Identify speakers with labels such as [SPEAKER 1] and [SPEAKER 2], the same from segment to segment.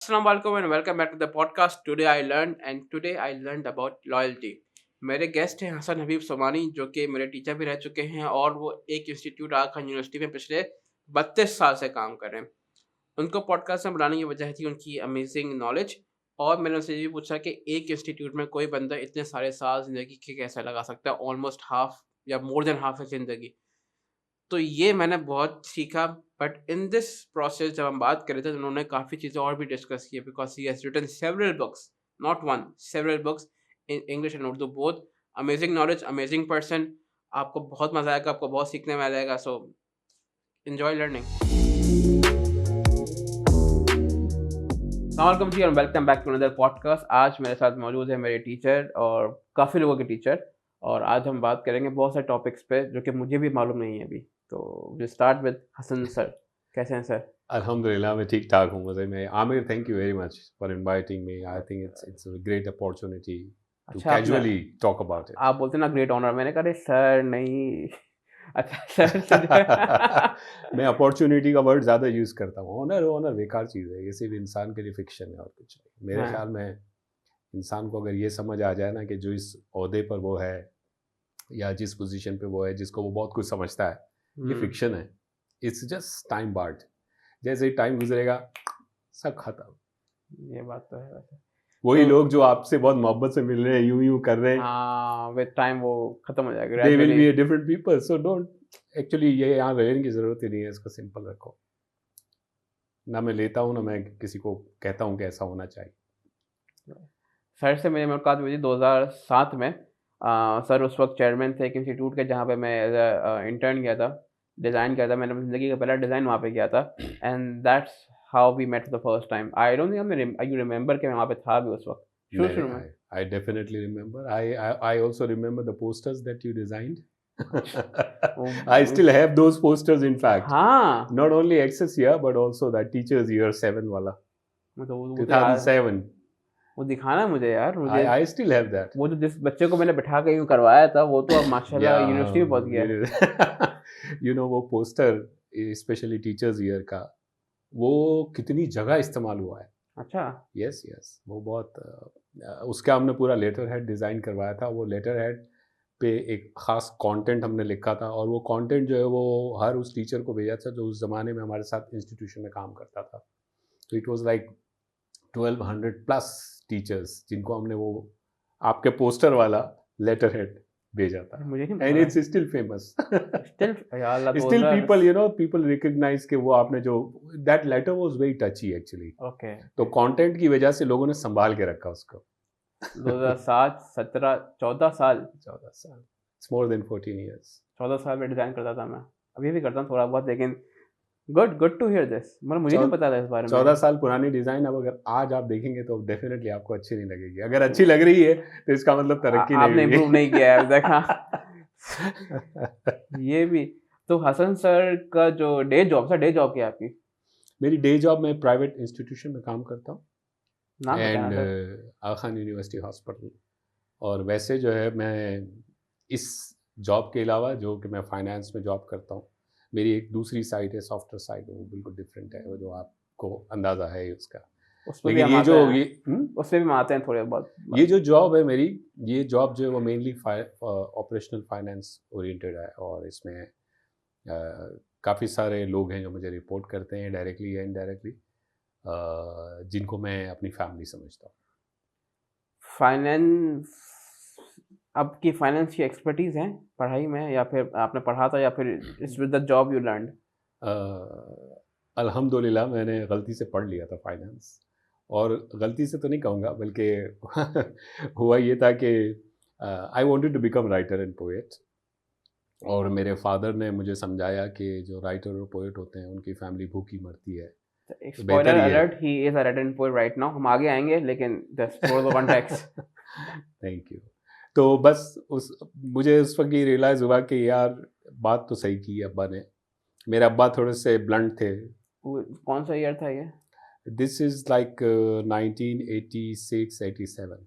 [SPEAKER 1] Assalamu alaikum and welcome back to the podcast. Today I learned about loyalty. मेरे guest हैं हसन हबीब सोमानी जो कि मेरे टीचर भी रह चुके हैं और वो एक इंस्टीट्यूट आगा खान यूनिवर्सिटी में पिछले 32 साल से काम कर रहे हैं। उनको पॉडकास्ट में बुलाने की वजह थी उनकी अमेजिंग नॉलेज और मैंने उनसे ये भी पूछा कि एक इंस्टीट्यूट में कोई बंदा इतने सारे साल ज़िंदगी के कैसे लगा सकता है, ऑलमोस्ट हाफ या मोर देन हाफ ऑफ ज़िंदगी। तो ये मैंने बहुत सीखा बट इन दिस प्रोसेस जब हम बात कर रहे थे तो उन्होंने काफ़ी चीज़ें और भी डिस्कस की because he has written several books, not one, several books in English and Urdu both. Amazing knowledge, amazing person. आपको बहुत मज़ा आएगा, आपको बहुत सीखने में आएगा, सो एंजॉय लर्निंग। अस्सलाम जी और welcome back to another podcast. आज मेरे साथ मौजूद है मेरे टीचर और काफ़ी लोगों के टीचर और आज हम बात करेंगे बहुत सारे टॉपिक्स पे जो कि मुझे भी मालूम नहीं है अभी। तो will start with Hasan sir. कैसे हैं सर?
[SPEAKER 2] अल्हम्दुलिल्लाह मैं ठीक ठाक हूँ। मज़े में। Aamir, thank you very much for inviting me. I think it's a great opportunity to
[SPEAKER 1] अच्छा, आपने
[SPEAKER 2] कैजुअली टॉक अबाउट
[SPEAKER 1] आप बोलते ना ग्रेट ऑनर, मैंने कहा सर नहीं। अच्छा सर से
[SPEAKER 2] इट। मैं अपॉर्चुनिटी का वर्ड ज़्यादा यूज़ करता हूँ। ऑनर ऑनर बेकार चीज़ है, ये सिर्फ इंसान के लिए फिक्शन है और कुछ नहीं। मेरे
[SPEAKER 1] हाँ।
[SPEAKER 2] ख्याल में इंसान को अगर ये समझ आ जाए ना कि जो इस ओहदे पर वो है या जिस पोजीशन पे वो है, जिसको वो बहुत कुछ समझता है, ये फिक्शन है। It's just time barred. जैसे ही टाइम गुजरेगा सब खत्म।
[SPEAKER 1] ये बात तो है वैसे।
[SPEAKER 2] वही
[SPEAKER 1] तो
[SPEAKER 2] लोग जो आपसे बहुत मोहब्बत से मिल रहे हैं, यूं यूं कर रहे हैं,
[SPEAKER 1] हाँ, विद टाइम वो खत्म हो जाएगा
[SPEAKER 2] they will
[SPEAKER 1] gradually.
[SPEAKER 2] Be a different people. So don't actually ये यहाँ रहने की जरूरत ही नहीं है। इसको सिंपल रखो। ना मैं लेता हूँ ना मैं किसी को कहता हूँ कि ऐसा होना चाहिए।
[SPEAKER 1] सर से मेरी मुलाकात हुई थी 2007 में। सर उस वक्त चेयरमैन थे एक इंस्टीट्यूट के जहाँ पे मैं एज अ इंटर्न गया था, डिज़ाइन किया था। मैंने अपनी ज़िंदगी का पहला डिज़ाइन वहाँ पे किया था and that's how we met for the first time. I don't think you remember कि मैं वहाँ पे था भी उस वक्त शुरू
[SPEAKER 2] नहीं
[SPEAKER 1] शुरू
[SPEAKER 2] नहीं,
[SPEAKER 1] में।
[SPEAKER 2] I definitely remember. I also remember the posters that you designed. I
[SPEAKER 1] वो-
[SPEAKER 2] still have those posters in fact.
[SPEAKER 1] हाँ,
[SPEAKER 2] Not only Access year but also that teachers year 7 वाला,
[SPEAKER 1] मतलब वो तो यार,
[SPEAKER 2] 2007.
[SPEAKER 1] वो दिखाना मुझे यार मुझे।
[SPEAKER 2] I still have that.
[SPEAKER 1] वो जो जिस बच्चे को मैंने बिठा के यूँ करवाया था वो तो अब माशाल्लाह यूनिवर्सिटी में पहुँच गया है।
[SPEAKER 2] वो पोस्टर स्पेशली टीचर्स ईयर का, वो कितनी जगह इस्तेमाल हुआ है।
[SPEAKER 1] अच्छा।
[SPEAKER 2] यस यस, वो बहुत उसका हमने पूरा लेटर हेड डिज़ाइन करवाया था। वो लेटर हेड पे एक ख़ास कंटेंट हमने लिखा था और वो कंटेंट जो है वो हर उस टीचर को भेजा था जो उस ज़माने में हमारे साथ इंस्टीट्यूशन में काम करता था। तो it was like 1200 plus teachers जिनको हमने वो आपके पोस्टर वाला लेटर हेड भेजा था।
[SPEAKER 1] मुझे नहीं
[SPEAKER 2] एंड
[SPEAKER 1] पता
[SPEAKER 2] इट्स स्टिल फेमस।
[SPEAKER 1] स्टिल। यार Allah
[SPEAKER 2] still
[SPEAKER 1] 2000।
[SPEAKER 2] People people recognise के वो आपने जो that letter was very touchy actually.
[SPEAKER 1] Okay.
[SPEAKER 2] तो कंटेंट की वजह से लोगों ने संभाल के रखा उसको।
[SPEAKER 1] 2007, 17, 14 साल।
[SPEAKER 2] 14 साल, इट्स मोर देन 14 ईयर्स।
[SPEAKER 1] 14 साल में डिज़ाइन करता था मैं। अभी भी करता हूँ थोड़ा बहुत, लेकिन good good to hear this. मतलब मुझे नहीं पता था इस बारे में।
[SPEAKER 2] 14 साल पुरानी डिजाइन अब अगर आज आप देखेंगे तो डेफिनेटली आपको अच्छी नहीं लगेगी। अगर अच्छी लग रही है तो इसका मतलब तरक्की नहीं
[SPEAKER 1] आपने
[SPEAKER 2] हुई
[SPEAKER 1] इम्प्रूव नहीं किया है अभी तक। हाँ।
[SPEAKER 2] है।
[SPEAKER 1] ये भी। तो हसन सर का जो day job, sir day job क्या है आपकी?
[SPEAKER 2] मेरी डे जॉब में प्राइवेट इंस्टीट्यूशन में काम करता हूँ
[SPEAKER 1] नाम बताना
[SPEAKER 2] and
[SPEAKER 1] sir.
[SPEAKER 2] Aga Khan university hospital. और वैसे जो है मैं इस जॉब के अलावा जो कि मैं फाइनेंस में जॉब करता हूँ, मेरी एक दूसरी साइड है, सॉफ्टवेयर साइड, वो बिल्कुल डिफरेंट है, वो जो आपको अंदाज़ा है ही उसका।
[SPEAKER 1] उस पर भी
[SPEAKER 2] लेकिन
[SPEAKER 1] हम
[SPEAKER 2] ये
[SPEAKER 1] आते
[SPEAKER 2] जो
[SPEAKER 1] हैं।
[SPEAKER 2] ये
[SPEAKER 1] उस पर भी हम आते हैं थोड़े बहुत।
[SPEAKER 2] ये जो जॉब है मेरी, ये जॉब जो है वो मेनली ऑपरेशनल फाइनेंस ओरिएंटेड है और इसमें काफ़ी सारे लोग हैं जो मुझे रिपोर्ट करते हैं डायरेक्टली या इनडायरेक्टली, जिनको मैं अपनी फैमिली समझता हूँ।
[SPEAKER 1] फाइनेंस, आपकी फाइनेंस की एक्सपर्टीज़ है पढ़ाई में या फिर आपने पढ़ा था या फिर it's with the job you learned?
[SPEAKER 2] अल्हम्दुलिल्लाह मैंने गलती से पढ़ लिया था फाइनेंस। और गलती से तो नहीं कहूँगा बल्कि हुआ ये था कि I wanted to become writer and poet. और मेरे फादर ने मुझे समझाया कि जो राइटर और पोएट होते हैं उनकी फैमिली भूखी मरती है, तो
[SPEAKER 1] स्पॉइलर
[SPEAKER 2] बेहतर ये है।
[SPEAKER 1] Alert, he is a red and poet right now. हम आगे आएंगे लेकिन just for the context.
[SPEAKER 2] Thank you. तो बस उस मुझे उस वक्त ये रियलाइज़ हुआ कि यार बात तो सही की अब्बा ने। मेरे अब्बा थोड़े से ब्लंट थे।
[SPEAKER 1] कौन सा ईयर था ये?
[SPEAKER 2] This is like 1986 87।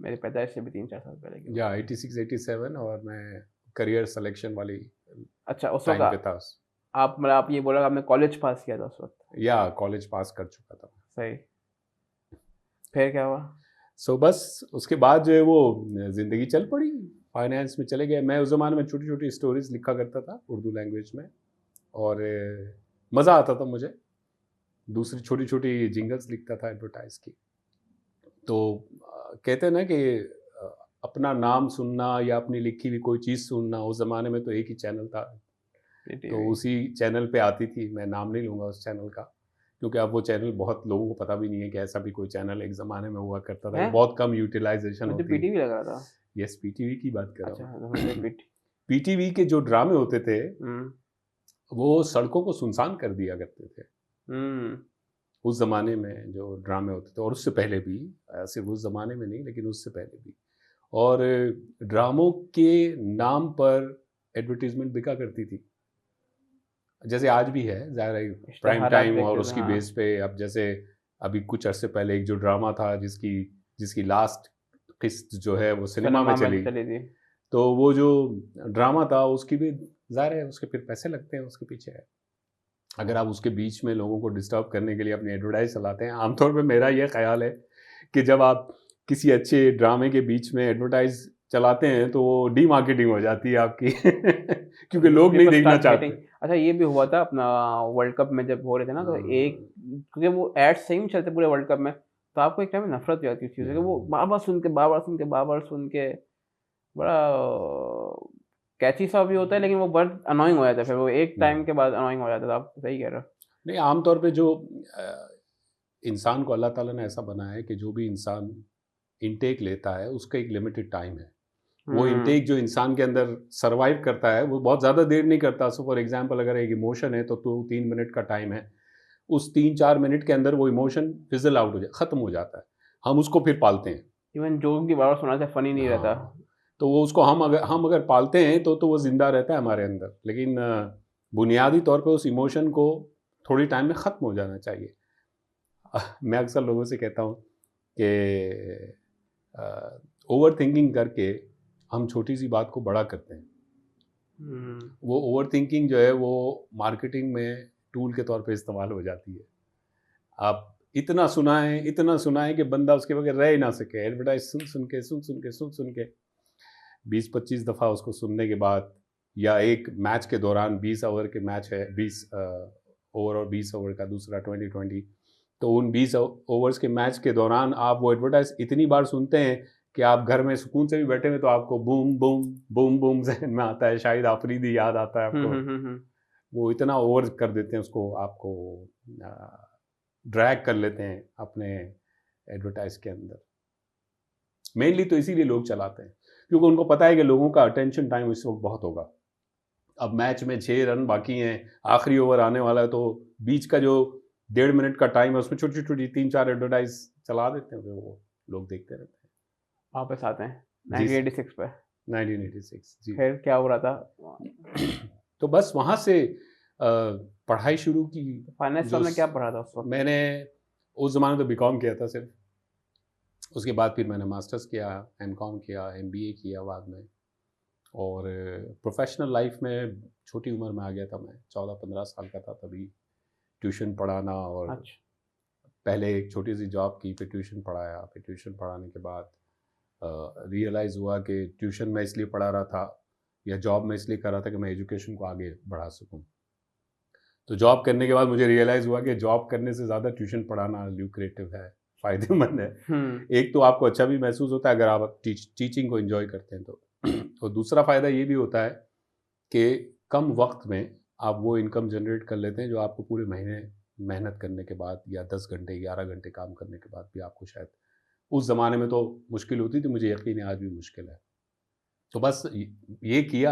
[SPEAKER 1] मेरे पैदाइश से भी 3-4 साल पहले की
[SPEAKER 2] या
[SPEAKER 1] बात है।
[SPEAKER 2] 86 87, और मैं करियर सिलेक्शन वाली
[SPEAKER 1] अच्छा, उस
[SPEAKER 2] टाइम पे
[SPEAKER 1] वक्त
[SPEAKER 2] था।
[SPEAKER 1] आप मतलब आप ये बोला आपने कॉलेज पास किया था उस वक्त?
[SPEAKER 2] या कॉलेज पास कर चुका था।
[SPEAKER 1] सही। फिर क्या हुआ?
[SPEAKER 2] सो बस उसके बाद जो है वो ज़िंदगी चल पड़ी, फाइनेंस में चले गए। मैं उस ज़माने में छोटी-छोटी स्टोरीज़ लिखा करता था उर्दू लैंग्वेज में, और मज़ा आता था मुझे। दूसरी छोटी-छोटी जिंगल्स लिखता था एडवर्टाइज़ की। तो कहते हैं ना कि अपना नाम सुनना या अपनी लिखी हुई कोई चीज़ सुनना, उस ज़माने में तो एक ही चैनल था। तो
[SPEAKER 1] टीवी।
[SPEAKER 2] उसी चैनल पे आती थी, मैं नाम नहीं लूँगा उस चैनल का, क्योंकि अब वो चैनल बहुत लोगों को पता भी नहीं है कि ऐसा भी कोई चैनल एक ज़माने में हुआ करता था।
[SPEAKER 1] हैं?
[SPEAKER 2] बहुत कम यूटिलाइज़ेशन
[SPEAKER 1] मुझे
[SPEAKER 2] होती है।
[SPEAKER 1] पीटीवी लग रहा था।
[SPEAKER 2] यस, पीटीवी की बात कर
[SPEAKER 1] अच्छा,
[SPEAKER 2] रहा
[SPEAKER 1] तो मुझे
[SPEAKER 2] हूँ।
[SPEAKER 1] पीटी
[SPEAKER 2] पीटीवी के जो ड्रामे होते थे,
[SPEAKER 1] हुँ,
[SPEAKER 2] वो सड़कों को सुनसान कर दिया करते थे।
[SPEAKER 1] हुँ।
[SPEAKER 2] उस ज़माने में जो ड्रामे होते थे, और उससे पहले भी, सिर्फ़ उस ज़माने में नहीं लेकिन उससे पहले भी। और ड्रामों के नाम पर एडवर्टाइज़मेंट बिका करती थी। जैसे आज भी है, ज़ाहिर है, प्राइम
[SPEAKER 1] इश्तेहारात
[SPEAKER 2] टाइम और
[SPEAKER 1] देखते थे,
[SPEAKER 2] उसकी
[SPEAKER 1] हाँ।
[SPEAKER 2] बेस पे। अब जैसे अभी कुछ अरसे पहले एक जो ड्रामा था जिसकी जिसकी लास्ट किस्त जो है वो सिनेमा में
[SPEAKER 1] सिनेमा में
[SPEAKER 2] चली,
[SPEAKER 1] चली थी।
[SPEAKER 2] तो वो जो ड्रामा था उसकी भी ज़ाहिर है उसके फिर पैसे लगते हैं उसके पीछे। अगर आप उसके बीच में लोगों को डिस्टर्ब करने के लिए अपनी एडवर्टाइज़ चलाते हैं, आमतौर पे मेरा ये ख़्याल है कि जब आप किसी अच्छे ड्रामे के बीच में एडवर्टाइज़ चलाते हैं तो वो डीमार्केटिंग हो जाती है आपकी क्योंकि
[SPEAKER 1] बिकॉज़
[SPEAKER 2] लोग नहीं
[SPEAKER 1] पीपल
[SPEAKER 2] देखना
[SPEAKER 1] स्टार्ट
[SPEAKER 2] चाहते।
[SPEAKER 1] हेटिंग। अच्छा, ये भी हुआ था अपना वर्ल्ड कप में जब हो रहे थे ना, तो एक
[SPEAKER 2] हाँ,
[SPEAKER 1] क्योंकि वो एड्स सेम चलते पूरे वर्ल्ड कप में, तो आपको एक टाइम में नफ़रत हो जाती है उस चीज़ से कि वो
[SPEAKER 2] हाँ,
[SPEAKER 1] बार-बार सुन के, बार-बार सुन के, बार-बार सुन के बड़ा कैची सा भी होता है, लेकिन वो बहुत अननोइंग हो जाता है, फिर वो एक टाइम
[SPEAKER 2] हुँ।
[SPEAKER 1] के बाद अननोइंग हो जाता है, तो आप सही कह रहे हो।
[SPEAKER 2] नहीं, आमतौर पे जो अ, इंसान को अल्लाह ताला ने ऐसा बनाया है कि जो भी इंसान इनटेक लेता है उसका एक लिमिटेड टाइम है। वो
[SPEAKER 1] हुँ,
[SPEAKER 2] इनटेक जो इंसान के अंदर सर्वाइव करता है वो बहुत ज़्यादा देर नहीं करता। सो फॉर एग्जांपल अगर एक इमोशन है तो 3 मिनट का टाइम है। उस 3-4 मिनट के अंदर वो इमोशन फिज़ल आउट हो जाए, ख़त्म हो जाता है। हम उसको फिर पालते हैं।
[SPEAKER 1] इवन जोक भी बार-बार सुनाने से फ़नी नहीं रहता।
[SPEAKER 2] हाँ, तो वो उसको हम अगर पालते हैं तो वो ज़िंदा रहता है हमारे अंदर। लेकिन बुनियादी तौर पे उस इमोशन को थोड़ी टाइम में ख़त्म हो जाना चाहिए। मैं अक्सर लोगों से कहता हूँ कि ओवरथिंकिंग करके हम छोटी-सी बात को बड़ा करते हैं।
[SPEAKER 1] हुँ,
[SPEAKER 2] वो ओवरथिंकिंग जो है वो मार्केटिंग में टूल के तौर पे इस्तेमाल हो जाती है। आप इतना सुनाएँ कि बंदा उसके बगैर रह ही ना सके। एडवर्टाइज़ सुन-सुन के, सुन-सुन के, सुन-सुन के 20-25 दफ़ा उसको सुनने के बाद, या एक मैच के दौरान 20 ओवर के मैच है, 20 ओवर और 20 ओवर का दूसरा 20-20, तो उन 20 ओवर्स के मैच के दौरान आप वो एडवर्टाइज़ इतनी बार सुनते हैं कि आप घर में सुकून से भी बैठे हुए तो आपको बूम, बूम, बूम, बूम ज़हन में आता है, शाहिद आफरीदी याद आता है
[SPEAKER 1] हुँ,
[SPEAKER 2] आपको।
[SPEAKER 1] हुँ, हुँ, हुँ।
[SPEAKER 2] वो इतना ओवर कर देते हैं उसको, आपको ड्रैग कर लेते हैं अपने एडवर्टाइज़ के अंदर। मेनली तो इसीलिए लोग चलाते हैं, क्योंकि उनको पता है कि लोगों का अटेंशन टाइम इस वक़्त बहुत होगा। अब मैच में 6 रन बाकी हैं, आखिरी ओवर आने वाला है, तो बीच का जो 1.5 मिनट का टाइम है उसमें छोटी-छोटी 3-4 एडवर्टाइज़ चला देते हैं, फिर वो लोग देखते रहते हैं।
[SPEAKER 1] वापस आते हैं
[SPEAKER 2] जी सर,
[SPEAKER 1] 1986 पे।
[SPEAKER 2] 1986 जी।
[SPEAKER 1] फिर क्या हो रहा था?
[SPEAKER 2] तो बस वहाँ से पढ़ाई शुरू की।
[SPEAKER 1] फाइनेंस में
[SPEAKER 2] जो
[SPEAKER 1] आपने क्या
[SPEAKER 2] स
[SPEAKER 1] पढ़ा था उस वक़्त?
[SPEAKER 2] मैंने उस ज़माने तो बीकॉम किया था सिर्फ़। उसके बाद फिर मैंने मास्टर्स किया, एमकॉम किया, एमबीए किया बाद में। और प्रोफ़ेशनल लाइफ़ में छोटी उम्र में आ गया था मैं, 14-15 साल का था तभी ट्यूशन पढ़ाना। और
[SPEAKER 1] अच्छा।
[SPEAKER 2] पहले एक छोटी-सी जॉब की, फिर ट्यूशन पढ़ाया, फिर ट्यूशन पढ़ाने के बाद रियलाइज़ हुआ कि ट्यूशन मैं इसलिए पढ़ा रहा था या जॉब मैं इसलिए कर रहा था कि मैं एजुकेशन को आगे बढ़ा सकूँ। तो जॉब करने के बाद मुझे रियलाइज़ हुआ कि जॉब करने से ज़्यादा ट्यूशन पढ़ाना ल्यूक्रेटिव है, फ़ायदेमंद है।
[SPEAKER 1] हुँ,
[SPEAKER 2] एक तो आपको अच्छा भी महसूस होता है अगर आप टीचिंग को एन्जॉय करते हैं तो। और दूसरा फ़ायदा ये भी होता है कि कम वक़्त में आप वो इनकम जनरेट कर लेते हैं जो आपको पूरे महीने मेहनत करने के बाद या 10 घंटे, 11 घंटे काम करने के बाद भी आपको शायद, उस ज़माने में तो मुश्किल होती थी, मुझे यकीन है आज भी मुश्किल है। तो बस ये किया,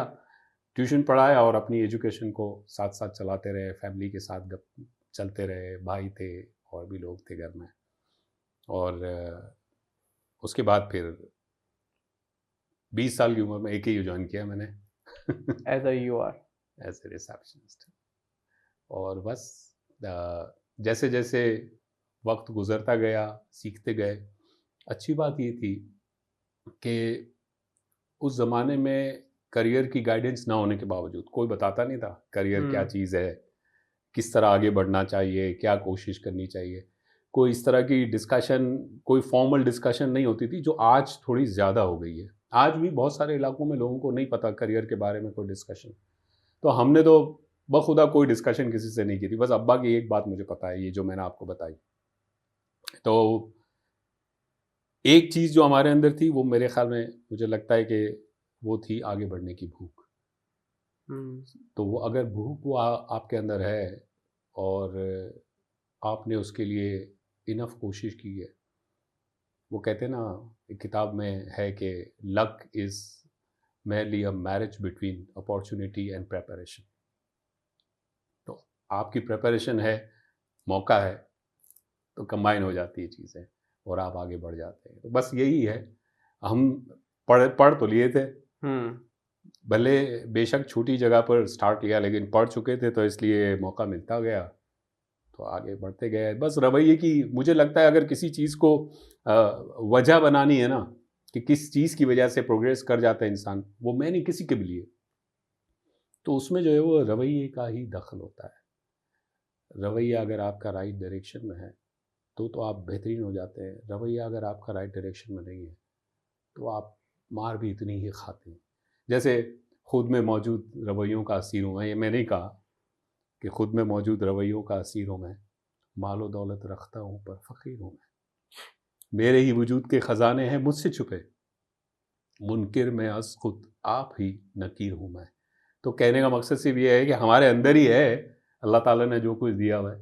[SPEAKER 2] ट्यूशन पढ़ाया और अपनी एजुकेशन को साथ-साथ चलाते रहे, फैमिली के साथ गप चलते रहे, भाई थे और भी लोग थे घर में। और उसके बाद फिर 20 साल की उम्र में एकेयू जॉइन किया मैंने
[SPEAKER 1] as a you are.
[SPEAKER 2] As a receptionist. और बस जैसे-जैसे वक़्त गुज़रता गया, सीखते गए। अच्छी बात ये थी कि उस ज़माने में करियर की गाइडेंस ना होने के बावजूद, कोई बताता नहीं था करियर क्या
[SPEAKER 1] हुँ,
[SPEAKER 2] चीज़ है, किस तरह आगे बढ़ना चाहिए, क्या कोशिश करनी चाहिए। कोई इस तरह की डिस्कशन, कोई फॉर्मल डिस्कशन नहीं होती थी, जो आज थोड़ी ज़्यादा हो गई है। आज भी बहुत सारे इलाकों में लोगों को नहीं पता करियर के बारे में कोई डिस्कशन। तो हमने तो बखुदा कोई डिस्कशन किसी से नहीं की थी, बस अब्बा की एक बात मुझे पता है, ये जो मैंने आपको बताई। तो एक चीज़ जो हमारे अंदर थी, वो मेरे ख्याल में मुझे लगता है कि वो थी आगे बढ़ने की भूख। तो वो अगर भूख वो आपके अंदर है और आपने उसके लिए इनफ कोशिश की है, वो कहते हैं ना, एक किताब में है कि luck is merely a marriage between opportunity and preparation। तो आपकी प्रिपरेशन है, मौका है, तो कंबाइन हो जाती है चीज़ें और आप आगे बढ़ जाते हैं। तो बस यही है, हम पढ़ तो लिए थे, भले बेशक छोटी जगह पर स्टार्ट किया, लेकिन पढ़ चुके थे, तो इसलिए मौका मिलता गया, तो आगे बढ़ते गए। बस रवैये की, मुझे लगता है अगर किसी चीज़ को वजह बनानी है ना, कि किस चीज़ की वजह से प्रोग्रेस कर जाता है इंसान, वो मैं नहीं, किसी के भी लिए, तो उसमें जो है वो रवैये का ही दखल होता है। रवैया अगर आपका राइट डायरेक्शन में है तो आप बेहतरीन हो जाते हैं। रवैया अगर आपका राइट डायरेक्शन में नहीं है तो आप मार भी इतनी ही खाते हैं। जैसे खुद में मौजूद रवैयों का असीर हूँ मैं, ये मैं नहीं कहा कि खुद में मौजूद रवैयों का असीर हूँ मैं, मालो दौलत रखता हूँ पर फ़कीर हूँ मैं, मेरे ही वजूद के ख़जाने हैं मुझसे छुपे, मुनकिर में अज़ खुद आप ही नकीर हूँ मैं। तो कहने का मकसद सिर्फ ये है कि हमारे अंदर ही है, अल्लाह ताला ने जो कुछ दिया हुआ है,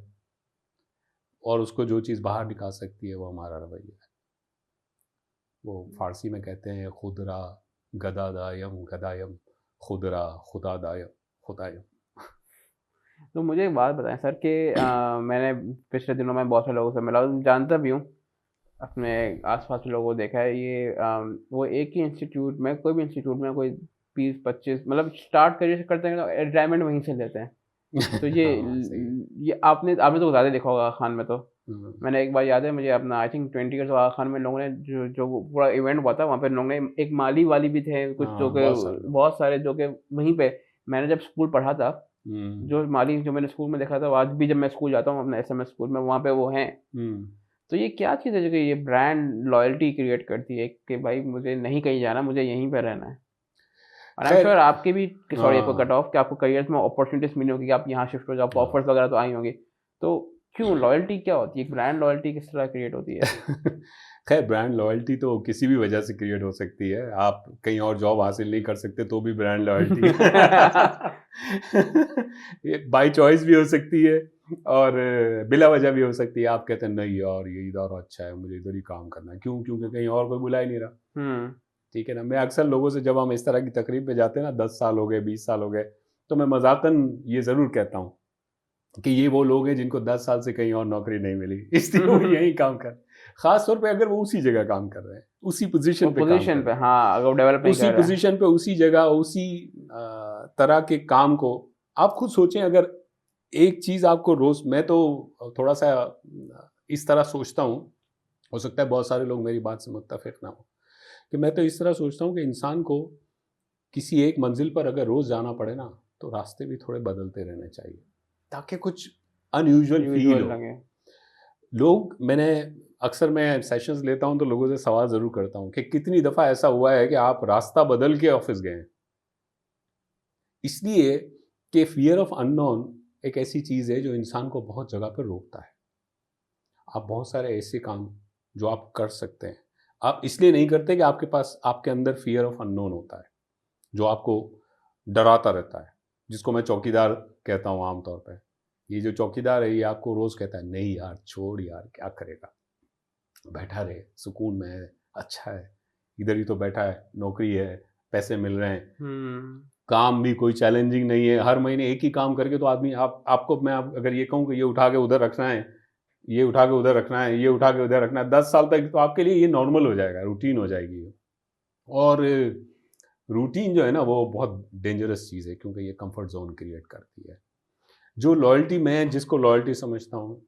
[SPEAKER 2] और उसको जो चीज़ बाहर निकाल सकती है वो हमारा रवैया है। वो फ़ारसी में कहते हैं खुदरा गदादायम गदायम, खुदरा खुदादायम खुदायम।
[SPEAKER 1] तो मुझे एक बात बताएं सर कि मैंने पिछले दिनों में बहुत सारे लोगों से मिला और जानता भी हूँ, अपने आसपास के लोगों को देखा है, ये वो एक ही इंस्टीट्यूट में, कोई भी इंस्टीट्यूट में कोई 20-25 मतलब स्टार्ट करियर करते हैं तो रिटायरमेंट वहीं से लेते हैं। तो
[SPEAKER 2] हाँ, सही है।
[SPEAKER 1] ये आपने आपने तो ज़्यादा देखा होगा आगा खान में तो।
[SPEAKER 2] हुँ,
[SPEAKER 1] मैंने एक बार याद है मुझे अपना आई थिंक 20 ईयर्स आगा खान में लोगों ने जो जो वो पूरा इवेंट हुआ था वहाँ पे लोगों ने एक माली वाली भी थे कुछ जो
[SPEAKER 2] हाँ,
[SPEAKER 1] कि
[SPEAKER 2] बहुत सारे लोग।
[SPEAKER 1] बहुत सारे जो कि वहीं पे मैंने जब स्कूल पढ़ा था,
[SPEAKER 2] हुँ,
[SPEAKER 1] जो माली जो मैंने स्कूल में देखा था, वो आज भी जब मैं स्कूल जाता हूँ अपने एसएमएस स्कूल में वहाँ पे वो हैं।
[SPEAKER 2] हुँ।
[SPEAKER 1] तो ये क्या चीज़ है जो कि ये ब्रांड लॉयल्टी क्रिएट करती है कि भाई मुझे नहीं कहीं जाना, मुझे यहीं पे रहना है? और आई एम
[SPEAKER 2] ख़ैर,
[SPEAKER 1] श्योर आपके भी सॉरी आपको
[SPEAKER 2] हाँ,
[SPEAKER 1] कट ऑफ कि आपको करियर में अपॉर्च्युनिटीज़ मिली होगी कि आप यहाँ शिफ्ट हो जाओ, आपको
[SPEAKER 2] हाँ।
[SPEAKER 1] ऑफर्स वगैरह तो आई होंगी। तो क्यों लॉयल्टी क्या होती है? एक ब्रांड लॉयल्टी किस तरह क्रिएट होती है?
[SPEAKER 2] खैर, ब्रांड लॉयल्टी तो किसी भी वजह से क्रिएट हो सकती है। आप कहीं और जॉब हासिल नहीं कर सकते तो भी ब्रांड लॉयल्टी ये बाय चॉइस भी हो सकती है और बिला वजह भी हो सकती है। आप कहते हैं नहीं यार ये इधर अच्छा है, मुझे इधर ही काम करना है। क्यों? क्योंकि कहीं और कोई बुला ही नहीं रहा।
[SPEAKER 1] हुँ,
[SPEAKER 2] ठीक है ना? मैं अक्सर लोगों से, जब हम इस तरह की तकरीब पे जाते हैं ना, 10 साल हो गए, 20 साल हो गए, तो मैं मज़ाक़न ये ज़रूर कहता हूँ कि ये वो लोग हैं जिनको 10 साल से कहीं और नौकरी नहीं मिली, इसलिए वो यहीं काम कर, ख़ास तौर पे अगर वो उसी जगह काम कर रहे हैं, उसी
[SPEAKER 1] वो
[SPEAKER 2] पोज़ीशन पे काम
[SPEAKER 1] पोज़ीशन
[SPEAKER 2] कर
[SPEAKER 1] पे
[SPEAKER 2] रहे हैं,
[SPEAKER 1] हाँ, अगर वो डेवलप नहीं
[SPEAKER 2] उसी
[SPEAKER 1] कर रहा है।
[SPEAKER 2] पोज़ीशन पे, उसी जगह, उसी तरह के काम को आप खुद सोचें। अगर एक चीज़ आपको रोज़, मैं तो थोड़ा-सा इस तरह सोचता हूँ, हो सकता है बहुत सारे लोग मेरी बात से मुत्तफ़िक़ ना हों, कि मैं तो इस तरह सोचता हूँ कि इंसान को किसी एक मंज़िल पर अगर रोज़ जाना पड़े ना, तो रास्ते भी थोड़े बदलते रहने चाहिए, ताकि कुछ अनयूजुअल फ़ील
[SPEAKER 1] यूजुअल
[SPEAKER 2] हो।
[SPEAKER 1] लगे।
[SPEAKER 2] लोग, मैंने अक्सर मैं सेशंस लेता हूँ तो लोगों से सवाल ज़रूर करता हूँ कि कितनी दफ़ा ऐसा हुआ है कि आप रास्ता बदल के ऑफ़िस गए हैं? इसलिए कि फ़ियर ऑफ़ अननोन एक ऐसी चीज़ है जो इंसान को बहुत जगह पर रोकता है। आप बहुत सारे ऐसे काम जो आप कर सकते हैं, आप इसलिए नहीं करते कि आपके पास, आपके अंदर फ़ियर ऑफ़ अननोन होता है, जो आपको डराता रहता है, जिसको मैं चौकीदार कहता हूँ आम तौर पे। ये जो चौकीदार है, ये आपको रोज़ कहता है, "नहीं यार, छोड़ यार, क्या करेगा? बैठा रहे, सुकून में है, अच्छा है, इधर ही तो बैठा है, नौकरी है, पैसे मिल रहे हैं,
[SPEAKER 1] हुँ,
[SPEAKER 2] काम भी कोई चैलेंजिंग नहीं है, हर महीने एक ही काम करके तो आदमी, आपको मैं अगर ये कहूँ कि ये उठा के उधर रखना है, ये उठा के उधर रखना है, ये उठा के उधर रखना है, 10 साल तक तो आपके लिए ये नॉर्मल हो जाएगा, रूटीन हो जाएगी ये। और रूटीन जो है ना, वो बहुत डेंजरस चीज़ है, क्योंकि ये कंफर्ट ज़ोन क्रिएट करती है। जो लॉयल्टी, मैं जिसको लॉयल्टी समझता हूँ,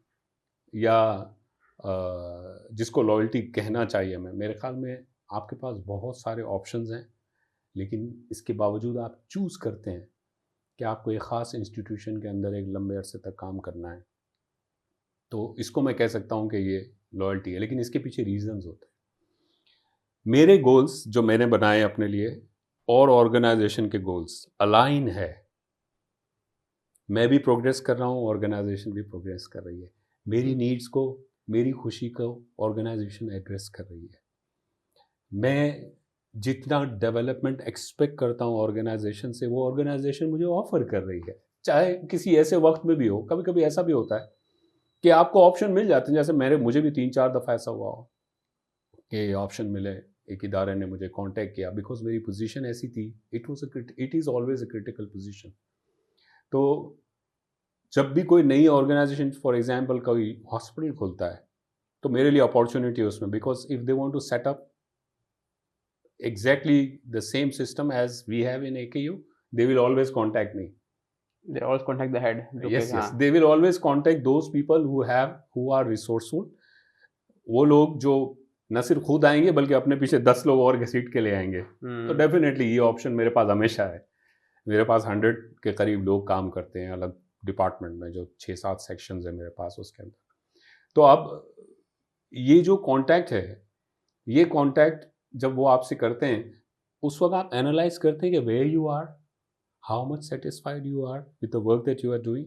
[SPEAKER 2] या जिसको लॉयल्टी कहना चाहिए, मैं, मेरे ख़्याल में आपके पास बहुत सारे ऑप्शंस हैं, लेकिन इसके बावजूद आप चूज़ करते हैं कि आपको एक ख़ास इंस्टीट्यूशन के अंदर एक लंबे अरसे तक काम करना है, तो इसको मैं कह सकता हूँ कि ये लॉयल्टी है, लेकिन इसके पीछे रीजंस होते हैं। मेरे गोल्स जो मैंने बनाए अपने लिए और ऑर्गेनाइजेशन के गोल्स अलाइन है। मैं भी प्रोग्रेस कर रहा हूँ, ऑर्गेनाइजेशन भी प्रोग्रेस कर रही है। मेरी नीड्स को, मेरी खुशी को ऑर्गेनाइजेशन एड्रेस कर रही है। मैं जितना डेवलपमेंट एक्सपेक्ट करता हूँ ऑर्गेनाइजेशन से, वो ऑर्गेनाइजेशन मुझे ऑफर कर रही है, चाहे किसी ऐसे वक्त में भी हो। कभी कभी ऐसा भी होता है कि आपको ऑप्शन मिल जाते हैं, जैसे मुझे भी 3-4 दफ़ा ऐसा हुआ हो कि ऑप्शन मिले, एक इदारे ने मुझे कांटेक्ट किया बिकॉज मेरी पोजीशन ऐसी थी। It is always a critical position. तो जब भी कोई नई ऑर्गेनाइजेशन, फॉर एग्जांपल कोई हॉस्पिटल खुलता है, तो मेरे लिए अपॉर्चुनिटी है उसमें, because if they want to set up exactly the same system as we have in AKU, they will always contact me.
[SPEAKER 1] They always contact the head.
[SPEAKER 2] Yes, they will always contact those people who are resourceful. वो लोग जो न सिर्फ खुद आएंगे बल्कि अपने पीछे 10 लोग और घसीट के ले आएंगे। तो डेफिनेटली ये ऑप्शन मेरे पास हमेशा है। मेरे पास 100 के करीब लोग काम करते हैं अलग डिपार्टमेंट में, जो 6-7 सेक्शंस है मेरे पास उसके अंदर। तो अब ये जो कांटेक्ट है, ये कांटेक्ट जब वो आपसे करते हैं, उस वक्त आप एनालाइज करते हैं कि where you are, how much satisfied you are with the work that you are doing,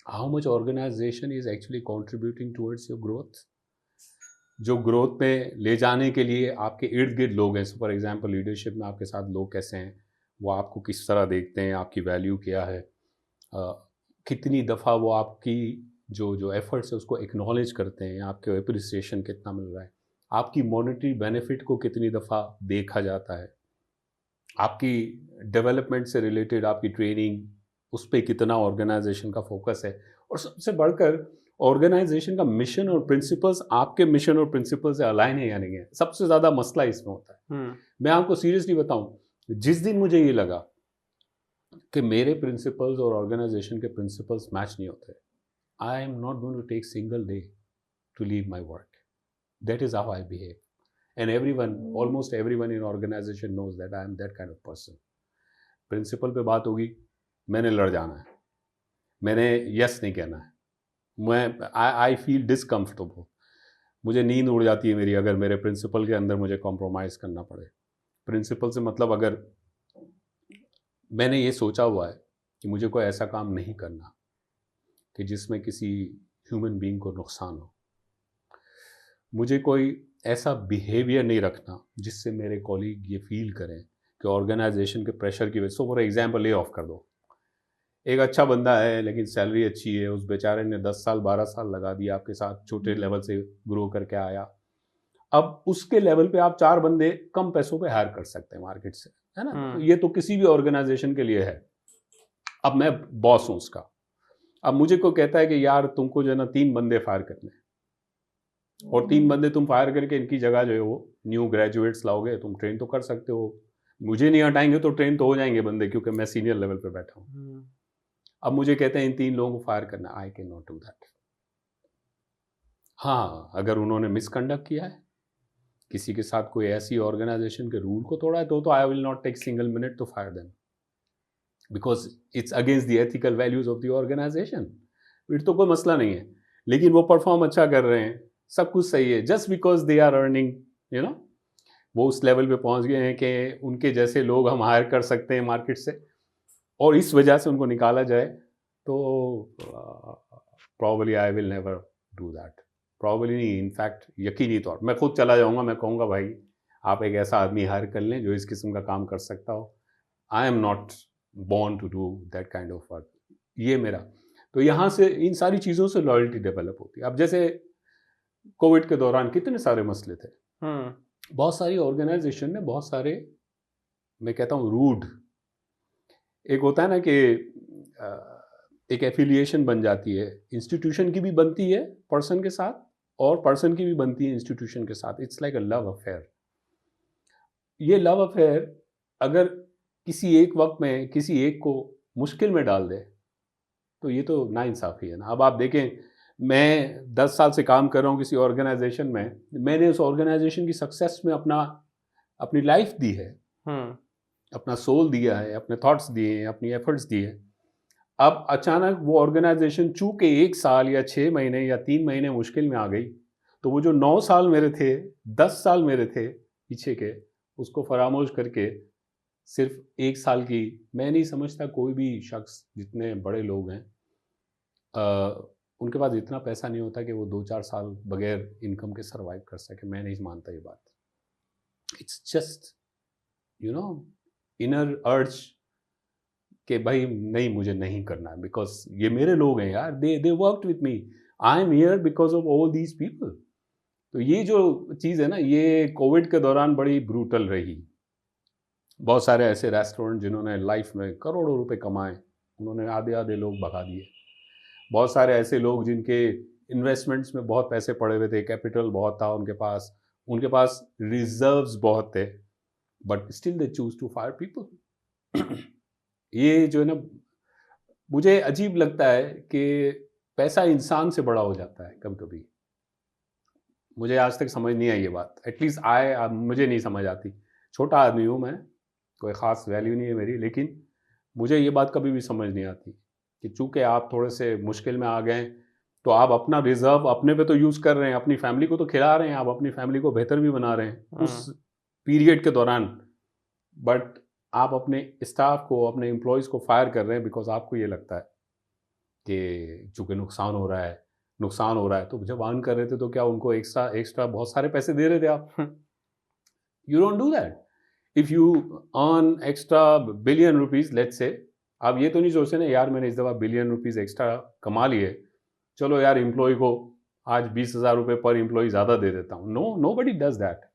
[SPEAKER 2] how much organisation is actually contributing towards your growth. जो ग्रोथ में ले जाने के लिए आपके इर्द गिर्द लोग हैं, फॉर एग्जांपल लीडरशिप में आपके साथ लोग कैसे हैं, वो आपको किस तरह देखते हैं, आपकी वैल्यू क्या है, कितनी दफ़ा वो आपकी जो एफर्ट्स है उसको एक्नॉलेज करते हैं, आपके अप्रिसिएशन कितना मिल रहा है, आपकी मॉनेटरी बेनिफिट को कितनी दफ़ा देखा जाता है, आपकी डेवलपमेंट से रिलेटेड आपकी ट्रेनिंग, उस पर कितना ऑर्गेनाइजेशन का फोकस है, और सबसे बढ़कर ऑर्गेनाइजेशन का मिशन और प्रिंसिपल्स आपके मिशन और प्रिंसिपल से अलाइन है या नहीं है। सबसे ज़्यादा मसला इसमें होता है। मैं आपको सीरियसली बताऊं, जिस दिन मुझे ये लगा कि मेरे प्रिंसिपल्स और ऑर्गेनाइजेशन के प्रिंसिपल्स मैच नहीं होते, I am not going to take single day to leave my work. That is how I behave, and everyone, almost everyone in organisation knows that I am that kind of person. Principle पे बात होगी, मैंने लड़ जाना है, मैंने yes नहीं कहना है, मैं आई फील डिसकम्फर्टेबल, मुझे नींद उड़ जाती है मेरी अगर मेरे प्रिंसिपल के अंदर मुझे कॉम्प्रोमाइज़ करना पड़े। प्रिंसिपल से मतलब अगर मैंने ये सोचा हुआ है कि मुझे कोई ऐसा काम नहीं करना कि जिसमें किसी ह्यूमन बीइंग को नुकसान हो, मुझे कोई ऐसा बिहेवियर नहीं रखना जिससे मेरे कॉलीग ये फील करें कि ऑर्गेनाइजेशन के प्रेशर की वजह से, फॉर एग्जाम्पल ले ऑफ कर दो, एक अच्छा बंदा है लेकिन सैलरी अच्छी है, उस बेचारे ने 10 साल 12 साल लगा दिया आपके साथ, छोटे लेवल से ग्रो करके आया, अब उसके लेवल पे आप 4 बंदे कम पैसों पे हायर कर सकते हैं मार्केट से, है ना। तो ये तो किसी भी ऑर्गेनाइजेशन के लिए है। अब मैं बॉस हूँ उसका, अब मुझे कोई कहता है कि यार तुमको जो है ना 3 बंदे फायर करने, और 3 बंदे तुम फायर करके इनकी जगह जो है वो न्यू ग्रेजुएट्स लाओगे, तुम ट्रेन तो कर सकते हो, मुझे नहीं हटाएंगे तो ट्रेन तो हो जाएंगे बंदे, क्योंकि मैं सीनियर लेवल पे बैठा हूँ। अब मुझे कहते हैं इन 3 लोगों को फायर करना, I can not do that. हाँ, अगर उन्होंने मिसकंडक्ट किया है, किसी के साथ कोई ऐसी ऑर्गेनाइजेशन के रूल को तोड़ा है, तो I will not take single minute to fire them, because it's against the ethical values of the organisation. फिर तो कोई मसला नहीं है, लेकिन वो परफॉर्म अच्छा कर रहे हैं, सब कुछ सही है, just because they are earning, you know, वो उस लेवल पे पहुंच गए हैं कि उनके जैसे लोग हम हायर कर सकते हैं मार्केट से, और इस वजह से उनको निकाला जाए, तो probably I will never do that. Probably नहीं, इनफैक्ट यकीनी तौर मैं खुद चला जाऊंगा, मैं कहूँगा भाई आप एक ऐसा आदमी हायर कर लें जो इस किस्म का काम कर सकता हो। I am not born to do that kind of work, ये मेरा। तो यहाँ से इन सारी चीज़ों से लॉयल्टी डेवलप होती है। अब जैसे कोविड के दौरान कितने सारे मसले थे, बहुत सारी ऑर्गेनाइजेशन ने बहुत सारे, मैं कहता हूँ रूड, एक होता है ना कि एक एफिलिएशन बन जाती है, इंस्टीट्यूशन की भी बनती है पर्सन के साथ और पर्सन की भी बनती है इंस्टीट्यूशन के साथ। It's like a love affair. ये लव अफेयर अगर किसी एक वक्त में किसी एक को मुश्किल में डाल दे तो ये तो नाइंसाफ़ी है ना। अब आप देखें, मैं 10 साल से काम कर रहा हूँ किसी ऑर्गेनाइजेशन में, मैंने उस ऑर्गेनाइजेशन की सक्सेस में अपनी लाइफ दी है, अपना सोल दिया है, अपने थॉट्स दिए हैं, अपनी एफर्ट्स दिए हैं। अब अचानक वो ऑर्गेनाइजेशन चूंकि 1 साल या 6 महीने या 3 महीने मुश्किल में आ गई, तो वो जो 9 साल मेरे थे, 10 साल मेरे थे पीछे के, उसको फरामोश करके सिर्फ 1 साल की, मैं नहीं समझता कोई भी शख्स, जितने बड़े लोग हैं, उनके पास इतना पैसा नहीं होता कि वो 2-4 साल बगैर इनकम के सर्वाइव कर सके। मैं नहीं मानता ये बात। It's just you know inner अर्ज कि भाई नहीं, मुझे नहीं करना है, बिकॉज ये मेरे लोग हैं यार, they worked with me, I am here because of all these people. तो ये जो चीज़ है ना, ये कोविड के दौरान बड़ी ब्रूटल रही। बहुत सारे ऐसे रेस्टोरेंट जिन्होंने लाइफ में करोड़ों रुपए कमाए, उन्होंने आधे आधे लोग भगा दिए। बहुत सारे ऐसे लोग जिनके इन्वेस्टमेंट्स में बहुत पैसे पड़े हुए थे, कैपिटल बहुत था उनके पास रिजर्व्स बहुत थे, but still they choose to fire people. ये जो है ना, मुझे अजीब लगता है कि पैसा इंसान से बड़ा हो जाता है कभी कभी। मुझे आज तक समझ नहीं आई ये बात, एटलीस्ट मुझे नहीं समझ आती। छोटा आदमी हूँ मैं, कोई ख़ास वैल्यू नहीं है मेरी, लेकिन मुझे ये बात कभी भी समझ नहीं आती कि चूंकि आप थोड़े से मुश्किल में आ गए, तो आप अपना रिजर्व अपने पे तो यूज़ कर रहे हैं, अपनी फैमिली को तो खिला रहे हैं, आप अपनी फैमिली को बेहतर भी बना रहे हैं उस पीरियड के दौरान, बट आप अपने स्टाफ को, अपने एम्प्लॉयज़ को फायर कर रहे हैं बिकॉज आपको ये लगता है कि चूंकि नुकसान हो रहा है। तो जब अर्न कर रहे थे तो क्या उनको एक्स्ट्रा एक्स्ट्रा बहुत सारे पैसे दे रहे थे आप? You don't do that. If you earn extra billion rupees, let's say, आप ये तो नहीं सोचते ना यार मैंने इस दफ़ा बिलियन रुपीज़ एक्स्ट्रा कमा लिए, चलो यार एम्प्लॉय को आज 20,000 रुपये पर एम्प्लॉय ज़्यादा दे देता हूँ। No, nobody does that.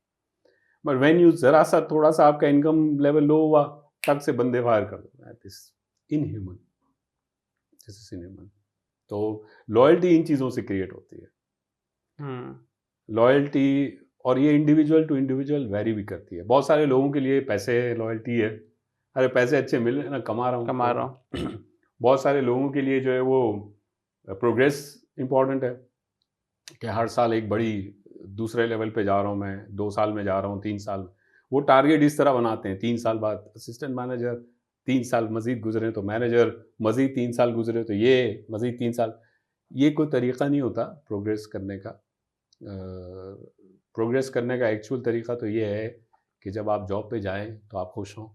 [SPEAKER 2] But when you ज़रा सा थोड़ा सा आपका इनकम लेवल लो हुआ, तक से बंदे फायर कर दो। This inhuman, this is inhuman. तो लॉयल्टी इन चीज़ों से क्रिएट होती है। लॉयल्टी, और ये इंडिविजुअल टू इंडिविजुअल वेरी भी करती है। बहुत सारे लोगों के लिए पैसे लॉयल्टी है, अरे पैसे अच्छे मिल रहे ना, कमा रहा हूँ। बहुत सारे लोगों के लिए जो है वो प्रोग्रेस इंपॉर्टेंट है कि हर साल एक बड़ी दूसरे लेवल पे जा रहा हूँ मैं, 2 साल में जा रहा हूँ, 3 साल। वो टारगेट इस तरह बनाते हैं, 3 साल बाद असिस्टेंट मैनेजर, 3 साल मज़ीद गुजरे तो मैनेजर, मज़ीद 3 साल गुजरे तो ये, मज़ीद 3 साल। ये कोई तरीक़ा नहीं होता प्रोग्रेस करने का। प्रोग्रेस करने का एक्चुअल तरीक़ा तो ये है कि जब आप जॉब पे जाएं तो आप खुश हों,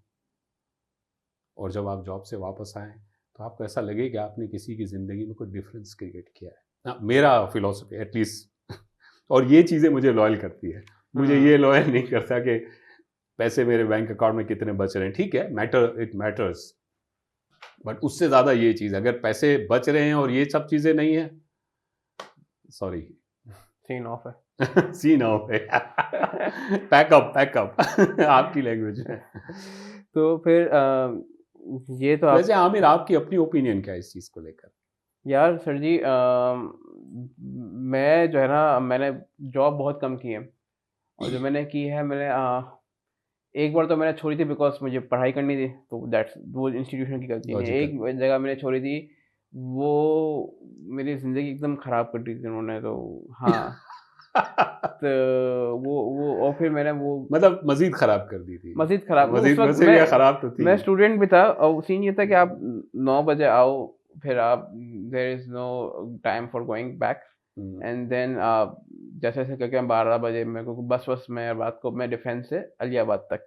[SPEAKER 2] और जब आप जॉब से वापस आएँ तो आपको ऐसा लगे कि आपने किसी की ज़िंदगी में कोई डिफरेंस क्रिएट किया है। मेरा फिलॉसफी एटलीस्ट। और ये चीज़ें मुझे लॉयल करती है। मुझे ये लॉयल नहीं करता कि पैसे मेरे बैंक अकाउंट में कितने बच रहे हैं। ठीक है, इट मैटर्स, बट उससे ज़्यादा ये चीज़, अगर पैसे बच रहे हैं और ये सब चीज़ें नहीं है, सॉरी, सीन ऑफ है। सीन ऑफ है। पैकअप आपकी लैंग्वेज में।
[SPEAKER 1] तो फिर ये तो
[SPEAKER 2] वैसे आमिर, आपकी अपनी ओपिनियन क्या है इस चीज़ को लेकर?
[SPEAKER 1] यार सर जी, मैं जो है ना, मैंने जॉब बहुत कम की है, और जो मैंने की है, मैंने एक बार तो मैंने छोड़ी थी बिकॉज मुझे पढ़ाई करनी थी, तो दैट्स वो इंस्टीट्यूशन की गलती नहीं है। एक जगह मैंने छोड़ी थी, वो मेरी ज़िंदगी एकदम ख़राब कर दी थी उन्होंने, तो हाँ। तो वो और फिर मैंने वो
[SPEAKER 2] मतलब मज़ीद ख़राब कर दी थी।
[SPEAKER 1] मज़ीद ख़राब, उस
[SPEAKER 2] मज़ीद
[SPEAKER 1] वक़्त
[SPEAKER 2] वैसे भी ख़राब तो थी।
[SPEAKER 1] मैं स्टूडेंट भी था, और सीन ये था कि आप 9 बजे आओ, फिर आप there is no time for going back, and then जैसे-जैसे करके हम 12 बजे मेरे को बस में, रात को मैं डिफेंस से अलियाबाद तक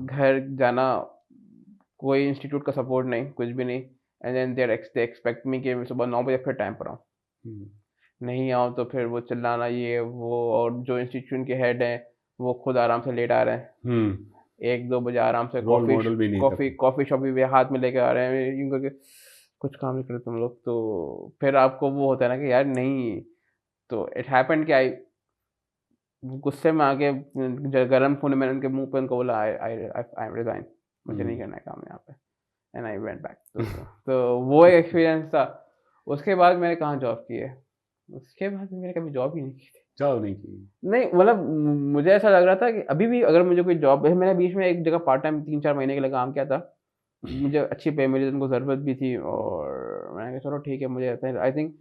[SPEAKER 1] घर जाना, कोई इंस्टीट्यूट का सपोर्ट नहीं, कुछ भी नहीं, and then they expect me कि मैं सुबह 9 बजे फिर टाइम पर आऊँ। नहीं आओ तो फिर वो चिल्लाना, ये वो, और जो इंस्टीट्यूशन के हेड हैं वो खुद आराम से लेट आ रहे हैं, 1-2 बजे आराम से कॉफ़ी शॉप भी हाथ में लेके आ रहे हैं, यूँ करके कुछ काम नहीं करते तुम लोग। तो फिर आपको वो होता है ना कि यार नहीं, तो इट हैपेंड कि गुस्से में आके गरम खून मैंने उनके मुँह पे उनको बोला, आई रिज़ाइन, मुझे नहीं करना है काम यहाँ पे, एंड आई वेंट बैक। तो वो एक एक्सपीरियंस था। उसके बाद मैंने कहाँ जॉब की है, उसके बाद मैंने कभी जॉब ही नहीं की थी।
[SPEAKER 2] जॉब नहीं की? नहीं,
[SPEAKER 1] मतलब मुझे ऐसा लग रहा था कि अभी भी अगर मुझे कोई जॉब, मैंने बीच में एक जगह पार्ट टाइम 3-4 महीने के लिए काम किया था, मुझे अच्छी पे मिली, उनको ज़रूरत भी थी, और मैंने कहा चलो ठीक है, मुझे आई थिंक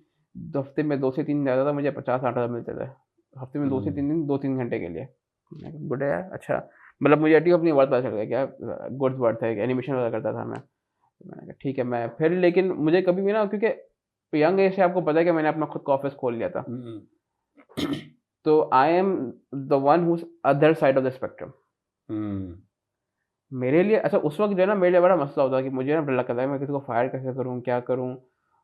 [SPEAKER 1] हफ्ते में 2 से 3 ज़्यादा था, मुझे 50-60 हज़ार मिलते थे हफ्ते में, 2 से 3 दिन, 2-3 घंटे के लिए। गुड है यार, अच्छा, मतलब मुझे अपनी वर्थ पता चल गया, क्या गुड्स वर्थ है, एनिमेशन वगैरह करता था मैं, तो मैंने कहा ठीक है, मैं फिर लेकिन मुझे कभी भी ना, क्योंकि यंग एज से आपको पता है कि मैंने अपना खुद का ऑफिस खोल लिया था, तो I am the one whose other side of the spectrum. मेरे लिए अच्छा उस वक्त जो है ना, मेरे लिए बड़ा मसला होता है कि मुझे ना डर लगता है मैं किसी को फायर कैसे करूँ, क्या करूँ।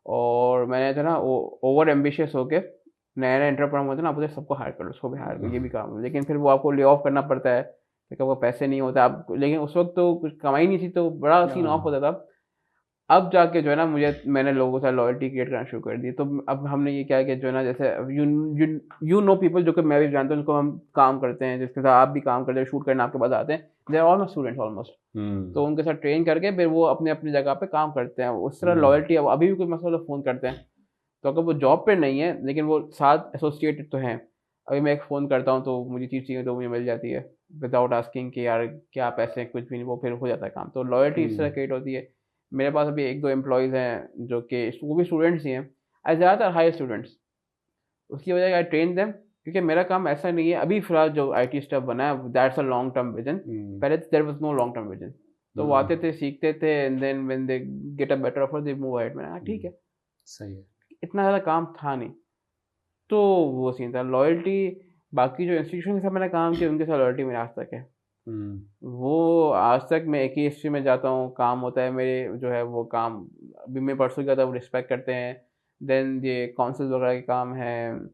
[SPEAKER 1] और मैंने जो है ना ओवर एम्बिशियस होके नया नया एंटरप्रेन्योर होता है ना, आप बोलते हैं सबको हायर करो, उसको भी हायर करो, ये भी काम है। लेकिन फिर वो आपको ले ऑफ करना पड़ता है क्योंकि आपको पैसे नहीं होते आप, लेकिन उस वक्त तो कुछ कमाई नहीं थी, तो बड़ा सीन ऑफ होता था। अब जाके जो है ना मैंने लोगों से लॉयल्टी क्रिएट करना शुरू कर दी। तो अब हमने ये क्या है कि जो है ना, जैसे यू यू नो पीपल जो कि मैं भी जानता हूँ, जिनको हम काम करते हैं, जिसके साथ आप भी काम करते हैं, शूट करने आपके पास आते हैं, they are all my students almost. तो उनके साथ ट्रेन करके फिर वो अपने अपनी जगह पे काम करते हैं। उस तरह लॉयल्टी, अब अभी भी कोई मसला तो फ़ोन करते हैं, तो अगर वो जॉब पे नहीं है लेकिन वो साथ एसोसिएटेड तो हैं। अभी मैं एक फ़ोन करता हूँ तो मुझे चीज़ चाहिए तो मुझे मिल जाती है विदाउट आस्किंग कि यार क्या पैसे हैं, कुछ भी नहीं, वो फिर हो जाता है काम। तो लॉयल्टी इस तरह क्रिएट होती है। मेरे पास अभी 1-2 एम्प्लॉइज़ हैं जो कि वो भी स्टूडेंट्स ही हैं, ज़्यादातर हाई स्टूडेंट्स। उसकी वजह से आई ट्रेन देम, क्योंकि मेरा काम ऐसा नहीं है अभी फ़िलहाल जो आईटी स्टफ बना है, that's a long term vision. पहले there was no long term vision. तो वो आते थे, सीखते थे and then when they get a better offer they move ahead. मैंने कहा ठीक है,
[SPEAKER 2] सही है।
[SPEAKER 1] इतना ज़्यादा काम था नहीं। तो वो सीन था। लॉयल्टी बाकी जो इंस्टीट्यूशन के साथ मैंने काम किया उनके साथ लॉयल्टी मेरी आज तक है। वो आज तक मैं एक ही हिस्ट्री में जाता हूँ, काम होता है मेरे जो है वो काम, अभी मैं परसों गया था, वो रिस्पेक्ट करते हैं। देन ये काउंसिल वगैरह के काम हैं,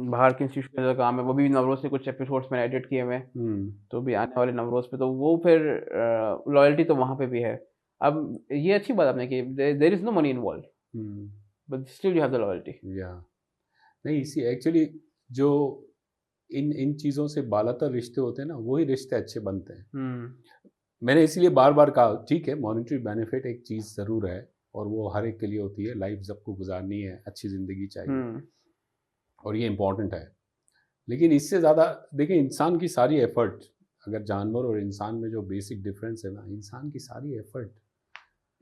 [SPEAKER 1] बाहर के इंस्टीट्यूशन का काम है, वो भी नवरोज़ से कुछ एपिसोड्स मैंने एडिट किए हुए हैं, तो भी आने वाले नवरोज़ पे, तो वो फिर लॉयल्टी तो वहाँ पे भी है। अब ये अच्छी बात आपने की, there is no money involved but still you have the loyalty.
[SPEAKER 2] या नहीं, इसी एक्चुअली जो इन इन चीज़ों से बालातर रिश्ते होते हैं ना, वही रिश्ते अच्छे बनते हैं। मैंने इसीलिए बार बार कहा, ठीक है मॉनेटरी बेनिफिट एक चीज़ ज़रूर है और वो हर एक के लिए होती है, लाइफ सबको गुजारनी है, अच्छी ज़िंदगी चाहिए और ये इम्पॉर्टेंट है। लेकिन इससे ज़्यादा देखिए, इंसान की सारी एफर्ट, अगर जानवर और इंसान में जो बेसिक डिफरेंस है ना, इंसान की सारी एफर्ट,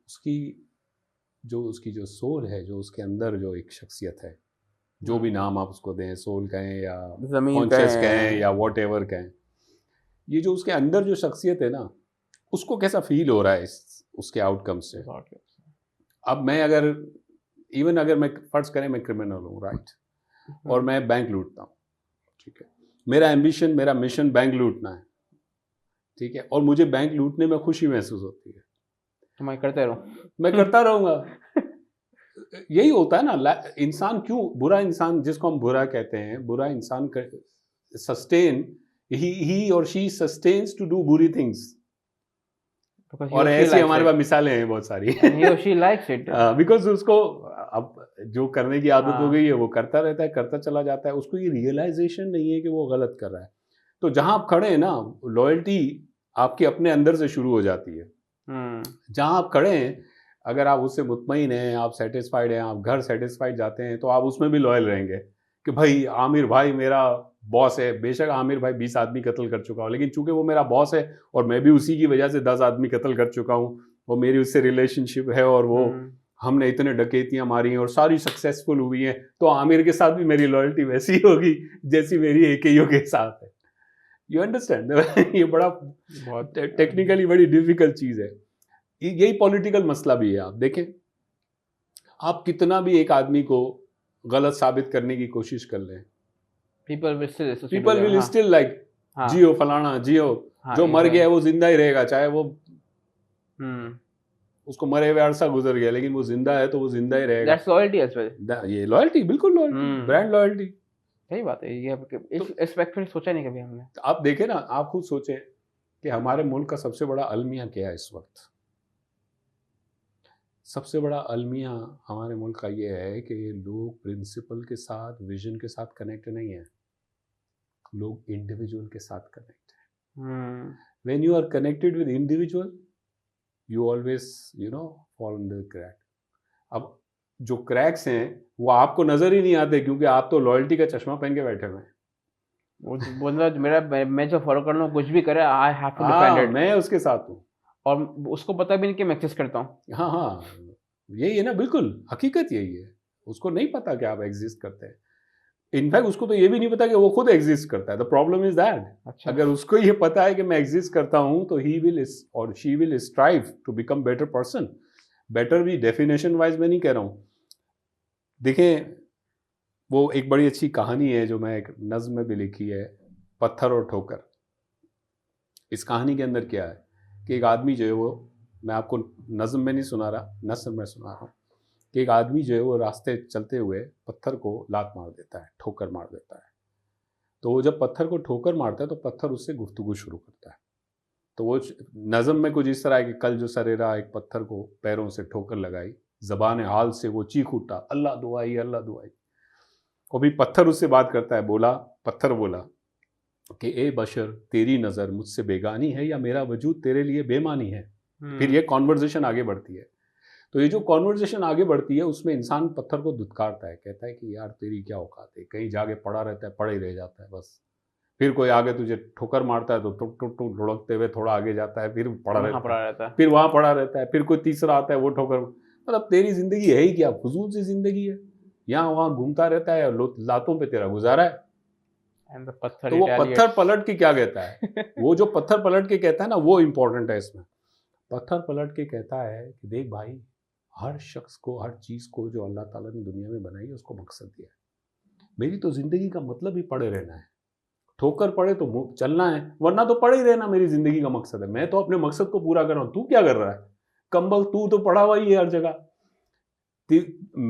[SPEAKER 2] उसकी उसकी जो सोल है, जो उसके अंदर जो एक शख्सियत है, जो भी नाम आप उसको दें, सोल कहें या
[SPEAKER 1] ज़मीन
[SPEAKER 2] कॉन्शियस
[SPEAKER 1] पे
[SPEAKER 2] कहें या वॉट एवर कहें, ये जो उसके अंदर जो शख्सियत है ना, उसको कैसा फील हो रहा है उसके आउटकम से। अब मैं अगर इवन अगर मैं फर्ज करें मैं क्रिमिनल हूँ, राइट, और मैं बैंक लूटता हूँ, ठीक है, मेरा एम्बिशन, मेरा मिशन बैंक लूटना है, ठीक है, और मुझे बैंक लूटने में खुशी महसूस होती है,
[SPEAKER 1] तो मैं करते रहूँ,
[SPEAKER 2] मैं करता रहूँगा। यही होता है ना, इंसान क्यों बुरा, इंसान जिसको हम बुरा कहते हैं, बुरा इंसान सस्टेन, ही और शी सस्टेन्स टू डू बुरी थिंग्स, और ऐसी हमारे पास मिसालें हैं बहुत सारी।
[SPEAKER 1] he or she likes it.
[SPEAKER 2] Because उसको अब जो करने की आदत हो
[SPEAKER 1] हाँ।
[SPEAKER 2] गई है वो करता रहता है, करता चला जाता है, उसको ये रियलाइजेशन नहीं है कि वो गलत कर रहा है। तो जहां आप खड़े हैं ना, लॉयल्टी आपके अपने अंदर से शुरू हो जाती है। जहां आप खड़े हैं, अगर आप उससे मुतमईन हैं, आप सेटिस्फाइड हैं, आप घर सेटिस्फाइड जाते हैं, तो आप उसमें भी लॉयल रहेंगे कि भाई आमिर भाई मेरा बॉस है। बेशक आमिर भाई 20 आदमी कत्ल कर चुका हो, लेकिन चूंकि वो मेरा बॉस है और मैं भी उसी की वजह से 10 आदमी कत्ल कर चुका हूँ, वो मेरी उससे रिलेशनशिप है और वो हमने इतने डकैतियां मारी हैं और सारी सक्सेसफुल हुई हैं, तो आमिर के साथ भी मेरी लॉयल्टी वैसी ही होगी जैसी मेरी AKU के साथ है। You understand? ये बड़ा बहुत टेक्निकली बड़ी डिफिकल्ट चीज़ है। यही पॉलिटिकल मसला भी है। आप देखें, आप कितना भी एक आदमी को गलत साबित करने की कोशिश कर लें, पीपल विल स्टिल लाइक जियो फलाना जियो, जो मर गया है वो जिंदा ही रहेगा, चाहे वो उसको मरे हुए अरसा गुजर गया, लेकिन वो जिंदा है तो वो जिंदा ही रहेगा। That's loyalty as well. ये लॉयल्टी, बिल्कुल लॉयल्टी, ब्रांड लॉयल्टी।
[SPEAKER 1] सही बात है, ये इस एस्पेक्ट में सोचा नहीं कभी हमने।
[SPEAKER 2] आप देखें ना, आप खुद सोचें कि हमारे मुल्क का सबसे बड़ा अलमिया क्या है इस वक्त। सबसे बड़ा अलमिया हमारे मुल्क का ये है कि लोग प्रिंसिपल के साथ, विजन के साथ कनेक्ट नहीं है, लोग इंडिविजुअल के साथ कनेक्ट है। When you are connected with individual, you always fall in the crack. अब जो क्रैक्स हैं वो आपको नजर ही नहीं आते, क्योंकि आप तो लॉयल्टी का चश्मा पहन के बैठे हुए हैं।
[SPEAKER 1] वो बोलना मैं जो फॉलो कर रहा हूँ, कुछ भी करे, I have to defend it,
[SPEAKER 2] मैं उसके साथ हूँ,
[SPEAKER 1] और उसको पता भी नहीं कि मैं एक्सिस्ट करता हूँ।
[SPEAKER 2] हाँ, यही है ना, बिल्कुल हकीकत यही है, उसको नहीं पता कि आप एग्जिस्ट करते हैं। इनफैक्ट उसको तो ये भी नहीं पता कि वो खुद एग्जिस्ट करता है। द प्रॉब्लम इज दैट
[SPEAKER 1] अच्छा।
[SPEAKER 2] अगर उसको ये पता है कि मैं एग्जिस्ट करता हूँ तो ही विल और she will strive to become better person. Better भी डेफिनेशन वाइज मैं नहीं कह रहा हूँ। देखें, वो एक बड़ी अच्छी कहानी है जो मैं एक नज्म में भी लिखी है, पत्थर और ठोकर। इस कहानी के अंदर क्या है कि एक आदमी जो है वो, मैं आपको नज्म में नहीं सुना रहा, नस्र में सुना रहा हूँ कि एक आदमी जो है वो रास्ते चलते हुए पत्थर को लात मार देता है, ठोकर मार देता है। तो वो जब पत्थर को ठोकर मारता है तो पत्थर उससे गुफ्तगू शुरू करता है। तो वो नज़म में कुछ इस तरह है कि कल जो सरेरा एक पत्थर को पैरों से ठोकर लगाई, ज़बान हाल से वो चीख उठा, अल्लाह दुआई अल्लाह दुआई। और भी पत्थर उससे बात करता है, बोला, पत्थर बोला कि ए बशर, तेरी नज़र मुझसे बेगानी है या मेरा वजूद तेरे लिए बेमानी है। फिर ये कॉन्वर्जेशन आगे बढ़ती है। तो ये जो कॉन्वर्जेशन आगे बढ़ती है उसमें इंसान पत्थर को धुतकारता है, कहता है कि यार तेरी क्या औकात है, कहीं जाके पड़ा रहता है, पड़ा ही रह जाता है बस। फिर कोई आगे तुझे ठोकर मारता है तो टुक टुक टुक लुढ़कते हुए थोड़ा आगे जाता है, फिर पड़ा
[SPEAKER 1] वहाँ
[SPEAKER 2] रहता
[SPEAKER 1] पड़ा
[SPEAKER 2] है,
[SPEAKER 1] रहता है।
[SPEAKER 2] फिर वहाँ पड़ा रहता है, फिर कोई तीसरा आता है वो ठोकर। मतलब तेरी जिंदगी है ही क्या, फजूल सी जिंदगी है, यहाँ वहाँ घूमता रहता है, लातों पे तेरा गुजारा है।
[SPEAKER 1] एंड द पत्थर
[SPEAKER 2] तो वो पत्थर
[SPEAKER 1] रिटेलिएट्स।
[SPEAKER 2] पलट के क्या कहता है, वो जो पत्थर पलट के कहता है ना, वो इंपॉर्टेंट है इसमें। पत्थर पलट के कहता है कि देख भाई, हर शख्स को, हर चीज़ को जो अल्लाह ताला ने दुनिया में बनाई है उसको मकसद दिया है। मेरी तो ज़िंदगी का मतलब ही पड़े रहना है, ठोकर पड़े तो चलना है, वरना तो पड़े ही रहना मेरी ज़िंदगी का मकसद है। मैं तो अपने मकसद को पूरा कर रहा हूँ, तू क्या कर रहा है? कमबख्त, तू तो पड़ा हुआ ही है हर जगह।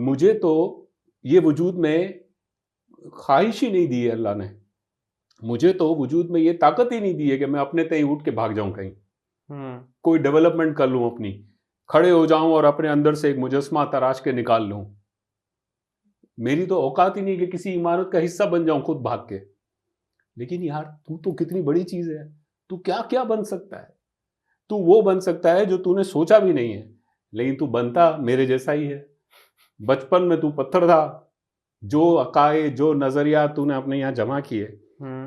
[SPEAKER 2] मुझे तो ये वजूद में ख्वाहिश ही नहीं दी है अल्लाह ने, मुझे तो वजूद में ये ताकत ही नहीं दी है कि मैं अपने तय उठ के भाग जाऊं कहीं, कोई डेवलपमेंट कर लूं अपनी, खड़े हो जाऊं और अपने अंदर से एक मुजस्मा तराश के निकाल लूं। मेरी तो औकात ही नहीं कि किसी इमारत का हिस्सा बन जाऊं खुद भाग के। लेकिन यार तू तो कितनी बड़ी चीज है, तू क्या क्या बन सकता है। तू वो बन सकता है जो तूने सोचा भी नहीं है, लेकिन तू बनता मेरे जैसा ही है। बचपन में तू पत्थर था, जो अकायद, जो नजरियात तूने अपने यहाँ जमा किए,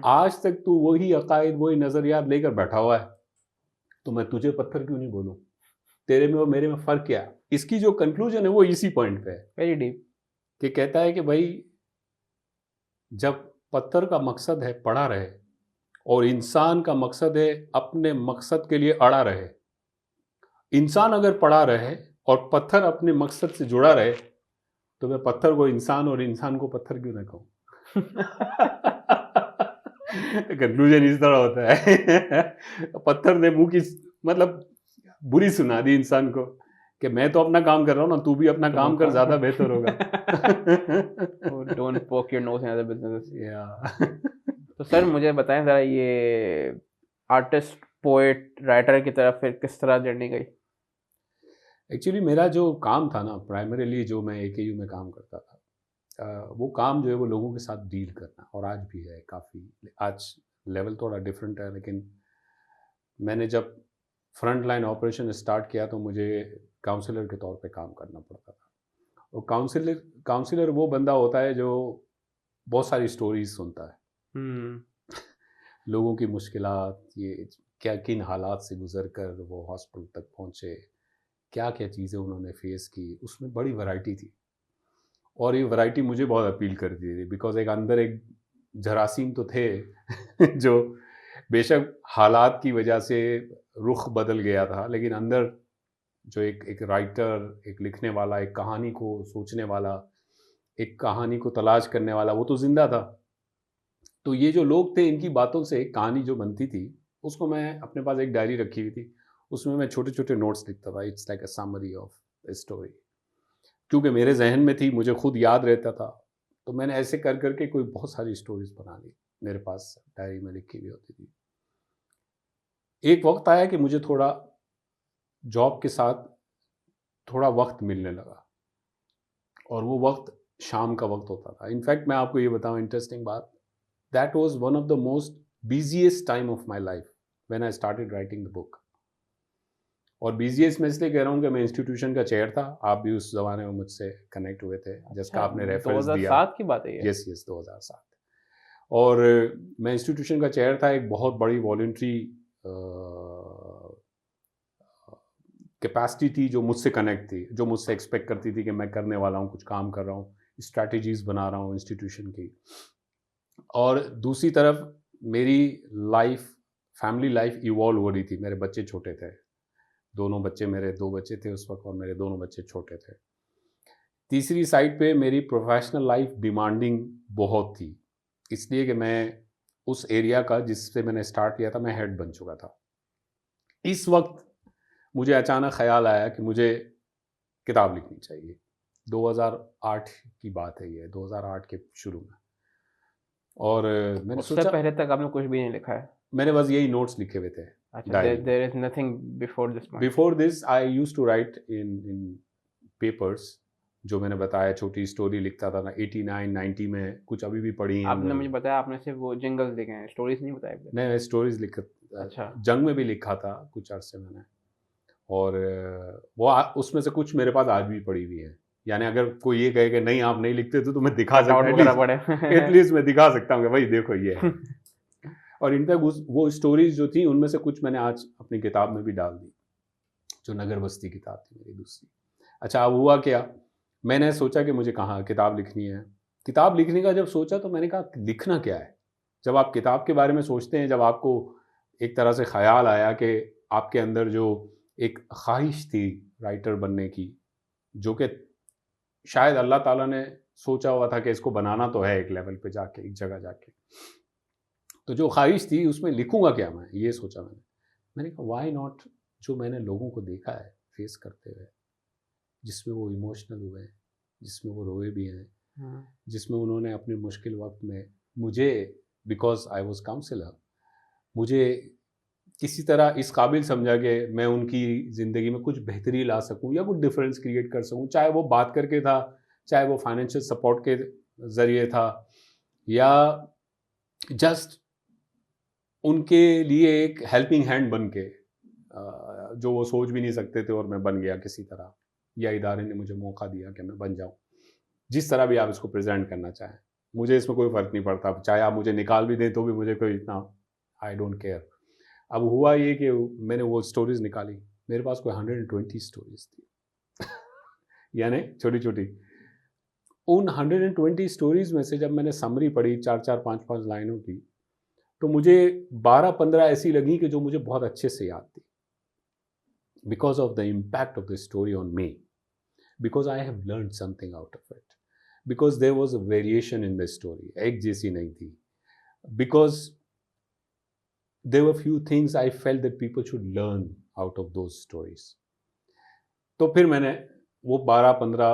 [SPEAKER 2] आज तक तू वही अकायद, वही नजरियात लेकर बैठा हुआ है। तो मैं तुझे पत्थर क्यों नहीं बोलूं? तेरे में और मेरे में फर्क क्या है? इसकी जो कंक्लूजन है वो इसी पॉइंट पे है।
[SPEAKER 1] Very deep.
[SPEAKER 2] कि कहता है कि भाई, जब पत्थर का मकसद है पड़ा रहे और इंसान का मकसद है अपने मकसद के लिए अड़ा रहे, इंसान अगर पड़ा रहे और पत्थर अपने मकसद से जुड़ा रहे, तो मैं पत्थर को इंसान और इंसान को पत्थर क्यों ना कहूं? कंक्लूजन इस तरह होता है। पत्थर ने मुंह की, मतलब बुरी सुना दी इंसान को कि मैं तो अपना काम कर रहा हूँ ना, तू भी अपना काम कर, ज्यादा बेहतर होगा।
[SPEAKER 1] डोंट पोक your nose in other businesses.
[SPEAKER 2] या
[SPEAKER 1] तो सर मुझे बताएं ज़रा, ये आर्टिस्ट, पोएट, राइटर की तरफ फिर किस तरह जर्नी गई?
[SPEAKER 2] एक्चुअली मेरा जो काम था ना, प्राइमरीली जो मैं AKU में काम करता था, वो काम जो है वो लोगों के साथ डील करना, और आज भी है काफ़ी। आज लेवल थोड़ा डिफरेंट है, लेकिन मैंने जब फ्रंट लाइन ऑपरेशन स्टार्ट किया तो मुझे काउंसलर के तौर पे काम करना पड़ता था। और काउंसलर वो बंदा होता है जो बहुत सारी स्टोरीज सुनता है, लोगों की मुश्किलात, ये क्या किन हालात से गुजर कर वो हॉस्पिटल तक पहुँचे, क्या क्या चीज़ें उन्होंने फेस की, उसमें बड़ी वैरायटी थी। और ये वैरायटी मुझे बहुत अपील करती थी, बिकॉज एक अंदर एक जरासीम तो थे जो बेशक हालात की वजह से रुख बदल गया था, लेकिन अंदर जो एक राइटर, एक लिखने वाला, एक कहानी को सोचने वाला, एक कहानी को तलाश करने वाला, वो तो जिंदा था। तो ये जो लोग थे, इनकी बातों से एक कहानी जो बनती थी, उसको मैं अपने पास एक डायरी रखी हुई थी, उसमें मैं छोटे छोटे नोट्स लिखता था। It's like a summary of the story, क्योंकि मेरे जहन में थी, मुझे खुद याद रहता था। तो मैंने ऐसे कर करके कोई बहुत सारी स्टोरीज बना ली, मेरे पास डायरी में लिखी हुई होती थी। एक वक्त आया कि मुझे थोड़ा जॉब के साथ थोड़ा वक्त मिलने लगा, और वो वक्त शाम का वक्त होता था। इनफैक्ट मैं आपको ये बताऊं इंटरेस्टिंग बात, that was one of the most busiest time of my life when I started writing the book. और बिजिएस्ट मैं इसलिए कह रहा हूँ कि मैं इंस्टीट्यूशन का चेयर था, आप भी उस ज़माने में मुझसे कनेक्ट हुए थे, जिसका
[SPEAKER 1] अच्छा,
[SPEAKER 2] आपने रेफरेंस दिया।
[SPEAKER 1] 2007 की बात है ये?
[SPEAKER 2] Yes yes, 2007। और मैं इंस्टीट्यूशन का चेयर था, एक बहुत बड़ी वॉलेंट्री कैपेसिटी थी जो मुझसे कनेक्ट थी, जो मुझसे एक्सपेक्ट करती थी कि मैं करने वाला हूँ, कुछ काम कर रहा हूँ, स्ट्रैटेजीज बना रहा हूँ इंस्टीट्यूशन की, और दूसरी तरफ मेरी लाइफ, फैमिली लाइफ इवॉल्व हो रही थी। मेरे बच्चे छोटे थे, दोनों बच्चे, मेरे 2 बच्चे थे उस वक्त और मेरे दोनों बच्चे छोटे थे। तीसरी साइड पे मेरी प्रोफेशनल लाइफ डिमांडिंग बहुत थी, इसलिए कि मैं उस एरिया का जिससे मैंने स्टार्ट किया था, मैं हेड बन चुका था। इस वक्त मुझे अचानक ख्याल आया कि मुझे किताब लिखनी चाहिए। 2008 की बात है ये, 2008 के शुरू में। और मैंने
[SPEAKER 1] उससे
[SPEAKER 2] सोचा,
[SPEAKER 1] पहले तक आपने कुछ भी नहीं लिखा है?
[SPEAKER 2] मैंने बस यही नोट्स लिखे हुए थे
[SPEAKER 1] अच्छा,
[SPEAKER 2] diary.
[SPEAKER 1] There is nothing before this point?
[SPEAKER 2] Before this I used to write in papers, जो मैंने बताया छोटी स्टोरी लिखता था ना 89 90 में, कुछ अभी भी पढ़ी हैं।
[SPEAKER 1] आपने मुझे बताया आपने सिर्फ वो जिंगल्स लिखे हैं, स्टोरीज नहीं बताया अभी?
[SPEAKER 2] मैं स्टोरीज लिख,
[SPEAKER 1] अच्छा।
[SPEAKER 2] जंग में भी लिखा था कुछ अरसे मैंने, और उसमें से कुछ मेरे पास आज भी पड़ी हुई है। यानी अगर कोई ये कहे कि नहीं आप नहीं लिखते थे तो मैं दिखा
[SPEAKER 1] कट आउट
[SPEAKER 2] सकता,
[SPEAKER 1] वगैरह पड़े।
[SPEAKER 2] एटलीस्ट मैं दिखा सकता हूँ कि भाई देखो ये है। और इनफैक्ट वो स्टोरीज जो थी उनमें से कुछ मैंने आज अपनी किताब में भी डाल दी, जो नगर बस्ती किताब थी मेरी दूसरी। अच्छा, अब हुआ क्या, मैंने सोचा कि मुझे कहाँ किताब लिखनी है। किताब लिखने का जब सोचा तो मैंने कहा लिखना क्या है। जब आप किताब के बारे में सोचते हैं, जब आपको एक तरह से ख्याल आया कि आपके अंदर जो एक ख्वाहिश थी राइटर बनने की, जो कि शायद अल्लाह ताला ने सोचा हुआ था कि इसको बनाना तो है एक लेवल पे जाके, एक जगह जाके, तो जो ख्वाहिश थी उसमें लिखूंगा क्या मैं, ये सोचा मैंने कहा वाई नॉट, जो मैंने लोगों को देखा है फेस करते हुए, जिसमें वो इमोशनल हुए, जिसमें वो रोए भी हैं, जिसमें उन्होंने अपने मुश्किल वक्त में मुझे, बिकॉज आई वॉज काउंसलर, मुझे किसी तरह इस काबिल समझा कि मैं उनकी ज़िंदगी में कुछ बेहतरी ला सकूं या कुछ डिफरेंस क्रिएट कर सकूं, चाहे वो बात करके था, चाहे वो फाइनेंशियल सपोर्ट के ज़रिए था, या जस्ट उनके लिए एक हेल्पिंग हैंड बन के, जो वो सोच भी नहीं सकते थे और मैं बन गया किसी तरह, या इदारे ने मुझे मौका दिया कि मैं बन जाऊं। जिस तरह भी आप इसको प्रेजेंट करना चाहें, मुझे इसमें कोई फ़र्क नहीं पड़ता, चाहे आप मुझे निकाल भी दें तो भी मुझे कोई इतना, आई डोंट केयर। अब हुआ ये कि मैंने वो स्टोरीज निकाली, मेरे पास कोई 120 स्टोरीज थी यानी छोटी छोटी। उन 120 स्टोरीज में से जब मैंने समरी पढ़ी 4-4 5-5 लाइनों की, तो मुझे 12-15 ऐसी लगी कि जो मुझे बहुत अच्छे से याद थी, because of the impact of the story on me, because I have learn something out of it, because there was a variation in the story, एक जैसी नहीं थी, because there were few things I felt that people should learn out of those stories. तो फिर मैंने वो 12-15,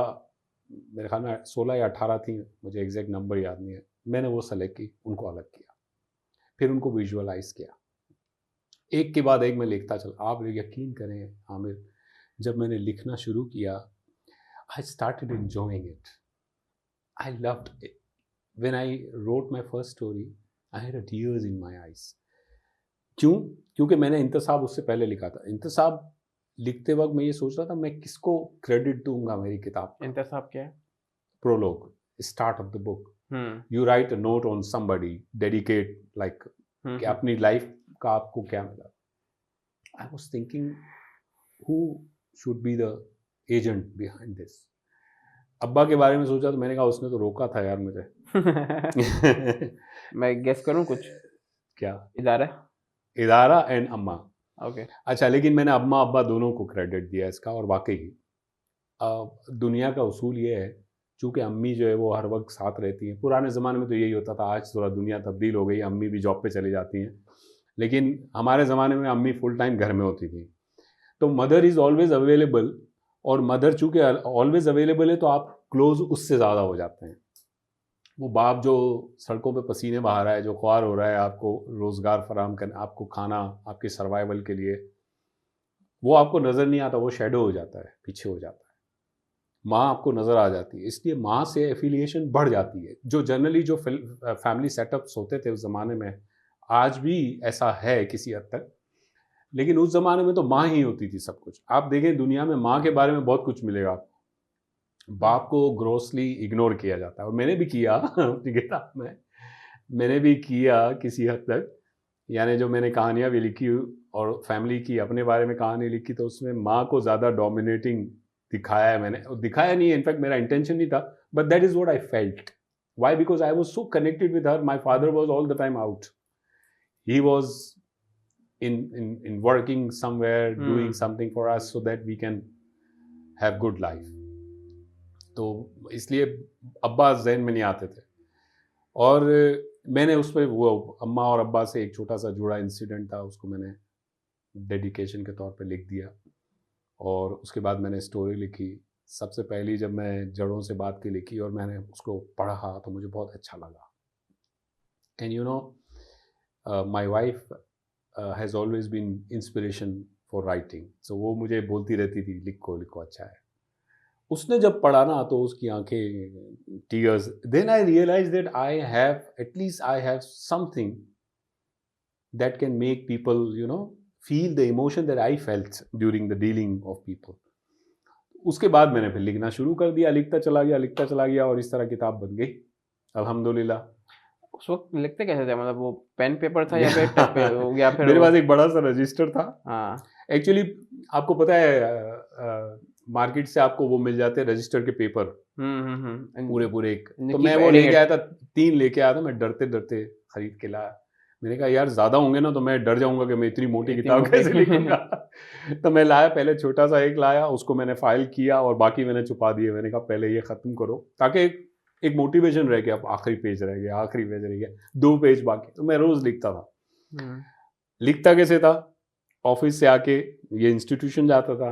[SPEAKER 2] मेरे ख्याल में 16 या 18 थी, मुझे एग्जैक्ट नंबर याद नहीं है, मैंने वो सेलेक्ट की, उनको अलग किया, फिर उनको विजुअलाइज किया, एक के बाद एक मैं लिखता चला। आप यकीन करें आमिर, जब मैंने लिखना शुरू किया, I started enjoying it, I loved it. When I wrote my first story, I had tears in my eyes. क्यों? क्योंकि मैंने इंतसाब उससे पहले लिखा था। इंतसाब लिखते वक्त मैं ये सोच रहा था मैं किसको क्रेडिट दूंगा मेरी किताब का।
[SPEAKER 1] इंतसाब क्या है?
[SPEAKER 2] Prologue, start of the book, you right a note on somebody, dedicate like कि अपनी लाइफ का आपको क्या मिला। I was thinking who should be the agent behind this. अब्बा के बारे में सोचा तो मैंने कहा उसने तो रोका था यार मुझे।
[SPEAKER 1] मैं गेस करूं कुछ?
[SPEAKER 2] क्या? इदारा एंड अम्मा।
[SPEAKER 1] ओके।
[SPEAKER 2] अच्छा, लेकिन मैंने अम्मा अब्बा दोनों को क्रेडिट दिया इसका, और वाकई दुनिया का उसूल ये है, चूँकि अम्मी जो है वो हर वक्त साथ रहती हैं। पुराने ज़माने में तो यही होता था, आज थोड़ा दुनिया तब्दील हो गई, अम्मी भी जॉब पे चली जाती हैं, लेकिन हमारे ज़माने में अम्मी फुल टाइम घर में होती थी। तो मदर इज़ ऑलवेज़ अवेलेबल, और मदर चूँकि ऑलवेज़ अवेलेबल है तो आप क्लोज उससे ज़्यादा हो जाते हैं। वो बाप जो सड़कों पे पसीने बहा रहा है, जो ख्वार हो रहा है आपको रोज़गार फराहम करना, आपको खाना, आपके सर्वाइवल के लिए, वो आपको नज़र नहीं आता, वो शैडो हो जाता है, पीछे हो जाता है। माँ आपको नज़र आ जाती है, इसलिए माँ से एफिलिएशन बढ़ जाती है। जो जनरली जो फैमिली सेटअप्स होते थे उस ज़माने में, आज भी ऐसा है किसी हद तक, लेकिन उस ज़माने में तो माँ ही होती थी सब कुछ। आप देखें दुनिया में माँ के बारे में बहुत कुछ मिलेगा आपको, बाप को ग्रोसली इग्नोर किया जाता है, और मैंने भी किया अपनी किताब में, मैंने भी किया किसी हद तक। यानी जो मैंने कहानियाँ भी लिखी और फैमिली की अपने बारे में कहानी लिखी, तो उसमें माँ को ज़्यादा डोमिनेटिंग दिखाया है मैंने, दिखाया नहीं है, इनफैक्ट मेरा इंटेंशन नहीं था, but that is what I felt. Why? Because I was so connected with her. My father was all the time out. He was in working somewhere, doing something for us so that we can have good life. तो इसलिए अब्बा जहन में नहीं आते थे. और मैंने उस पर वो अम्मा और अब्बा से एक छोटा सा जुड़ा इंसिडेंट था, उसको मैंने डेडिकेशन के तौर पे लिख दिया. और उसके बाद मैंने स्टोरी लिखी. सबसे पहली जब मैं जड़ों से बात की लिखी और मैंने उसको पढ़ा तो मुझे बहुत अच्छा लगा. And you know, my wife has always been inspiration for writing. So वो मुझे बोलती रहती थी लिखो लिखो अच्छा है. उसने जब पढ़ा ना तो उसकी आंखें tears. Then I realise that I have at least I have something that can make people you know feel the emotion that I felt during the dealing of people. उसके बाद मैंने फिर लिखना शुरू कर दिया, लिखता चला गया और इस तरह किताब बन गई अल्हम्दुलिल्लाह.
[SPEAKER 1] उस वक्त लिखते कैसे थे, मतलब वो पेन पेपर था या फिर या फिर
[SPEAKER 2] मेरे पास एक बड़ा सा रजिस्टर था.
[SPEAKER 1] हाँ.
[SPEAKER 2] एक्चुअली आपको पता है मार्केट से आपको वो मिल जाते हैं रजिस्टर के पेपर पूरे एक. तो मैं वो लेके आया था, 3 लेके आया था. मैं डरते डरते खरीद के लाया. मैंने कहा यार ज़्यादा होंगे ना तो मैं डर जाऊंगा कि मैं इतनी मोटी किताब कैसे लिखूंगा. तो मैं लाया, पहले छोटा सा एक लाया, उसको मैंने फाइल किया और बाकी मैंने छुपा दिए. मैंने कहा पहले ये ख़त्म करो ताकि एक मोटिवेशन रह गया. अब आखिरी पेज रह गया, 2 पेज बाकी. तो मैं रोज़ लिखता था. लिखता कैसे था? ऑफिस से आके ये इंस्टीट्यूशन जाता था.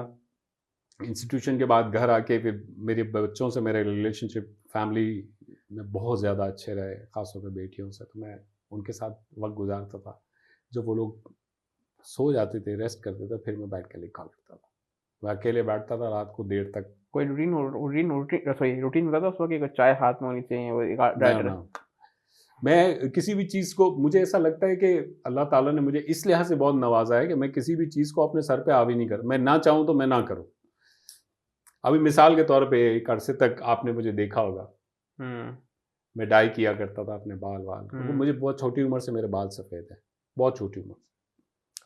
[SPEAKER 2] इंस्टीट्यूशन के बाद घर आके फिर मेरे बच्चों से मेरे रिलेशनशिप फैमिली में बहुत ज़्यादा अच्छे रहे, ख़ासतौर पे बेटियों से. तो मैं उनके साथ वक्त गुजारता था. जब वो लोग सो जाते थे, रेस्ट करते थे, फिर मैं बैठ के लिखा करता था. मैं अकेले बैठता था रात को देर तक.
[SPEAKER 1] कोई रूटीन होता था उस वक्त कि चाय हाथ में होनी चाहिए वो राइटर?
[SPEAKER 2] मैं किसी भी चीज़ को, मुझे ऐसा लगता है कि अल्लाह ताला ने मुझे इस लिहाज से बहुत नवाजा है कि मैं किसी भी चीज़ को अपने सर पे हावी नहीं कर. मैं ना चाहूँ तो मैं ना करूँ. अभी मिसाल के तौर पे एक अरसे तक आपने मुझे देखा होगा, मैं डाई किया करता था अपने बाल. मुझे बहुत छोटी उम्र से मेरे बाल सफ़ेद हैं, बहुत छोटी उम्र.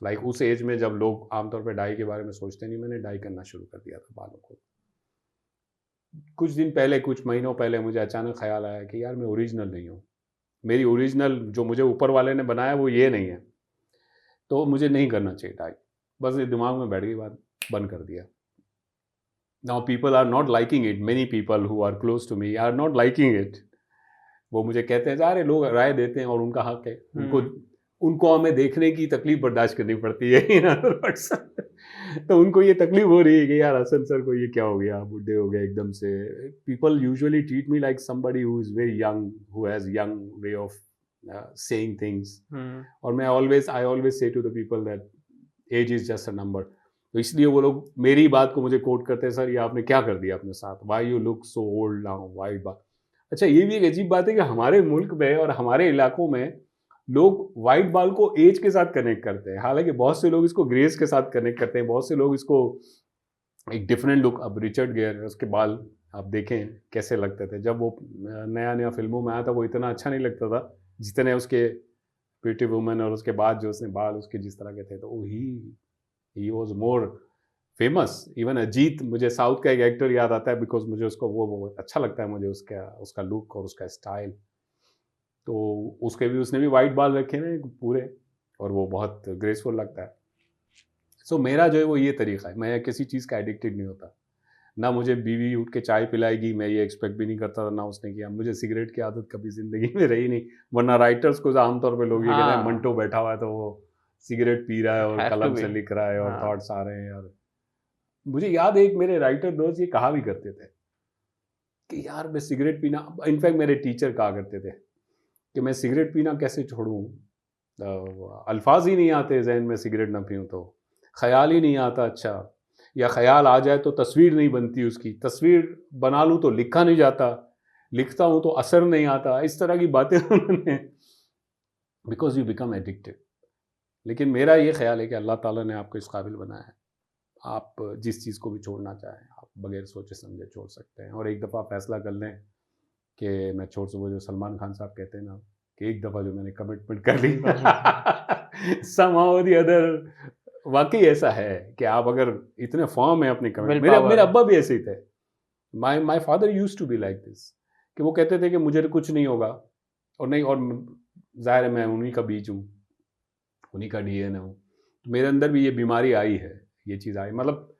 [SPEAKER 2] लाइक उस एज में जब लोग आमतौर पे डाई के बारे में सोचते नहीं, मैंने डाई करना शुरू कर दिया था बालों को. कुछ दिन पहले, कुछ महीनों पहले मुझे अचानक ख्याल आया कि यार मैं ओरिजिनल नहीं हूँ. मेरी ओरिजिनल जो मुझे ऊपर वाले ने बनाया वो ये नहीं है, तो मुझे नहीं करना चाहिए डाई. बस ये दिमाग में बैठ गई बात, बंद कर दिया. Now people are not liking it. Many people who are close to me are not liking it. वो मुझे कहते हैं सारे लोग राय देते हैं और उनका हक है. उनको हमें देखने की तकलीफ बर्दाश्त करनी पड़ती है. तो उनको ये तकलीफ हो रही है कि यार हसन सर को ये क्या हो गया, बुढ़े हो गए एकदम से. People usually treat me like somebody who is very young, who has young way of saying things. और I always say to the people that age is just a number. तो इसलिए वो लोग मेरी बात को मुझे कोट करते हैं, सर ये आपने क्या कर दिया अपने साथ, why you look so old now, why बात. अच्छा, ये भी एक अजीब बात है कि हमारे मुल्क में और हमारे इलाकों में लोग वाइट बाल को एज के साथ कनेक्ट करते हैं. हालांकि बहुत से लोग इसको ग्रेस के साथ कनेक्ट करते हैं, बहुत से लोग इसको एक डिफरेंट लुक. अब रिचर्ड गियर, उसके बाल आप देखें कैसे लगते थे जब वो नया फिल्मों में आया था. वो इतना अच्छा नहीं लगता था जितने उसके प्रीटी वुमन और उसके बाद जो उसने बाल उसके जिस तरह के थे, तो he was more famous. Even Ajit, मुझे साउथ का एक एक्टर याद आता है बिकॉज मुझे उसको वो अच्छा लगता है, मुझे उसका लुक और उसका स्टाइल. तो उसने भी वाइट बाल रखे हैं पूरे और वो बहुत ग्रेसफुल लगता है. सो मेरा जो है वो ये तरीका है. मैं किसी चीज़ का एडिक्टेड नहीं होता. ना मुझे बीवी उठ के चाय पिलाएगी, मैं ये एक्सपेक्ट भी नहीं करता था, ना उसने किया. मुझे सिगरेट की आदत कभी ज़िंदगी में रही नहीं. वरना राइटर्स को आमतौर पे लोग ये कहते हैं मंटो बैठा हुआ है तो वो सिगरेट पी रहा है और कलम से लिख रहा है और थॉट्स आ रहे हैं. और मुझे याद है एक मेरे राइटर दोस्त ये कहा भी करते थे कि यार मैं सिगरेट पीना, इनफैक्ट मेरे टीचर कहा करते थे कि मैं सिगरेट पीना कैसे छोड़ूं. अल्फाज ही नहीं आते जहन में सिगरेट ना पीऊं तो, ख्याल ही नहीं आता. अच्छा, या ख्याल आ जाए तो तस्वीर नहीं बनती उसकी, तस्वीर बना लूँ तो लिखा नहीं जाता, लिखता हूँ तो असर नहीं आता. इस तरह की बातें उन्होंने, बिकॉज यू बिकम एडिक्टेड. लेकिन मेरा ये ख्याल है कि अल्लाह ताला ने आपको इस काबिल बनाया है, आप जिस चीज़ को भी छोड़ना चाहें आप बगैर सोचे समझे छोड़ सकते हैं. और एक दफ़ा फैसला कर लें कि मैं छोड़ सकूँ. जो सलमान खान साहब कहते हैं ना कि एक दफ़ा जो मैंने कमिटमेंट कर ली somehow or the other वाकई ऐसा है कि आप अगर इतने फर्म है अपने कमिट,
[SPEAKER 1] विल
[SPEAKER 2] मेरे
[SPEAKER 1] पावर।
[SPEAKER 2] मेरे अब्बा भी ऐसे ही थे। My father used to be like this, कि वो कहते थे कि मुझे तो कुछ नहीं होगा, और नहीं, और जाहिर है मैं उन्हीं का बीज हूँ, उन्हीं का डीएनए हूँ, तो मेरे अंदर भी ये बीमारी आई है, ये चीज़ आई। मतलब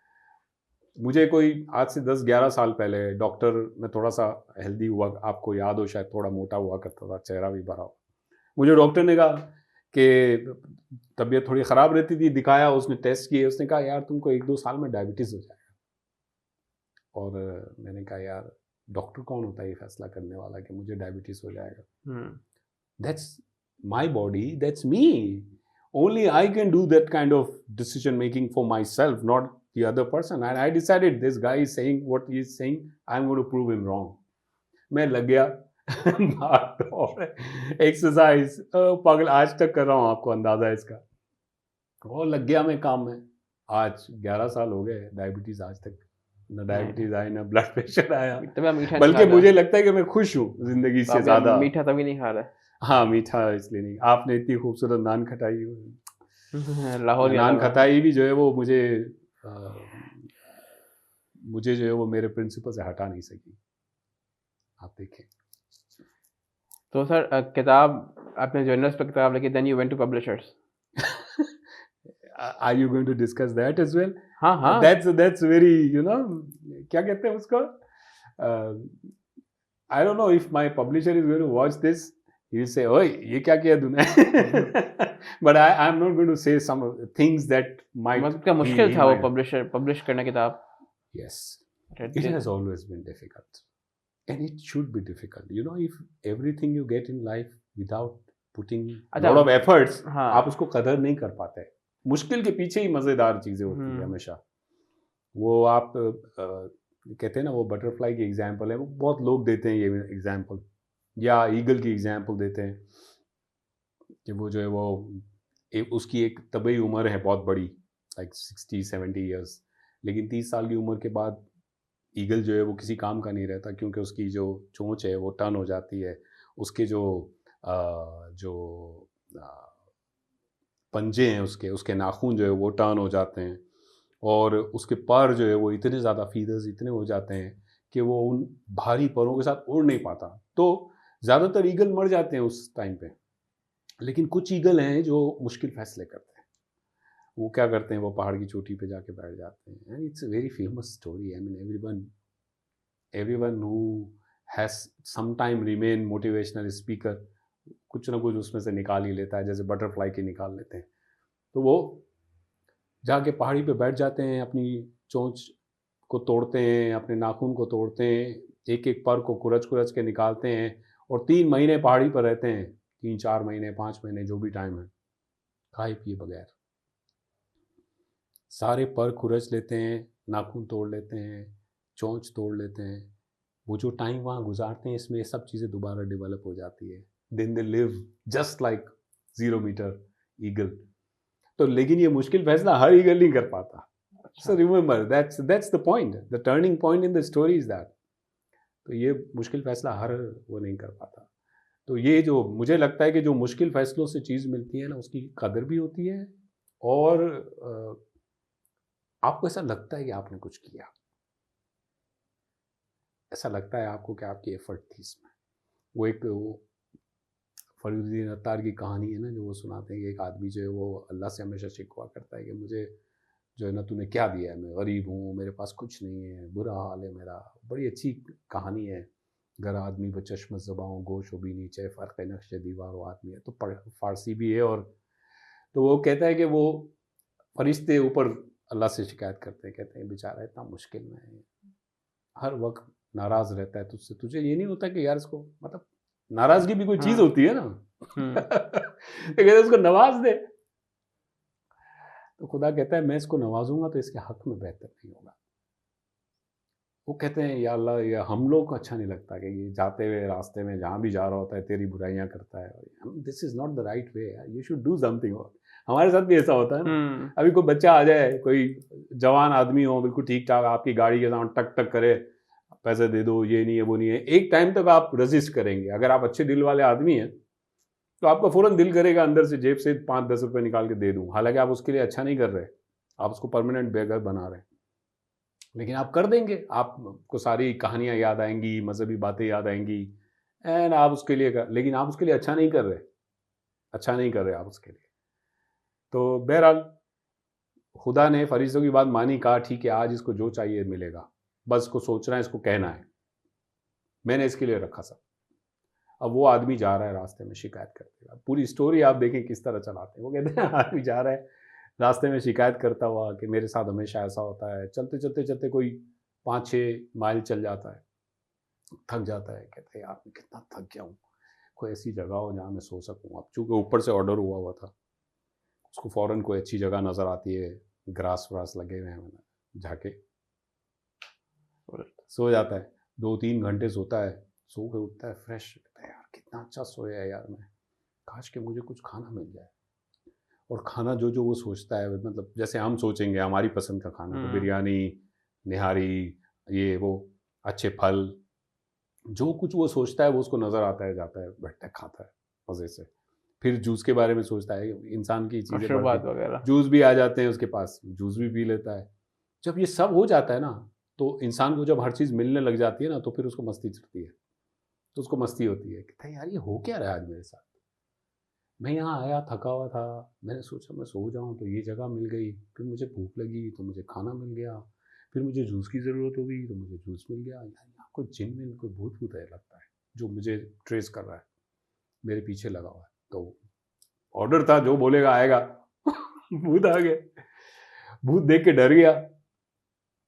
[SPEAKER 2] मुझे कोई आज से 10-11 साल पहले डॉक्टर में थोड़ा सा हेल्दी हुआ, आपको याद हो शायद, थोड़ा मोटा हुआ करता था, चेहरा भी भरा हो, मुझे डॉक्टर ने कहा कि तबीयत थोड़ी ख़राब रहती थी, दिखाया, उसने टेस्ट किए, उसने कहा यार तुमको 1-2 साल में डायबिटीज़ हो जाएगा। और मैंने कहा यार डॉक्टर कौन होता है ये फैसला करने वाला कि मुझे डायबिटीज़ हो जाएगा? That's my body, that's me, only I can do that kind of decision making for myself, not the other person. And I decided this guy is saying what he is saying, I'm going to prove him wrong. मैं लग गया भाग दौड़, exercise, पागल आज तक कर रहा हूँ, आपको अंदाजा है इसका, और लग गया मैं काम में। आज 11 साल हो गए, डायबिटीज आज तक ना डायबिटीज आई ना ब्लड प्रेशर आया,
[SPEAKER 1] तभी आप मीठा नहीं
[SPEAKER 2] बल्कि
[SPEAKER 1] खा
[SPEAKER 2] मुझे
[SPEAKER 1] रहे।
[SPEAKER 2] लगता है कि मैं खुश हूँ जिंदगी
[SPEAKER 1] तो
[SPEAKER 2] से
[SPEAKER 1] आप
[SPEAKER 2] ज्यादा।
[SPEAKER 1] मीठा तभी नहीं खा रहे।
[SPEAKER 2] हाँ मीठा इसलिए नहीं, आपने इतनी खूबसूरत नान खटाई,
[SPEAKER 1] लाहौर
[SPEAKER 2] नान खटाई भी जो है वो मुझे जो है वो मेरे प्रिंसिपल से हटा नहीं सकी, आप देखें।
[SPEAKER 1] तो सर किताब आपने जर्नल्स पे किताब लिखी, then you went to publishers.
[SPEAKER 2] Are you going to discuss that as well?
[SPEAKER 1] हाँ हाँ।
[SPEAKER 2] That's very, you know, क्या कहते हैं उसको? I don't know if my publisher is going to watch this. He will say, "ओए ये क्या किया तूने?" But I'm not going to say some things that might.
[SPEAKER 1] मतलब क्या मुश्किल था वो पब्लिश करना किताब?
[SPEAKER 2] Yes, it has always been difficult, and it should be difficult. You know, if everything you get in life without putting a lot of efforts,
[SPEAKER 1] हाँ,
[SPEAKER 2] आप उसको कदर नहीं कर पाते। मुश्किल के पीछे ही मज़ेदार चीज़ें होती है हमेशा। वो आप कहते हैं ना, वो बटरफ्लाई की एग्जाम्पल है, वो बहुत लोग देते हैं ये एग्जाम्पल, या ईगल की एग्जाम्पल देते हैं कि वो जो है वो उसकी एक तबई उम्र है बहुत बड़ी, लाइक 60-70 ईयर्स, लेकिन 30 साल की उम्र के बाद ईगल जो है वो किसी काम का नहीं रहता, क्योंकि उसकी जो चोंच है वो टर्न हो जाती है, उसके जो पंजे हैं, उसके नाखून जो है वो टर्न हो जाते हैं, और उसके पर जो है वो इतने ज़्यादा फीदर्स इतने हो जाते हैं कि वो उन भारी परों के साथ उड़ नहीं पाता। तो ज़्यादातर ईगल मर जाते हैं उस टाइम पे, लेकिन कुछ ईगल हैं जो मुश्किल फैसले करते हैं। वो क्या करते हैं, वो पहाड़ की चोटी पे जाके बैठ जाते हैं, and it's a very famous story. I mean everyone who has some time remain motivational speaker कुछ ना कुछ उसमें से निकाल ही लेता है, जैसे बटरफ्लाई के निकाल लेते हैं। तो वो जाके पहाड़ी पे बैठ जाते हैं, अपनी चोंच को तोड़ते हैं, अपने नाखून को तोड़ते हैं, एक एक पर को कुरच के निकालते हैं, और 3 महीने पहाड़ी पर रहते हैं, 3-4 महीने 5 महीने जो भी टाइम है, खाए पिए बगैर। सारे पर खुरच लेते हैं, नाखून तोड़ लेते हैं, चोंच तोड़ लेते हैं। वो जो टाइम वहाँ गुजारते हैं, इसमें सब चीज़ें दोबारा डेवलप हो जाती है। Then they live just like 0 metre eagle. तो लेकिन ये मुश्किल फैसला हर ईगल नहीं कर पाता। So remember that's the point, the turning point in the story is that. तो ये मुश्किल फैसला हर वो नहीं कर पाता। तो ये जो मुझे लगता है कि जो मुश्किल फैसलों से चीज़ मिलती है ना, उसकी कदर भी होती है, और आपको ऐसा लगता है कि आपने कुछ किया, ऐसा लगता है आपको कि आपकी एफर्ट थी इसमें। वो एक फरीदुद्दीन अत्तार की कहानी है ना, जो वो सुनाते हैं कि एक आदमी जो है वो अल्लाह से हमेशा शिकवा करता है कि मुझे जो है ना तूने क्या दिया है, मैं गरीब हूँ, मेरे पास कुछ नहीं है, बुरा हाल है मेरा। बड़ी अच्छी कहानी है। घर आदमी व चश्म ज़बां गोश भी नीचे फ़र्क़ नक्श दीवार व आदमी है, तो फ़ारसी भी है। और तो वो कहता है कि वो फरिश्ते ऊपर अल्लाह से शिकायत करते हैं, कहते हैं बेचारा इतना मुश्किल में है, हर वक्त नाराज़ रहता है तुझसे, तुझे ये नहीं होता कि यार इसको, मतलब नाराज़गी भी कोई चीज़ होती है ना। तो कहते उसको नवाज दे। तो खुदा कहता है मैं इसको नवाजूंगा तो इसके हक में बेहतर नहीं होगा। वो कहते हैं या अल्लाह, या हम लोग को अच्छा नहीं लगता कि ये जाते हुए रास्ते में जहाँ भी जा रहा होता है तेरी बुराइयाँ करता है। This is not the right way, you should do something. हमारे साथ भी ऐसा होता है ना। अभी कोई बच्चा आ जाए, कोई जवान आदमी हो बिल्कुल ठीक ठाक, आपकी गाड़ी के सामने टक टक करे, पैसे दे दो, ये नहीं है वो नहीं है, एक टाइम तक आप रजिस्ट करेंगे। अगर आप अच्छे दिल वाले आदमी हैं तो आपका फ़ौरन दिल करेगा अंदर से जेब से 5-10 रुपए निकाल के दे दूँ। हालाँकि आप उसके लिए अच्छा नहीं कर रहे, आप उसको परमानेंट बेघर बना रहे हैं। लेकिन आप कर देंगे, आपको सारी कहानियाँ याद आएँगी, मज़हबी बातें याद आएँगी एंड आप उसके लिए लेकिन आप उसके लिए अच्छा नहीं कर रहे, अच्छा नहीं कर रहे आप उसके लिए। तो बहरहाल खुदा ने फरिश्तों की बात मानी, कहा ठीक है आज इसको जो चाहिए मिलेगा, बस इसको सोचना है, इसको कहना है। मैंने इसके लिए रखा सब। अब वो आदमी जा रहा है रास्ते में शिकायत करते हुए, पूरी स्टोरी आप देखें किस तरह चलाते हैं। वो कहते हैं आदमी जा रहा है रास्ते में शिकायत करता हुआ कि मेरे साथ हमेशा ऐसा होता है, चलते चलते चलते कोई 5-6 माइल चल जाता है, थक जाता है, कहते हैं यार मैं कितना थक गया हूँ, कोई ऐसी जगह हो जहाँ मैं सो सकूँ। अब चूँकि ऊपर से ऑर्डर हुआ हुआ था, उसको फ़ौरन कोई अच्छी जगह नज़र आती है, ग्रास व्रास लगे हुए हैं, मैंने जाके सो जाता है। 2-3 घंटे सोता है, सो के उठता है फ्रेश, कहता है यार कितना अच्छा सोया है यार मैं, काश कि मुझे कुछ खाना मिल जाए। और खाना जो जो वो सोचता है, मतलब जैसे हम सोचेंगे हमारी पसंद का खाना, तो बिरयानी, निहारी, ये वो, अच्छे फल, जो कुछ वो सोचता है वो उसको नज़र आता है, जाता है, बैठता है, खाता है मज़े से। फिर जूस के बारे में सोचता है, इंसान की चीज़ें बढ़ती,
[SPEAKER 1] मशरूबात वगैरह।
[SPEAKER 2] जूस भी आ जाते हैं उसके पास, जूस भी पी लेता है। जब ये सब हो जाता है ना, तो इंसान को जब हर चीज़ मिलने लग जाती है ना, तो फिर उसको मस्ती चढ़ती है। तो उसको मस्ती होती है, कहता है यार ये हो क्या रहा है आज मेरे साथ। मैं यहाँ आया थका हुआ था, मैंने सोचा मैं सो जाऊँ तो ये जगह मिल गई, फिर मुझे भूख लगी तो मुझे खाना मिल गया, फिर मुझे जूस की ज़रूरत हो गई तो मुझे जूस मिल गया। यार यहाँ कोई जिन में कोई भूत भूत है लगता है, जो मुझे ट्रेस कर रहा है, मेरे पीछे लगा हुआ है। तो ऑर्डर था, जो बोलेगा आएगा। भूत आ गए, भूत देख के डर गया।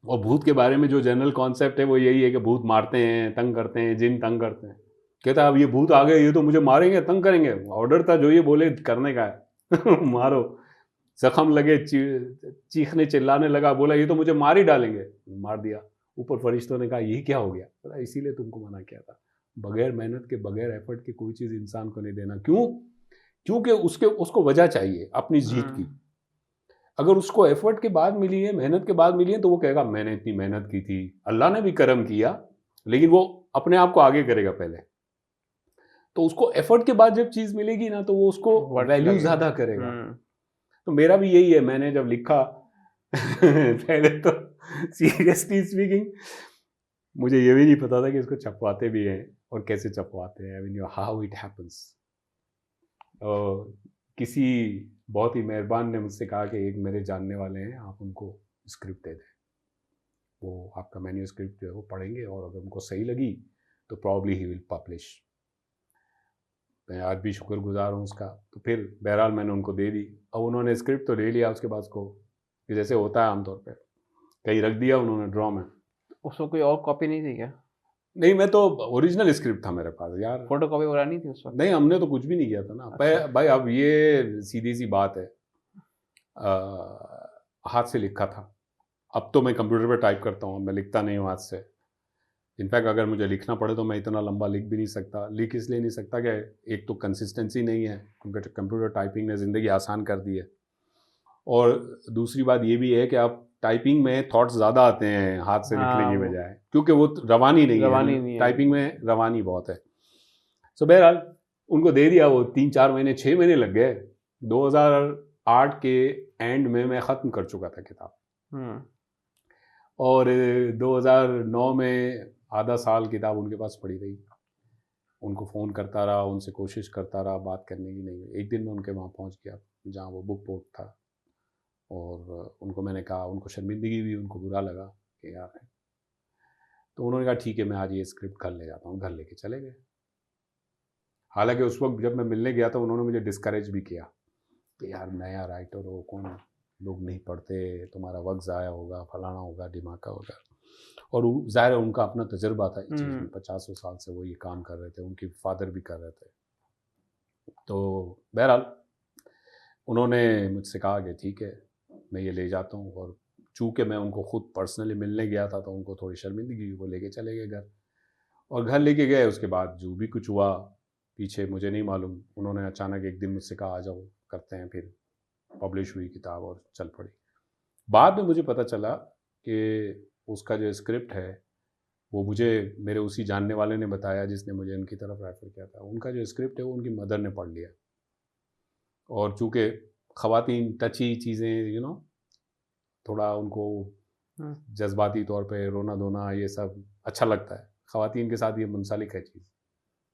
[SPEAKER 2] और भूत के बारे में जो जनरल कॉन्सेप्ट है वो यही है कि भूत मारते हैं, तंग करते हैं, जिन तंग करते हैं। कहता है अब ये भूत आ गए, ये तो मुझे मारेंगे, तंग करेंगे। ऑर्डर था जो ये बोले करने का है। मारो। जख्म लगे, चीखने चिल्लाने लगा, बोला ये तो मुझे मार ही डालेंगे, मार दिया। ऊपर फरिश्तों ने कहा ये क्या हो गया, बोला इसीलिए तुमको मना किया था, बगैर मेहनत के, बगैर एफर्ट के कोई चीज़ इंसान को नहीं देना। क्यों? क्योंकि उसको वजह चाहिए अपनी जीत की। अगर उसको एफर्ट के बाद मिली है, मेहनत के बाद मिली है, तो वो कहेगा मैंने इतनी मेहनत की थी, अल्लाह ने भी करम किया, लेकिन वो अपने आप को आगे करेगा पहले। तो उसको एफर्ट के बाद जब चीज़ मिलेगी ना, तो वो उसको वैल्यू ज़्यादा करेगा। तो मेरा भी यही है, मैंने जब लिखा पहले तो सीरियसली स्पीकिंग मुझे ये भी नहीं पता था कि इसको छपवाते भी हैं और कैसे छपवाते हैं। I mean how it happens. किसी बहुत ही मेहरबान ने मुझसे कहा कि एक मेरे जानने वाले हैं, आप उनको स्क्रिप्ट दे दें, वो आपका मैन्यू स्क्रिप्ट जो है वो पढ़ेंगे और अगर उनको सही लगी तो प्रॉब्ली ही विल पब्लिश। मैं आज भी शुक्रगुजार हूँ उसका। तो फिर बहरहाल मैंने उनको दे दी। अब उन्होंने स्क्रिप्ट तो ले लिया, उसके बाद उसको जैसे होता है आमतौर पे कहीं रख दिया उन्होंने ड्रॉ में।
[SPEAKER 1] उसमें कोई और कॉपी नहीं थी क्या?
[SPEAKER 2] नहीं, मैं तो ओरिजिनल स्क्रिप्ट था मेरे पास यार।
[SPEAKER 1] फोटो कॉपी वगैरह नहीं थी उस वक्त?
[SPEAKER 2] नहीं, हमने तो कुछ भी नहीं किया था ना।
[SPEAKER 1] अच्छा।
[SPEAKER 2] भाई अब ये सीधी सी बात है, हाथ से लिखा था। अब तो मैं कंप्यूटर पे टाइप करता हूँ, मैं लिखता नहीं हूँ हाथ से। इनफैक्ट अगर मुझे लिखना पड़े तो मैं इतना लंबा लिख भी नहीं सकता। लिख इसलिए नहीं सकता कि एक तो कंसिस्टेंसी नहीं है, क्योंकि कंप्यूटर टाइपिंग ने ज़िंदगी आसान कर दी है, और दूसरी बात ये भी है कि आप टाइपिंग में थॉट्स ज़्यादा आते हैं हाथ से लिखने
[SPEAKER 1] हाँ,
[SPEAKER 2] की
[SPEAKER 1] वो
[SPEAKER 2] बजाय, क्योंकि वो रवानी नहीं है।
[SPEAKER 1] रवानी नहीं है।
[SPEAKER 2] टाइपिंग में रवानी बहुत है। सो बहरहाल उनको दे दिया। वो 3-4 महीने, 6 महीने लग गए। 2008 के एंड में मैं ख़त्म कर चुका था किताब, और 2009 में आधा साल किताब उनके पास पड़ी रही। उनको फ़ोन करता रहा, उनसे कोशिश करता रहा, बात करने की नहीं। एक दिन मैं उनके वहाँ पहुँच गया जहाँ वो बुक पोर्ट था, और उनको मैंने कहा, उनको शर्मिंदगी हुई, उनको बुरा लगा कि यार है। तो उन्होंने कहा ठीक है मैं आज ये स्क्रिप्ट घर ले जाता हूँ। घर लेके चले गए। हालांकि उस वक्त जब मैं मिलने गया था उन्होंने मुझे डिस्करेज भी किया कि यार नया राइटर हो, कौन लोग नहीं पढ़ते, तुम्हारा वक्त ज़ाया होगा, फलाना होगा, ढिमाका होगा। और ज़ाहिर है उनका अपना तजर्बा था इस चीज़ में, 50 साल से वो ये काम कर रहे थे, उनके फादर भी कर रहे थे। तो बहरहाल उन्होंने मुझसे कहा कि ठीक है मैं ये ले जाता हूँ, और चूँकि मैं उनको खुद पर्सनली मिलने गया था तो उनको थोड़ी शर्मिंदगी हुई, वो लेके चले गए घर। और घर लेके गए, उसके बाद जो भी कुछ हुआ पीछे मुझे नहीं मालूम। उन्होंने अचानक एक दिन मुझसे कहा आ जाओ करते हैं, फिर पब्लिश हुई किताब और चल पड़ी। बाद में मुझे पता चला कि उसका जो स्क्रिप्ट है वो मुझे मेरे उसी जानने वाले ने बताया जिसने मुझे उनकी तरफ रेफ़र किया था। उनका जो स्क्रिप्ट है वो उनकी मदर ने पढ़ लिया, और चूँकि ख़वातीन टची चीज़ें थोड़ा उनको
[SPEAKER 1] हुँ,
[SPEAKER 2] जज़्बाती तौर पे रोना-धोना ये सब अच्छा लगता है। ख़वातीन के साथ ये मुंसलिक है चीज़।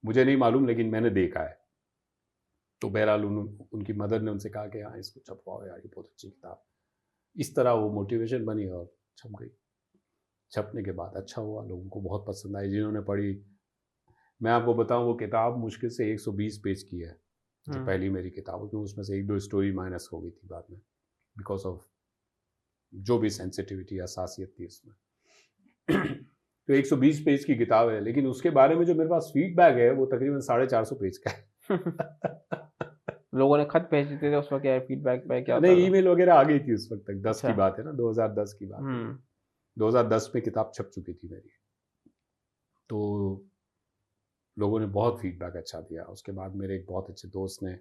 [SPEAKER 2] मुझे नहीं मालूम, लेकिन मैंने देखा है। तो बहरहाल उनकी मदर ने उनसे कहा कि हाँ, इसको छपवाओ यार, ये बहुत अच्छी किताब। इस तरह वो मोटिवेशन बनी और छप गई। छपने के बाद अच्छा हुआ, लोगों को बहुत पसंद आई जिन्होंने पढ़ी। मैं आपको बताऊँ, वो किताब मुश्किल से 120 पेज की है, जो
[SPEAKER 1] हुँ।
[SPEAKER 2] पहली मेरी किताब है, क्योंकि उसमें से 1-2 स्टोरी माइनस हो गई थी बाद में, बिकॉज़ ऑफ जो भी सेंसिटिविटी, हसासियत थी उसमें। तो 120 पेज की किताब है, लेकिन उसके बारे में जो मेरे पास फीडबैक है, वो तकरीबन 450 पेज का है।
[SPEAKER 1] लोगों ने खत भेजे थे उस वक़्त, या फीडबैक में क्या होता
[SPEAKER 2] नहीं,
[SPEAKER 1] था?
[SPEAKER 2] ईमेल वगैरह आ गई थी उस वक़्त तक, 10 की
[SPEAKER 1] अच्छा।
[SPEAKER 2] बात है ना, 2010 की बात है।
[SPEAKER 1] हुँ,
[SPEAKER 2] 2010 में किताब छप चुकी थी मेरी। तो लोगों ने बहुत फीडबैक अच्छा दिया। उसके बाद मेरे एक बहुत अच्छे दोस्त ने,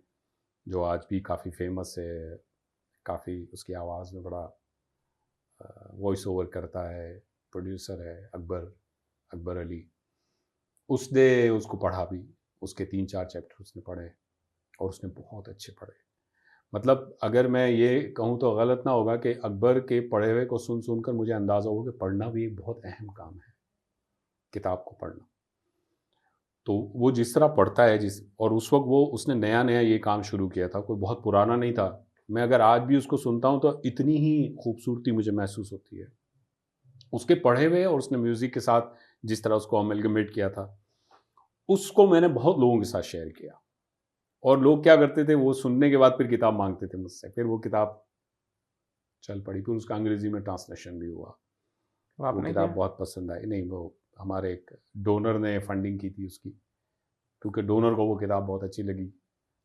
[SPEAKER 2] जो आज भी काफ़ी फ़ेमस है, काफ़ी उसकी आवाज़ में बड़ा वॉइस ओवर करता है, प्रोड्यूसर है, अकबर अकबर अली। उसने उसको पढ़ा भी, उसके 3-4 चैप्टर उसने पढ़े, और उसने बहुत अच्छे पढ़े। मतलब अगर मैं ये कहूँ तो गलत ना होगा कि अकबर के पढ़े हुए को सुन-सुन कर मुझे अंदाज़ा हुआ कि पढ़ना भी एक बहुत अहम काम है, किताब को पढ़ना। तो वो जिस तरह पढ़ता है, जिस और उस वक़्त वो उसने नया-नया ये काम शुरू किया था, कोई बहुत पुराना नहीं था। मैं अगर आज भी उसको सुनता हूँ तो इतनी ही खूबसूरती मुझे महसूस होती है। उसके पढ़े हुए और उसने म्यूज़िक के साथ जिस तरह उसको अमलगमेट किया था, उसको मैंने बहुत लोगों के साथ शेयर किया। और लोग क्या करते थे, वो सुनने के बाद फिर किताब माँगते थे मुझसे। फिर वो किताब चल पड़ी, फिर उसका अंग्रेज़ी में ट्रांसलेशन भी हुआ।
[SPEAKER 1] तो
[SPEAKER 2] वो
[SPEAKER 1] आपने
[SPEAKER 2] किताब
[SPEAKER 1] किया?
[SPEAKER 2] बहुत पसंद आई। नहीं, वो हमारे एक डोनर ने फंडिंग की थी उसकी, क्योंकि डोनर को वो किताब बहुत अच्छी लगी।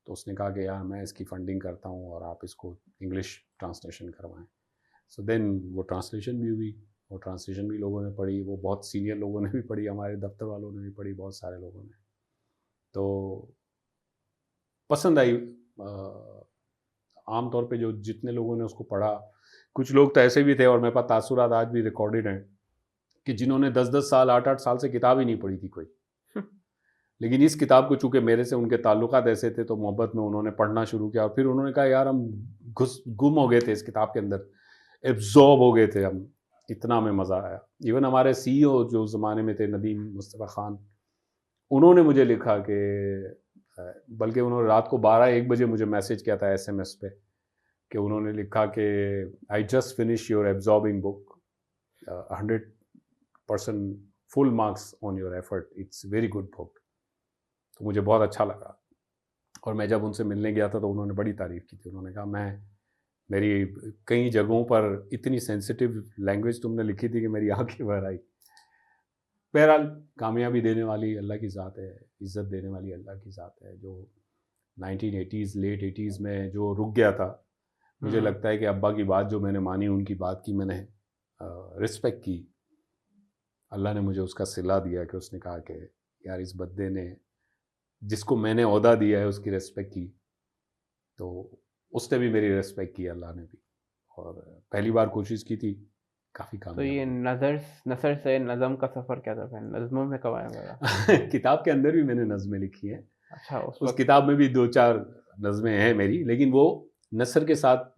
[SPEAKER 2] तो उसने कहा कि यार, मैं इसकी फंडिंग करता हूँ और आप इसको इंग्लिश ट्रांसलेशन करवाएँ। सो देन वो ट्रांसलेशन भी हुई, वो ट्रांसलेशन भी लोगों ने पढ़ी, वो बहुत सीनियर लोगों ने भी पढ़ी, हमारे दफ्तर वालों ने भी पढ़ी, बहुत सारे लोगों ने। तो पसंद आई। आम तौर पे जो जितने लोगों ने उसको पढ़ा, कुछ लोग तो ऐसे भी थे, और मेरे पास तासुरात आज भी रिकॉर्डेड हैं, कि जिन्होंने 10-10 साल, 8-8 साल से किताब ही नहीं पढ़ी थी कोई। लेकिन इस किताब को चूँकि मेरे से उनके ताल्लुकात ऐसे थे, तो मोहब्बत में उन्होंने पढ़ना शुरू किया, और फिर उन्होंने कहा यार, हम गुम हो गए थे इस किताब के अंदर, एब्ज़ॉर्ब हो गए थे हम, इतना हमें मज़ा आया। इवन हमारे सीईओ जो उस ज़माने में थे, नदीम मुस्तफ़ा खान, उन्होंने मुझे लिखा कि बल्कि उन्होंने रात को 12-1 बजे मुझे मैसेज किया था एसएमएस पे, कि उन्होंने लिखा कि I just finish your absorbing book, 100% full marks on your effort, it's very good book. तो मुझे बहुत अच्छा लगा, और मैं जब उनसे मिलने गया था तो उन्होंने बड़ी तारीफ़ की थी। उन्होंने कहा, मैं मेरी कई जगहों पर इतनी सेंसिटिव लैंग्वेज तुमने लिखी थी कि मेरी आँखें भर आई। बहरहाल, कामयाबी देने वाली अल्लाह की ज़ात है, इज़्ज़त देने वाली अल्लाह की ज़ात है। जो 1980s लेट 80s में जो रुक गया था, मुझे
[SPEAKER 1] हुँ,
[SPEAKER 2] लगता है कि अब्बा की बात जो मैंने मानी, उनकी बात की मैंने रिस्पेक्ट की, अल्लाह ने मुझे उसका सिला दिया कि उसने कहा कि यार, इस बंदे ने, जिसको मैंने ओहदा दिया है, उसकी रिस्पेक्ट की, तो उसने भी मेरी रिस्पेक्ट की, अल्लाह ने भी। और पहली बार कोशिश की थी, काफ़ी
[SPEAKER 1] तो
[SPEAKER 2] कामयाब
[SPEAKER 1] ये
[SPEAKER 2] हुई।
[SPEAKER 1] नज़र से नज़म का सफ़र क्या था फिर? नज़्मों में कब आया मेरा?
[SPEAKER 2] किताब के अंदर भी मैंने नज़में लिखी हैं।
[SPEAKER 1] अच्छा, उस
[SPEAKER 2] उस
[SPEAKER 1] वक़्त।
[SPEAKER 2] किताब में भी 2-4 नज़में हैं मेरी, लेकिन वो नसर के साथ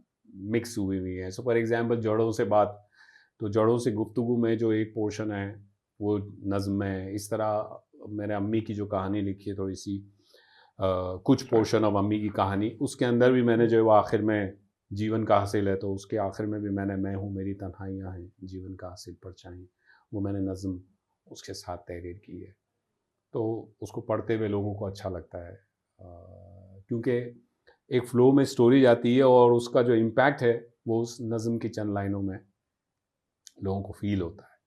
[SPEAKER 2] मिक्स हुई हुई हैं। सो फॉर एग्ज़ाम्पल, जड़ों से बात, तो जड़ों से गुफ्तगू में जो एक पोर्शन है, वो नज़्म है। इस तरह मैंने अम्मी की जो कहानी लिखी है थोड़ी-सी, कुछ
[SPEAKER 1] अच्छा।
[SPEAKER 2] पोर्शन ऑफ अम्मी की कहानी, उसके अंदर भी मैंने जो है वो आखिर में, जीवन का हासिल है, तो उसके आखिर में भी मैंने, मैं हूँ मेरी तन्हाइयाँ हैं, जीवन का हासिल परछाई, वो मैंने नज़्म उसके साथ तहरीर की है। तो उसको पढ़ते हुए लोगों को अच्छा लगता है, क्योंकि एक फ़्लो में स्टोरी जाती है, और उसका जो इम्पैक्ट है, वो उस नज़्म की चंद लाइनों में लोगों को फ़ील होता है।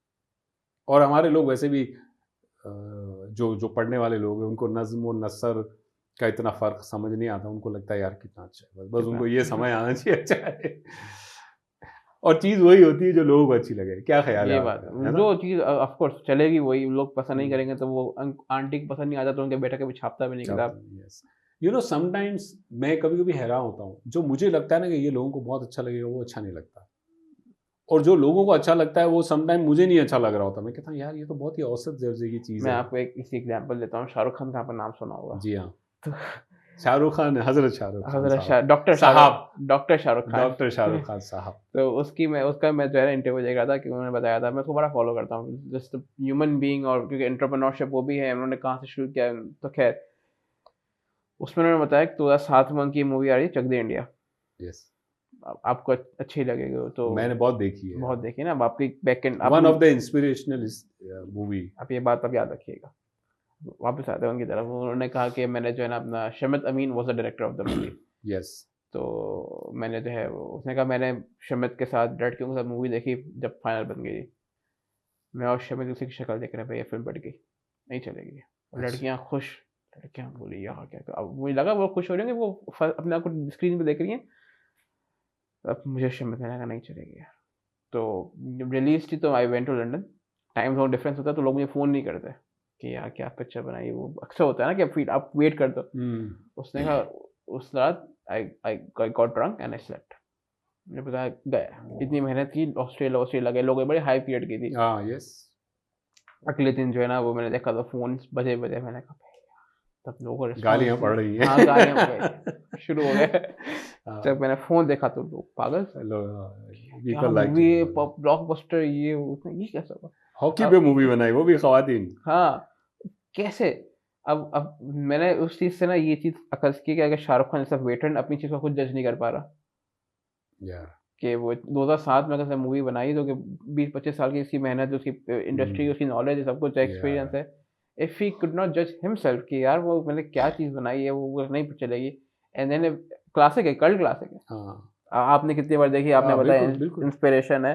[SPEAKER 2] और हमारे लोग वैसे भी, जो जो पढ़ने वाले लोग हैं, उनको नज़्म और नसर का इतना फ़र्क समझ नहीं आता। उनको लगता है यार, कितना अच्छा है, बस बस
[SPEAKER 1] कितना?
[SPEAKER 2] उनको ये समझ आना चाहिए अच्छा है। और चीज़ वही होती है जो लोगों को अच्छी लगे। क्या ख़्याल है
[SPEAKER 1] ये बात
[SPEAKER 2] आपका? है ना?
[SPEAKER 1] जो चीज़ ऑफ़ कोर्स चलेगी वही, लोग पसंद नहीं
[SPEAKER 2] हुँ।
[SPEAKER 1] करेंगे तो वो आंटी को पसंद नहीं आता तो उनके बेटा कभी छापता भी नहीं किताब।
[SPEAKER 2] यस। समटाइम्स मैं कभी-कभी हैरान होता हूँ। जो मुझे लगता है ना कि ये लोगों को बहुत अच्छा लगेगा, वो अच्छा नहीं लगता। और जो लोगों को अच्छा लगता है वो समटाइम मुझे नहीं अच्छा लग रहा होता। मैं कहता हूँ यार ये तो बहुत ही औसत दर्जे की चीज़
[SPEAKER 1] मैं
[SPEAKER 2] है।
[SPEAKER 1] आपको एक इसी एग्जांपल देता हूँ, शाहरुख खान का आपने नाम सुना होगा।
[SPEAKER 2] जी हाँ,
[SPEAKER 1] तो
[SPEAKER 2] शाहरुख खान, हज़रत शाहरुख खान
[SPEAKER 1] हज़रत
[SPEAKER 2] साहब,
[SPEAKER 1] डॉक्टर शाहरुख खान।
[SPEAKER 2] डॉक्टर शाहरुख खान साहब।
[SPEAKER 1] तो उसका मैं जो है ना इंटरव्यू देख रहा था कि उन्होंने बताया था, मैं उसको बड़ा फॉलो करता हूँ जस्ट ह्यूमन बीइंग, और क्योंकि एंटरप्रेन्योरशिप वो भी है, उन्होंने कहाँ से शुरू किया, तो खैर उसमें उन्होंने बताया कि 2007 में उनकी मूवी आ रही है चक दे इंडिया।
[SPEAKER 2] यस,
[SPEAKER 1] आपको अच्छी लगेगी वो तो।
[SPEAKER 2] मैंने बहुत देखी है।
[SPEAKER 1] बहुत देखी ना, अब आपकी बैक एंड
[SPEAKER 2] वन
[SPEAKER 1] आप
[SPEAKER 2] ऑफ द इंस्पिरेशनल मूवी।
[SPEAKER 1] आप ये बात अब याद रखिएगा। वापस आते हैं उनकी तरफ, उन्होंने कहा कि मैंने जो है ना अपना Shamit Amin was the director of the movie.
[SPEAKER 2] Yes,
[SPEAKER 1] तो मैंने जो है उसने कहा मैंने शमित के साथ लड़कियों के साथ मूवी देखी जब फाइनल बन गई, मैं और शमित उसी की शक्ल देख रहे हैं, भाई ये फिल्म बढ़ गई, नहीं चलेगी। और
[SPEAKER 2] अच्छा,
[SPEAKER 1] लड़कियां खुश, लड़कियां बोली यार क्या, अब मुझे लगा वो खुश हो रही हैं कि वो अपने आप को स्क्रीन पे देख रही हैं। अब मुझे शमित ने कहा नहीं चलेगी यार। तो जब रिलीज थी तो I went to London. Time zone difference होता है तो लोग मुझे फ़ोन नहीं करते कि यार क्या पिक्चर बनाई, वो अक्सर होता है ना कि आप वेट करते हो। उसने कहा उस रात I got drunk and I slept. मुझे पता गया, इतनी मेहनत की, ऑस्ट्रेलिया गए, लोगों ने बड़ी हाई पीरियड की थी।
[SPEAKER 2] हाँ, यस।
[SPEAKER 1] अगले दिन जो है ना वो मैंने देखा तो फ़ोन बजे मैंने कहा तब लोगों का
[SPEAKER 2] गालियाँ
[SPEAKER 1] रिस्पॉन्स।
[SPEAKER 2] पड़ रही हैं।
[SPEAKER 1] हाँ गालियाँ हो गई, शुरू हो गए। जब
[SPEAKER 2] हाँ,
[SPEAKER 1] मैंने फ़ोन देखा तो लोग पागल, क्या
[SPEAKER 2] पीपल लाइक टू
[SPEAKER 1] मूवी है,
[SPEAKER 2] डू।
[SPEAKER 1] ब्लॉकबस्टर, ये कैसा हुआ।
[SPEAKER 2] हॉकी पे
[SPEAKER 1] अब
[SPEAKER 2] मूवी बनाई, वो भी खवातीन।
[SPEAKER 1] हाँ, कैसे? अब मैंने उस चीज़ से ना ये चीज़ अख़ज़ की कि अगर शाहरुख खान जैसा वेटरन अपनी चीज़ को खुद जज नहीं कर पा रहा,
[SPEAKER 2] यार।
[SPEAKER 1] कि वो 2007 में अगर मूवी बनाई तो कि 20-25 साल की इसकी मेहनत है, उसकी इंडस्ट्री की, उसकी नॉलेज है, सब कुछ एक्सपीरियंस
[SPEAKER 2] यार।
[SPEAKER 1] है। इफ ही कुड नॉट जज हिमसेल्फ कि यार वो मैंने क्या चीज़ बनाई है, वो नहीं चलेगी। एंड देन क्लासिक है, कल्ट क्लासिक है।
[SPEAKER 2] हाँ,
[SPEAKER 1] आपने कितनी बार देखी, आपने
[SPEAKER 2] हाँ,
[SPEAKER 1] बताया
[SPEAKER 2] बिल्कुल, बिल्कुल।
[SPEAKER 1] इंस्पिरेशन है,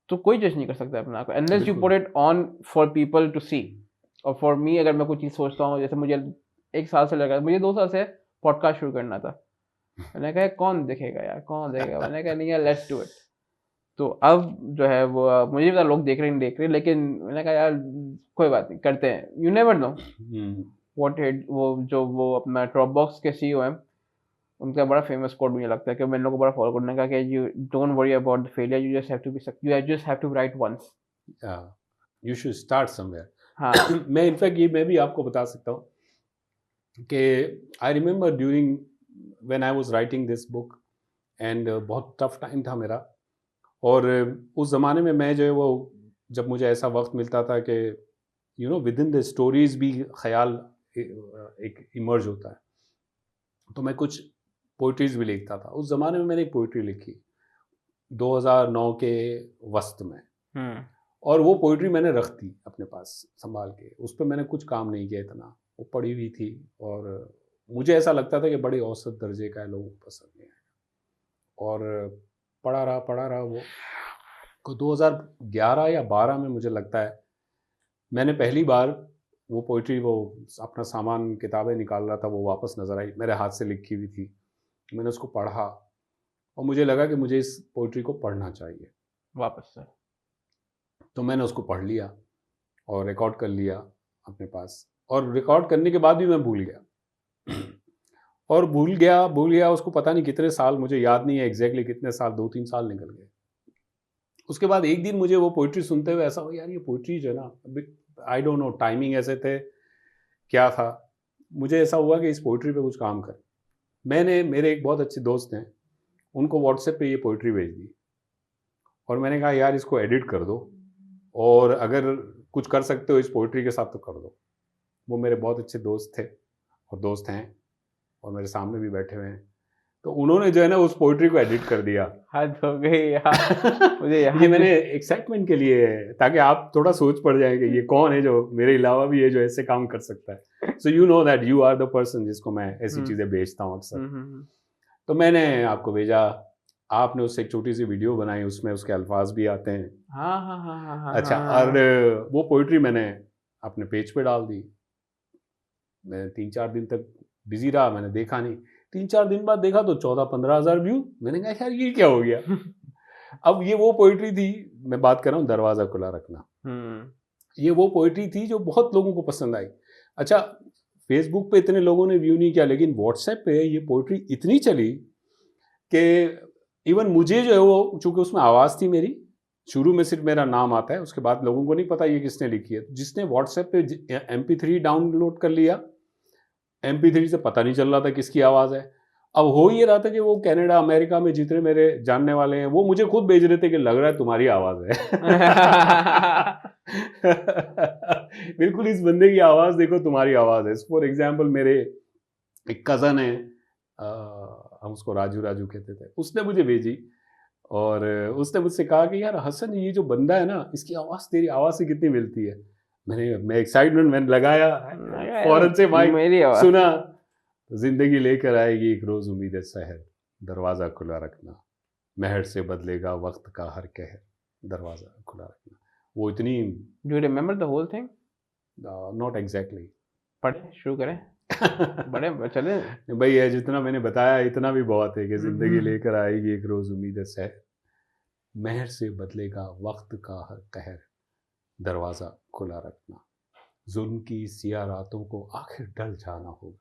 [SPEAKER 1] तो कोई जज नहीं कर सकता अपने आप को अनलेस यू
[SPEAKER 2] बिल्कुल।
[SPEAKER 1] Put it on for people to see. और फॉर मी अगर मैं कोई चीज़ सोचता हूँ, जैसे मुझे 1 साल से लगा, मुझे 2 साल से पॉडकास्ट शुरू करना था। मैंने कहा कौन देखेगा यार, कौन देखेगा? मैंने कहा नहीं यार, लेट्स डू इट। तो अब जो है वो मुझे भी पता लोग देख रहे हैं नहीं देख रहे, लेकिन मैंने कहा यार कोई बात नहीं, करते हैं, you never know
[SPEAKER 2] hmm,
[SPEAKER 1] what hit. वो अपना ड्रॉपबॉक्स के सीईओ हैं, उनका बड़ा फेमस कोट मुझे लगता है कि मैं इन लोगों को बड़ा फॉलो करने का, कि you don't worry about the failure, you just have to be you just have to write once.
[SPEAKER 2] You should start
[SPEAKER 1] हाँ।
[SPEAKER 2] समवेयर। मैं इनफैक्ट ये मैं भी आपको बता सकता हूँ कि I remember during when I was writing this book and बहुत टफ टाइम था मेरा। और उस ज़माने में मैं जो है वो, जब मुझे ऐसा वक़्त मिलता था कि विद इन द स्टोरीज़ भी ख़याल एक इमर्ज होता है, तो मैं कुछ पोएट्रीज़ भी लिखता था। उस ज़माने में मैंने एक पोएट्री लिखी 2009 के वस्त में,
[SPEAKER 1] हुँ।
[SPEAKER 2] और वो पोएट्री मैंने रख दी अपने पास सँभाल के। उस पे मैंने कुछ काम नहीं किया इतना, वो पड़ी हुई थी, और मुझे ऐसा लगता था कि बड़े औसत दर्जे का है, लोगों को पसंद नहीं आएगा। और पड़ा रहा वो। को 2011 या 12 में मुझे लगता है, मैंने पहली बार वो पोएट्री, वो अपना सामान किताबें निकाल रहा था, वो वापस नज़र आई, मेरे हाथ से लिखी हुई थी। मैंने उसको पढ़ा और मुझे लगा कि मुझे इस पोएट्री को पढ़ना चाहिए।
[SPEAKER 1] वापस से।
[SPEAKER 2] तो मैंने उसको पढ़ लिया और रिकॉर्ड कर लिया अपने पास, और रिकॉर्ड करने के बाद भी मैं भूल गया। और भूल गया उसको, पता नहीं कितने साल, मुझे याद नहीं है एग्जैक्टली कितने साल, 2-3 साल निकल गए। उसके बाद एक दिन मुझे वो पोइट्री सुनते हुए ऐसा हो, यार ये पोइट्री जो है ना, आई डोंट नो टाइमिंग ऐसे थे, क्या था, मुझे ऐसा हुआ कि इस पोइट्री पे कुछ काम कर। मैंने, मेरे एक बहुत अच्छे दोस्त हैं, उनको व्हाट्सएप पे ये पोइट्री भेज दी, और मैंने कहा यार इसको एडिट कर दो, और अगर कुछ कर सकते हो इस पोइट्री के साथ तो कर दो। वो मेरे बहुत अच्छे दोस्त थे और दोस्त हैं, और मेरे सामने भी बैठे हुए हैं। तो उन्होंने जो है ना उस पोइट्री को एडिट कर दिया।
[SPEAKER 1] हद हो गई यार, मुझे
[SPEAKER 2] ये
[SPEAKER 1] याद
[SPEAKER 2] मैंने
[SPEAKER 1] नहीं।
[SPEAKER 2] एक्साइटमेंट के लिए है, ताकि आप थोड़ा सोच पड़ जाए कि ये कौन है जो मेरे अलावा भी है जो ऐसे काम कर सकता है। So you know that you are the person जिसको मैं ऐसी
[SPEAKER 1] हुँ।
[SPEAKER 2] चीज़ें भेजता हूँ अक्सर।
[SPEAKER 1] हुँ।
[SPEAKER 2] तो मैंने आपको भेजा, आपने उससे एक छोटी सी वीडियो बनाई, उसमें उसके अल्फाज भी आते हैं।
[SPEAKER 1] हाँ, हाँ, हाँ, हाँ, हाँ,
[SPEAKER 2] अच्छा,
[SPEAKER 1] हाँ,
[SPEAKER 2] और
[SPEAKER 1] हाँ।
[SPEAKER 2] वो पोइट्री मैंने अपने पेज पे डाल दी। मैं 3-4 दिन तक बिजी रहा, मैंने देखा नहीं। 3-4 दिन बाद देखा तो 14-15 हज़ार व्यू। मैंने कहा यार ये क्या हो गया। अब ये वो पोइट्री थी, मैं बात कर रहा हूँ दरवाज़ा खुला रखना।
[SPEAKER 1] हुँ।
[SPEAKER 2] ये वो पोइट्री थी जो बहुत लोगों को पसंद आई। अच्छा, फेसबुक पे इतने लोगों ने व्यू नहीं किया, लेकिन व्हाट्सएप पे ये पोइट्री इतनी चली कि इवन मुझे जो है वो, चूंकि उसमें आवाज़ थी मेरी, शुरू में सिर्फ मेरा नाम आता है, उसके बाद लोगों को नहीं पता ये किसने लिखी है। जिसने व्हाट्सएप पे MP3 डाउनलोड कर लिया, MP3 से पता नहीं चल रहा था किसकी आवाज़ है। अब हो ये रहा था कि वो कनाडा, अमेरिका में जितने मेरे जानने वाले हैं, वो मुझे खुद भेज रहे थे कि लग रहा है तुम्हारी आवाज़ है। बिल्कुल इस बंदे की आवाज़ देखो, तुम्हारी आवाज़ है। फॉर एग्जाम्पल मेरे एक कज़न है, हम उसको राजू राजू कहते थे, उसने मुझे भेजी और उसने मुझसे कहा कि यार हसन, ये जो बंदा है ना, इसकी आवाज़ तेरी आवाज़ से कितनी मिलती है। मैं एक्साइटमेंट मैंने लगाया, फौरन से माइक
[SPEAKER 1] मेरी आवाज़
[SPEAKER 2] सुना। जिंदगी लेकर आएगी एक रोज उम्मीद सहर, दरवाज़ा खुला रखना, महर से बदलेगा वक्त का हर कहर, दरवाज़ा खुला रखना। वो इतनी,
[SPEAKER 1] do you remember the whole thing?
[SPEAKER 2] Not exactly.
[SPEAKER 1] पढ़े शुरू करें, बड़े चले।
[SPEAKER 2] भाई है, जितना मैंने बताया इतना भी बहुत है कि जिंदगी लेकर आएगी एक रोज उम्मीद सहर, महर से बदलेगा वक्त का हर कहर, दरवाज़ा खुला रखना। जुल्म की सिया रातों को आखिर ढल जाना होगा,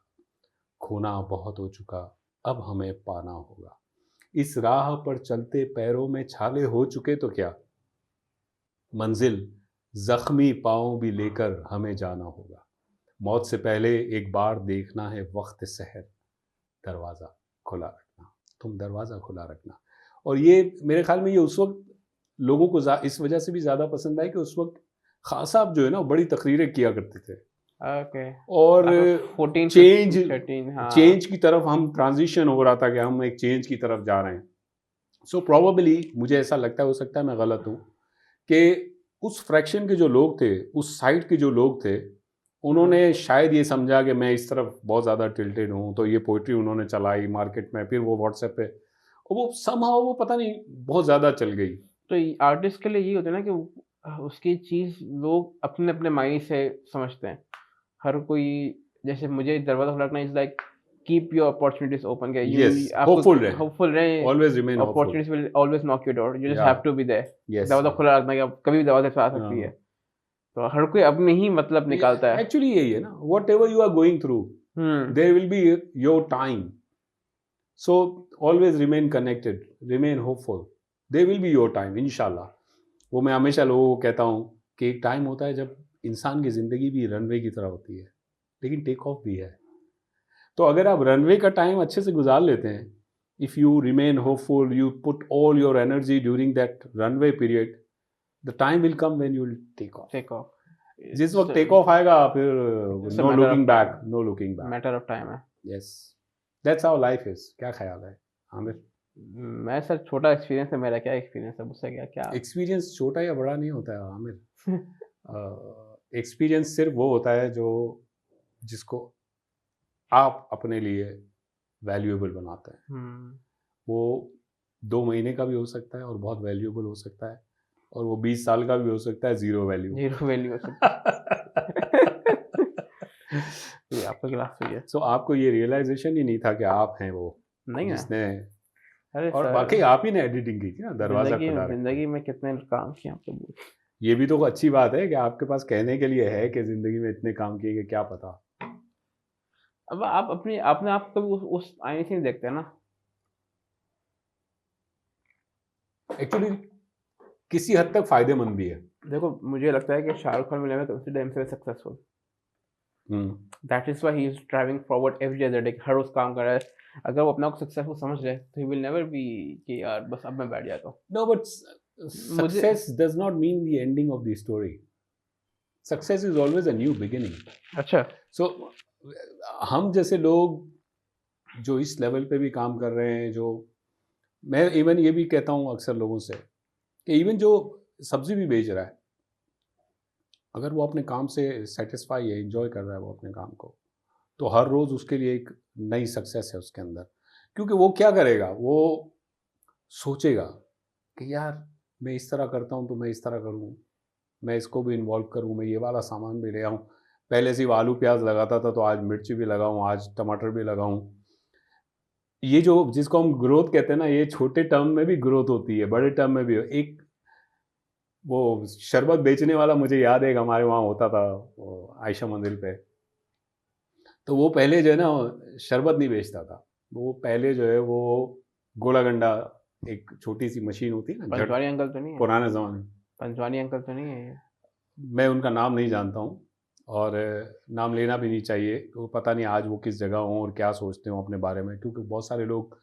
[SPEAKER 2] खोना बहुत हो चुका अब हमें पाना होगा। इस राह पर चलते पैरों में छाले हो चुके तो क्या, मंजिल जख्मी पाँव भी लेकर हमें जाना होगा। मौत से पहले एक बार देखना है वक्त सहर, दरवाज़ा खुला रखना। तुम दरवाज़ा खुला रखना। और ये मेरे ख्याल में ये उस वक्त लोगों को इस वजह से भी ज़्यादा पसंद आई कि उस वक्त खान साहब जो है ना, बड़ी तकरीरें किया करते थे।
[SPEAKER 1] ओके।
[SPEAKER 2] और
[SPEAKER 1] 14
[SPEAKER 2] चेंज
[SPEAKER 1] 13 हाँ।
[SPEAKER 2] चेंज की तरफ हम ट्रांजिशन हो रहा था कि हम एक चेंज की तरफ जा रहे हैं। सो प्रोबेबली मुझे ऐसा लगता है, हो सकता है मैं गलत हूँ, कि उस फ्रैक्शन के जो लोग थे, उस साइड के जो लोग थे, उन्होंने शायद ये समझा कि मैं इस तरफ बहुत ज़्यादा टिल्टेड हूँ, तो ये पोइट्री उन्होंने चलाई मार्केट में, फिर वो व्हाट्सएप पे, और वो समहाउ वो पता नहीं बहुत ज़्यादा चल गई।
[SPEAKER 1] तो आर्टिस्ट के लिए ये होता है ना कि उसकी चीज़ लोग अपने अपने मायने से समझते हैं। हर कोई, जैसे मुझे दरवाज़ा खुला रखना is like keep your opportunities open, के यू
[SPEAKER 2] यस,
[SPEAKER 1] आपको
[SPEAKER 2] होपफुल रहे,
[SPEAKER 1] होपफुल रहे,
[SPEAKER 2] always remain hopeful.
[SPEAKER 1] Opportunities will always knock your door, you just
[SPEAKER 2] या
[SPEAKER 1] have to be there.
[SPEAKER 2] Yes,
[SPEAKER 1] दरवाज़ा खुला रखना कि आप कभी भी दरवाजे पे आ सकती है। तो हर कोई अपने ही मतलब निकालता है।
[SPEAKER 2] एक्चुअली यही है ना, whatever you are going through there will be your time, so always remain connected, remain hopeful, there will be your time इंशाल्लाह। वो मैं हमेशा लोगों को कहता हूँ कि एक टाइम होता है जब इंसान की ज़िंदगी भी रनवे की तरह होती है, लेकिन टेक ऑफ भी है। तो अगर आप रनवे का टाइम अच्छे से गुजार लेते हैं, if you remain hopeful, you put all your energy during that runway period, the time will come when you will take off.
[SPEAKER 1] Take off,
[SPEAKER 2] जिस वक्त टेक ऑफ आएगा, फिर no looking back, no looking back,
[SPEAKER 1] matter of time है।
[SPEAKER 2] Yes, that's how life is. क्या ख्याल है आमिर?
[SPEAKER 1] मैं sir, छोटा एक्सपीरियंस है मेरा। क्या एक्सपीरियंस है मुझसे? क्या
[SPEAKER 2] एक्सपीरियंस छोटा या बड़ा नहीं होता है आमिर। एक्सपीरियंस सिर्फ वो होता है जो जिसको आप अपने लिए वैल्यूएबल बनाते हैं। वो 2 महीने का भी हो सकता है और बहुत वैल्यूएबल हो सकता है, और वो 20 साल का भी हो सकता है, जीरो वैल्यू
[SPEAKER 1] हो सकता है। ये आपका गिलास हुई है।
[SPEAKER 2] सो आपको ये रियलाइजेशन ही नहीं था कि आप हैं वो
[SPEAKER 1] नहीं है।
[SPEAKER 2] जिसने,
[SPEAKER 1] अरे
[SPEAKER 2] और
[SPEAKER 1] सर,
[SPEAKER 2] वाकई आप ही ने एडिटिंग की थी ना, दरवाजा खुला रखना।
[SPEAKER 1] जिंदगी में कितने काम किए आपको बोल।
[SPEAKER 2] ये भी तो अच्छी बात है कि आपके पास कहने के लिए है कि जिंदगी में इतने काम किए कि क्या पता।
[SPEAKER 1] अब आप अपने आप को भी उस आईने से नहीं देखते ना।
[SPEAKER 2] एक्चुअली किसी हद तक फायदेमंद भी है।
[SPEAKER 1] देखो, मुझे लगता है कि Shahrukh Khan will never consider himself successful. That is why he is driving forward every other day. हर रोज काम कर रहा है। अगर वो अपने आप को सक्सेसफुल समझ रहे तो ही विल नेवर बी कि यार बस अब मैं बैठ जाता हूँ।
[SPEAKER 2] No, but success does not mean the ending of the story. Success is always a new beginning.
[SPEAKER 1] अच्छा,
[SPEAKER 2] सो हम जैसे लोग जो इस लेवल पे भी काम कर रहे हैं, जो मैं इवन ये भी कहता हूँ अक्सर लोगों से कि इवन जो सब्जी भी बेच रहा है, अगर वो अपने काम से सेटिस्फाई है, एंजॉय कर रहा है वो अपने काम को, तो हर रोज़ उसके लिए एक नई सक्सेस है उसके अंदर। क्योंकि वो क्या करेगा, वो सोचेगा कि यार मैं इस तरह करता हूँ तो मैं इस तरह करूँ, मैं इसको भी इन्वॉल्व करूँ, मैं ये वाला सामान भी ले आऊँ। पहले सिर्फ आलू प्याज लगाता था, तो आज मिर्ची भी लगाऊँ, आज टमाटर भी लगाऊँ। ये जो जिसको हम ग्रोथ कहते हैं ना, ये छोटे टर्म में भी ग्रोथ होती है, बड़े टर्म में भी। एक वो शरबत बेचने वाला मुझे याद है, हमारे वहाँ होता था वो आयशा मंदिर पे। तो वो पहले जो है ना शरबत नहीं बेचता था, वो पहले जो है वो गोला गंडा एक छोटी सी मशीन होती है ना,
[SPEAKER 1] पंचवानी अंकल तो नहीं है?
[SPEAKER 2] पुराने ज़माने में।
[SPEAKER 1] पंचवानी अंकल तो नहीं है ये?
[SPEAKER 2] मैं उनका नाम नहीं जानता हूँ और नाम लेना भी नहीं चाहिए, क्योंकि पता नहीं आज वो किस जगह हों और क्या सोचते हों अपने बारे में, क्योंकि बहुत सारे लोग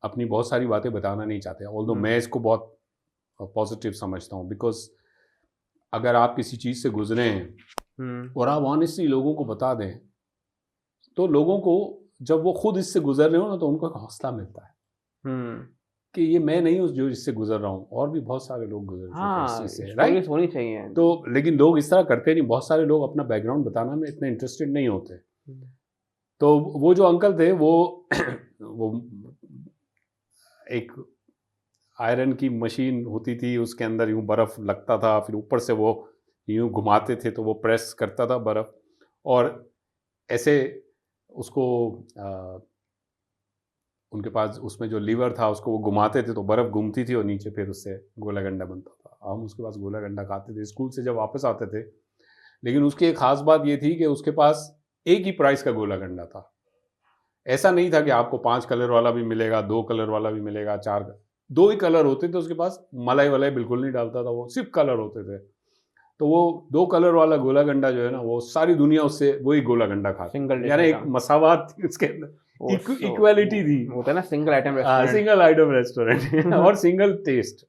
[SPEAKER 2] अपनी बहुत सारी बातें बताना नहीं चाहते। ऑल्दो मैं इसको बहुत पॉजिटिव समझता हूँ, बिकॉज अगर आप किसी चीज़ से गुजरे हैं और आप ऑनेस्टली लोगों को बता दें, तो लोगों को जब वो खुद इससे गुजर रहे हो ना, तो उनको एक हौसला मिलता है कि ये मैं नहीं हूँ जो इससे गुजर रहा हूँ, और भी बहुत सारे लोग गुजर चुके हैं इस चीज़ से, राइट?
[SPEAKER 1] होनी चाहिए।
[SPEAKER 2] तो लेकिन लोग इस तरह करते नहीं, बहुत सारे लोग अपना बैकग्राउंड बताना में इतने इंटरेस्टेड नहीं होते। तो वो जो अंकल थे वो वो एक आयरन की मशीन होती थी, उसके अंदर यूं बर्फ लगता था, फिर ऊपर से वो यूं घुमाते थे तो वो प्रेस करता था बर्फ, और ऐसे उसको उनके पास उसमें जो लीवर था उसको वो घुमाते थे तो बर्फ घूमती थी और नीचे फिर उससे गोला गंडा बनता था। हम उसके पास गोला गंडा खाते थे स्कूल से जब वापस आते थे। लेकिन उसकी एक खास बात ये थी कि उसके पास एक ही प्राइस का गोला गंडा था। ऐसा नहीं था कि आपको 5 कलर वाला भी मिलेगा, 2 कलर वाला भी मिलेगा, 4, 2 ही कलर होते थे उसके पास। मलाई वलाई बिल्कुल नहीं डालता था वो, सिर्फ कलर होते थे। तो वो 2 कलर वाला गोला गंडा जो है ना, वो सारी दुनिया उससे वही गोला गंडा खाती, यानी एक मसावत थी उसके अंदर, इक्वालिटी थी।
[SPEAKER 1] होता है ना single item restaurant.
[SPEAKER 2] Single item restaurant और सिंगल टेस्ट,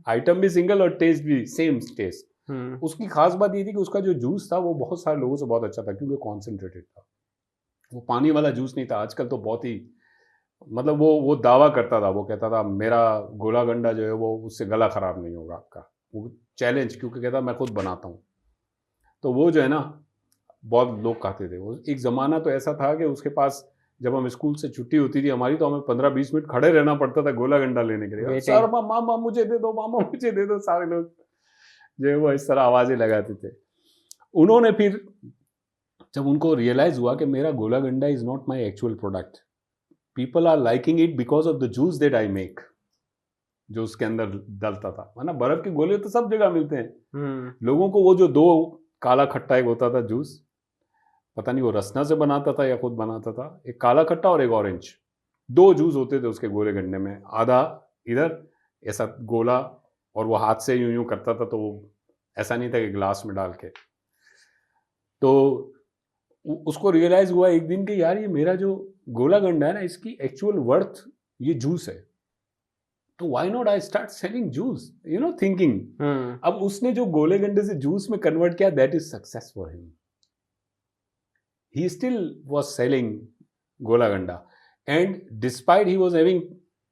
[SPEAKER 2] आइटम भी सिंगल और टेस्ट भी सेम टेस्ट। उसकी खास बात ये थी कि उसका जो जूस था वो बहुत सारे लोगों से बहुत अच्छा था, क्योंकि कॉन्सेंट्रेटेड था, वो पानी वाला जूस नहीं था। आजकल तो बहुत ही, मतलब वो दावा करता था, वो कहता था मेरा गोला गंडा जो है वो उससे गला खराब नहीं होगा आपका, वो चैलेंज, क्योंकि कहता मैं खुद बनाता हूँ। तो वो जो है ना बहुत लोग खाते थे। वो एक ज़माना तो ऐसा था कि उसके पास जब हम स्कूल से छुट्टी होती थी हमारी, तो हमें 15-20 मिनट खड़े रहना पड़ता था गोला गंडा लेने के लिए। सर मामा मुझे दे दो, मामा मुझे दे दो। सारे लोग जो है वो इस तरह आवाज़ें लगाते थे। उन्होंने फिर जब उनको रियलाइज़ हुआ कि मेरा gola ganda is not my actual product, people are liking it because of the juice that I make, जो उसके अंदर डलता था, वरना बर्फ के गोले तो सब जगह मिलते हैं। लोगों को वो जो 2 काला खट्टा एक होता था जूस, पता नहीं वो रसना से बनाता था या खुद बनाता था, एक काला खट्टा और एक ऑरेंज, 2 जूस होते थे उसके गोले गंडे में। आधा इधर ऐसा गोला, और वो हाथ से यूं यूं करता था, तो वो ऐसा नहीं था कि ग्लास में डाल के। तो उसको रियलाइज हुआ एक दिन कि यार ये मेरा जो गोला गंडा है ना, इसकी एक्चुअल वर्थ ये जूस है, तो why not I start selling juice, you know, thinking. अब उसने जो गोले गंडे से जूस में कन्वर्ट किया, that is success for him. He still was selling gola ganda, and despite he was having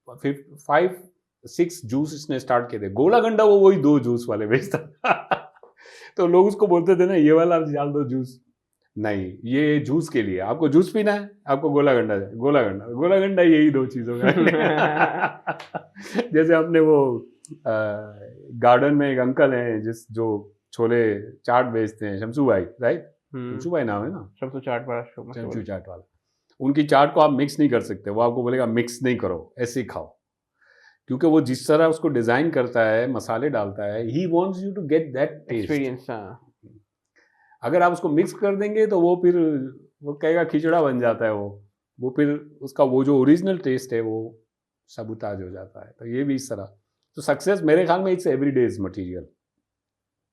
[SPEAKER 2] 5-6 juice इसने स्टार्ट किए थे, गोला गंडा वो वही 2 जूस वाले बेचता। तो लोग उसको बोलते थे ना, ये वाला डाल दो जूस, नहीं ये जूस के लिए, आपको जूस पीना है, आपको गोला गंडा है, गोला गंडा यही 2 चीजों का। जैसे अपने वो गार्डन में एक अंकल हैं जो छोले चाट बेचते हैं, शमसू भाई, राइट? शमसू भाई नाम है ना, शमसू चाट वाला। उनकी चाट को आप मिक्स नहीं कर सकते, वो आपको बोलेगा मिक्स नहीं करो, ऐसे ही खाओ, क्योंकि वो जिस तरह उसको डिजाइन करता है, मसाले डालता है, he wants you to get that taste. अगर आप उसको मिक्स कर देंगे तो वो फिर वो कहेगा खिचड़ा बन जाता है, वो फिर उसका वो जो ओरिजिनल टेस्ट है वो सबूताज हो जाता है। तो ये भी इस तरह, तो सक्सेस मेरे ख्याल में इट्स एवरीडेज मटीरियल।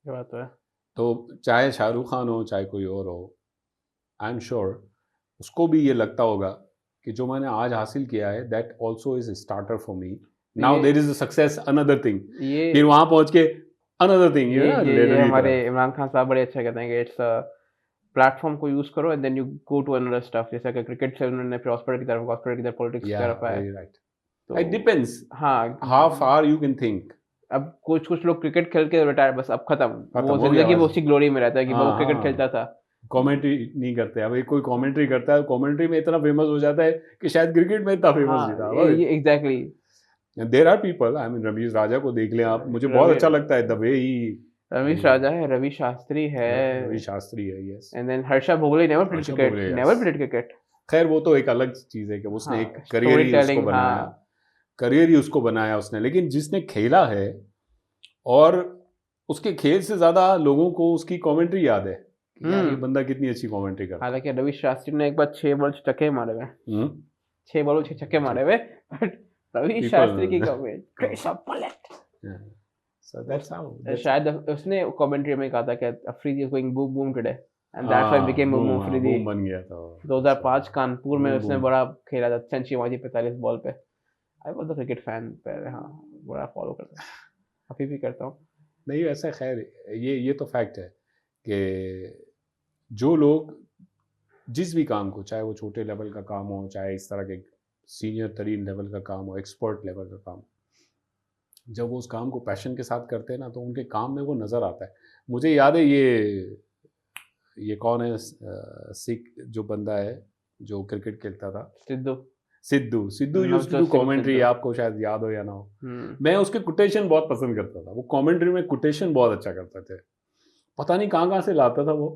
[SPEAKER 1] ये बात है।
[SPEAKER 2] तो चाहे शाहरुख खान हो, चाहे कोई और हो, आई एम श्योर उसको भी ये लगता होगा कि जो मैंने आज हासिल किया है, that also is starter for me, now there is a success, another thing, फिर वहां पहुंच के अनदर थिंग।
[SPEAKER 1] ये हमारे इमरान खान साहब बड़े अच्छा कहते हैं कि इट्स अ प्लेटफॉर्म को यूज करो and then you go to another stuff, जैसे कि क्रिकेट से उन्होंने फिर हॉस्पिटल की तरफ पॉलिटिक्स की तरफ आए।
[SPEAKER 2] तो इट डिपेंड्स
[SPEAKER 1] हाँ,
[SPEAKER 2] how far you can think.
[SPEAKER 1] अब कुछ लोग क्रिकेट खेल के रिटायर, बस अब खत्म, वो जिंदगी वो उसी ग्लोरी में रहता है कि वो क्रिकेट खेलता था।
[SPEAKER 2] कमेंट्री नहीं करते, अब कोई कमेंट्री करता है, कमेंट्री में इतना फेमस हो जाता है कि शायद क्रिकेट में इतना फेमस नहीं था।
[SPEAKER 1] Exactly,
[SPEAKER 2] there are people, I mean Ravish Raja को देख लें आप, मुझे बहुत अच्छा लगता है द वे ही।
[SPEAKER 1] रवीश राजा है, रवि शास्त्री है, yes, and then Harsha Bhogle never played cricket.
[SPEAKER 2] खैर वो तो एक अलग चीज है कि उसने एक करियर ही उसको बनाया, करियर ही उसको बनाया उसने। लेकिन जिसने खेला है और उसके खेल से ज्यादा लोगों को उसकी कमेंट्री याद है, यार ये बंदा कितनी अच्छी कमेंट्री करता है।
[SPEAKER 1] हालांकि रवि शास्त्री ने एक बार 6 बॉल 6 छक्के मारे हुए, 6 बॉल 6 छक्के मारे हुए, बट रवि शास्त्री की comment Krishna bullet.
[SPEAKER 2] So that's how.
[SPEAKER 1] शायद उसने कमेंट्री में कहा था कि Afridi is going boom boom today and that's why became boom Afridi.
[SPEAKER 2] Boom बन गया था
[SPEAKER 1] 2005 कानपुर में
[SPEAKER 2] बूम
[SPEAKER 1] उसने
[SPEAKER 2] बूम।
[SPEAKER 1] बड़ा खेला था, सेंचुरी मारी थी 45 बॉल पे। I was a cricket fan पहले, हाँ बड़ा फॉलो करता हूँ, अभी भी करता हूँ।
[SPEAKER 2] नहीं ऐसा खैर ये तो फैक्ट है कि जो लोग जिस भी काम को, चाहे वो छोटे लेवल का काम हो, चाहे इस तरह के सीनियर तरीन लेवल का काम हो, एक्सपर्ट लेवल का काम, जब वो उस काम को पैशन के साथ करते हैं ना तो उनके काम में वो नज़र आता है। मुझे याद है ये कौन है सिख जो बंदा है जो क्रिकेट खेलता था, Sidhu used to do commentary, आपको शायद याद हो या ना हो। मैं उसके कोटेशन बहुत पसंद करता था, वो कमेंट्री में कोटेशन बहुत अच्छा करते थे, पता नहीं कहाँ से लाता था वो।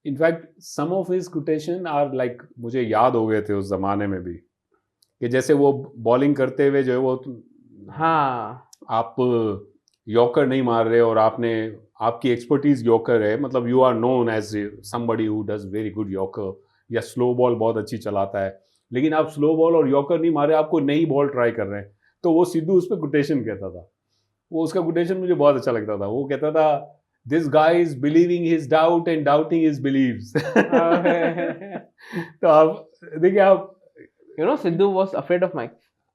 [SPEAKER 2] In fact some of his quotation are like मुझे याद हो गए थे उस जमाने में भी, कि जैसे वो बॉलिंग करते हुए जो है वो,
[SPEAKER 1] हाँ
[SPEAKER 2] आप यॉर्कर नहीं मार रहे और आपकी एक्सपर्टीज यॉर्कर है, मतलब you are known as somebody who does very good yorker, या स्लो बॉल बहुत अच्छी चलाता है, लेकिन आप स्लो बॉल और यॉर्कर नहीं मारे, आपको नई बॉल ट्राई कर रहे हैं। तो वो सिद्धू उस पर कोटेशन कहता था, वो उसका कोटेशन मुझे बहुत अच्छा लगता था। वो कहता था this guy is believing his doubt and doubting his beliefs. तो आप देखिए, आप
[SPEAKER 1] you know Sidhu was afraid of mic.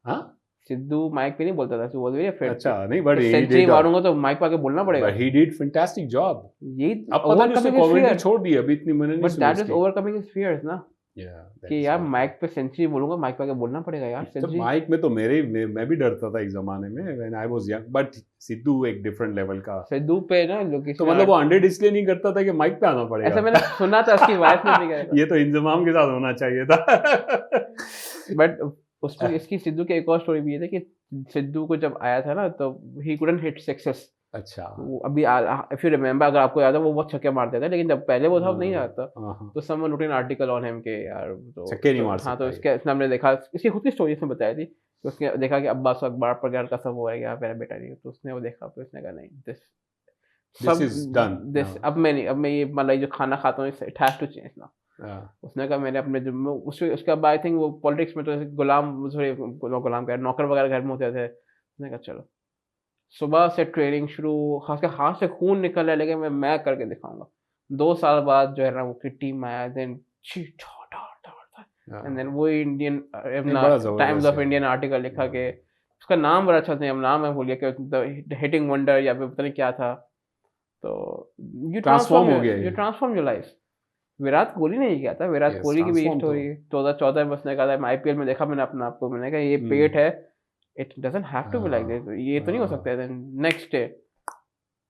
[SPEAKER 2] हाँ,
[SPEAKER 1] सिद्धू माइक पे नहीं बोलता था, वो वेरी अफ्रेड।
[SPEAKER 2] अच्छा नहीं, बट
[SPEAKER 1] सेंचुरी मारूंगा तो माइक पे आके बोलना पड़ेगा।
[SPEAKER 2] But he did fantastic job.
[SPEAKER 1] ये
[SPEAKER 2] अब पता नहीं उसने कमेंट्री छोड़ दी, अभी इतनी मैंने नहीं
[SPEAKER 1] बट
[SPEAKER 2] सुनी
[SPEAKER 1] दैट इज
[SPEAKER 2] उसकी।
[SPEAKER 1] ओवरकमिंग हिज फियर्स ना, कि यार माइक पे सेंचुरी बोलूंगा, माइक पे आके बोलना पड़ेगा यार सेंचुरी।
[SPEAKER 2] माइक में तो मैं भी डरता था एक जमाने में when I was young, but Sidhu एक डिफरेंट लेवल का।
[SPEAKER 1] सिद्धू पे ना लोकेशन,
[SPEAKER 2] तो मतलब वो अंडर इसलिए नहीं करता था कि माइक पे आना पड़ेगा,
[SPEAKER 1] ऐसा मैंने सुना था, उसकी वाइफ ने भी कहा था।
[SPEAKER 2] ये तो इंजमाम के साथ होना चाहिए था।
[SPEAKER 1] बट उसमें इसकी सिद्धू की एक और स्टोरी भी है कि सिद्धू को जब आया था ना तो ही कुडंट हिट सक्सेस।
[SPEAKER 2] अच्छा,
[SPEAKER 1] वो अभी इफ यू रिमेंबर, अगर आपको याद है, वो बहुत छक्के मारते थे, लेकिन जब पहले वो था नहीं आता, तो someone wrote an article on him के यार तो
[SPEAKER 2] छक्के नहीं मार सकता।
[SPEAKER 1] हाँ, तो इसके हमने देखा, इसकी खुद की स्टोरी उसने बताई थी, तो उसने देखा कि अब्बास अखबार पर घर का सब वो है यार मेरा बेटा नहीं, तो उसने वो देखा, तो उसने कहा नहीं
[SPEAKER 2] दिस इज डन,
[SPEAKER 1] अब मैं ये मतलब जो खाना खाता हूँ इट हैज टू चेंज ना। उसने कहा मैंने अपने उसके बाद आई थिंक वो पॉलिटिक्स में तो गुलाम कह नौकर वगैरह घर में होते थे। उसने कहा चलो सुबह से ट्रेनिंग शुरू, उसके हाथ से खून निकल रहा है, लेकिन मैं करके दिखाऊंगा। 2 साल बाद जो है ना वो टीम में आया, देन एंड देन वो Indian times of Indian article लिखा के उसका नाम बड़ा अच्छा था, अब नाम मैं भूल गया कि हिटिंग वंडर या फिर पता नहीं क्या था। तो you transform your life. Virat Kohli ने ही किया था, विराट कोहली की भी स्टोरी 2014 में उसने कहा था, मैं आईपीएल में देखा मैंने अपने आप को, मैंने कहा ये पेट है, it doesn't have to be like this, ये तो नहीं हो सकता है। नेक्स्ट डे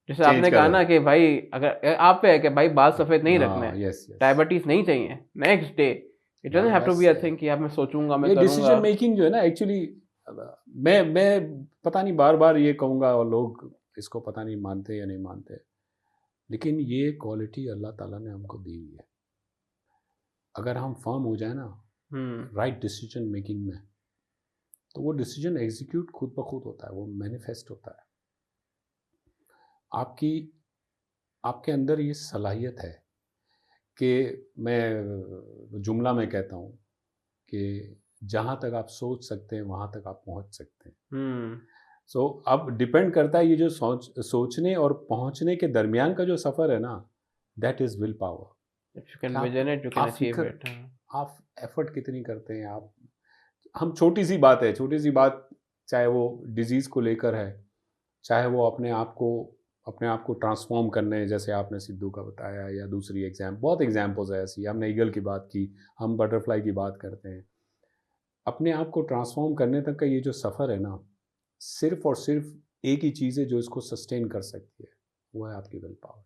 [SPEAKER 1] जैसे आपने कहा ना कि भाई अगर आप पे है कि भाई बाल सफेद नहीं रखने, डायबिटीज नहीं चाहिए, next day it doesn't have to be a thing कि अब मैं सोचूंगा, मैं करूंगा।
[SPEAKER 2] डिसीजन मेकिंग जो है ना, एक्चुअली मैं पता नहीं बार बार ये कहूंगा और लोग इसको पता नहीं मानते या नहीं मानते, लेकिन ये क्वालिटी अल्लाह ताला ने हमको दी हुई है। अगर हम फर्म हो जाए ना राइट डिसीजन मेकिंग में, तो वो डिसीजन एग्जीक्यूट खुद ब खुद होता है, वो मैनिफेस्ट होता है। आपके अंदर ये सलाहियत है कि मैं जुमला में कहता हूँ कि जहाँ तक आप सोच सकते हैं वहाँ तक आप पहुँच सकते हैं। सो अब डिपेंड करता है ये जो सोचने और पहुँचने के दरमियान का जो सफ़र है ना, दैट इज़ विल पावर। आप एफर्ट कितनी करते हैं आप। हम छोटी सी बात चाहे वो डिजीज़ को लेकर है, चाहे वो अपने आप को ट्रांसफॉर्म करने, जैसे आपने सिद्धू का बताया, या दूसरी बहुत एग्जाम्पल्स है ऐसी। हमने ईगल की बात की, हम बटरफ्लाई की बात करते हैं। अपने आप को ट्रांसफॉर्म करने तक का ये जो सफ़र है ना, सिर्फ और सिर्फ एक ही चीज़ है जो इसको सस्टेन कर सकती है, वो है आपकी विल पावर।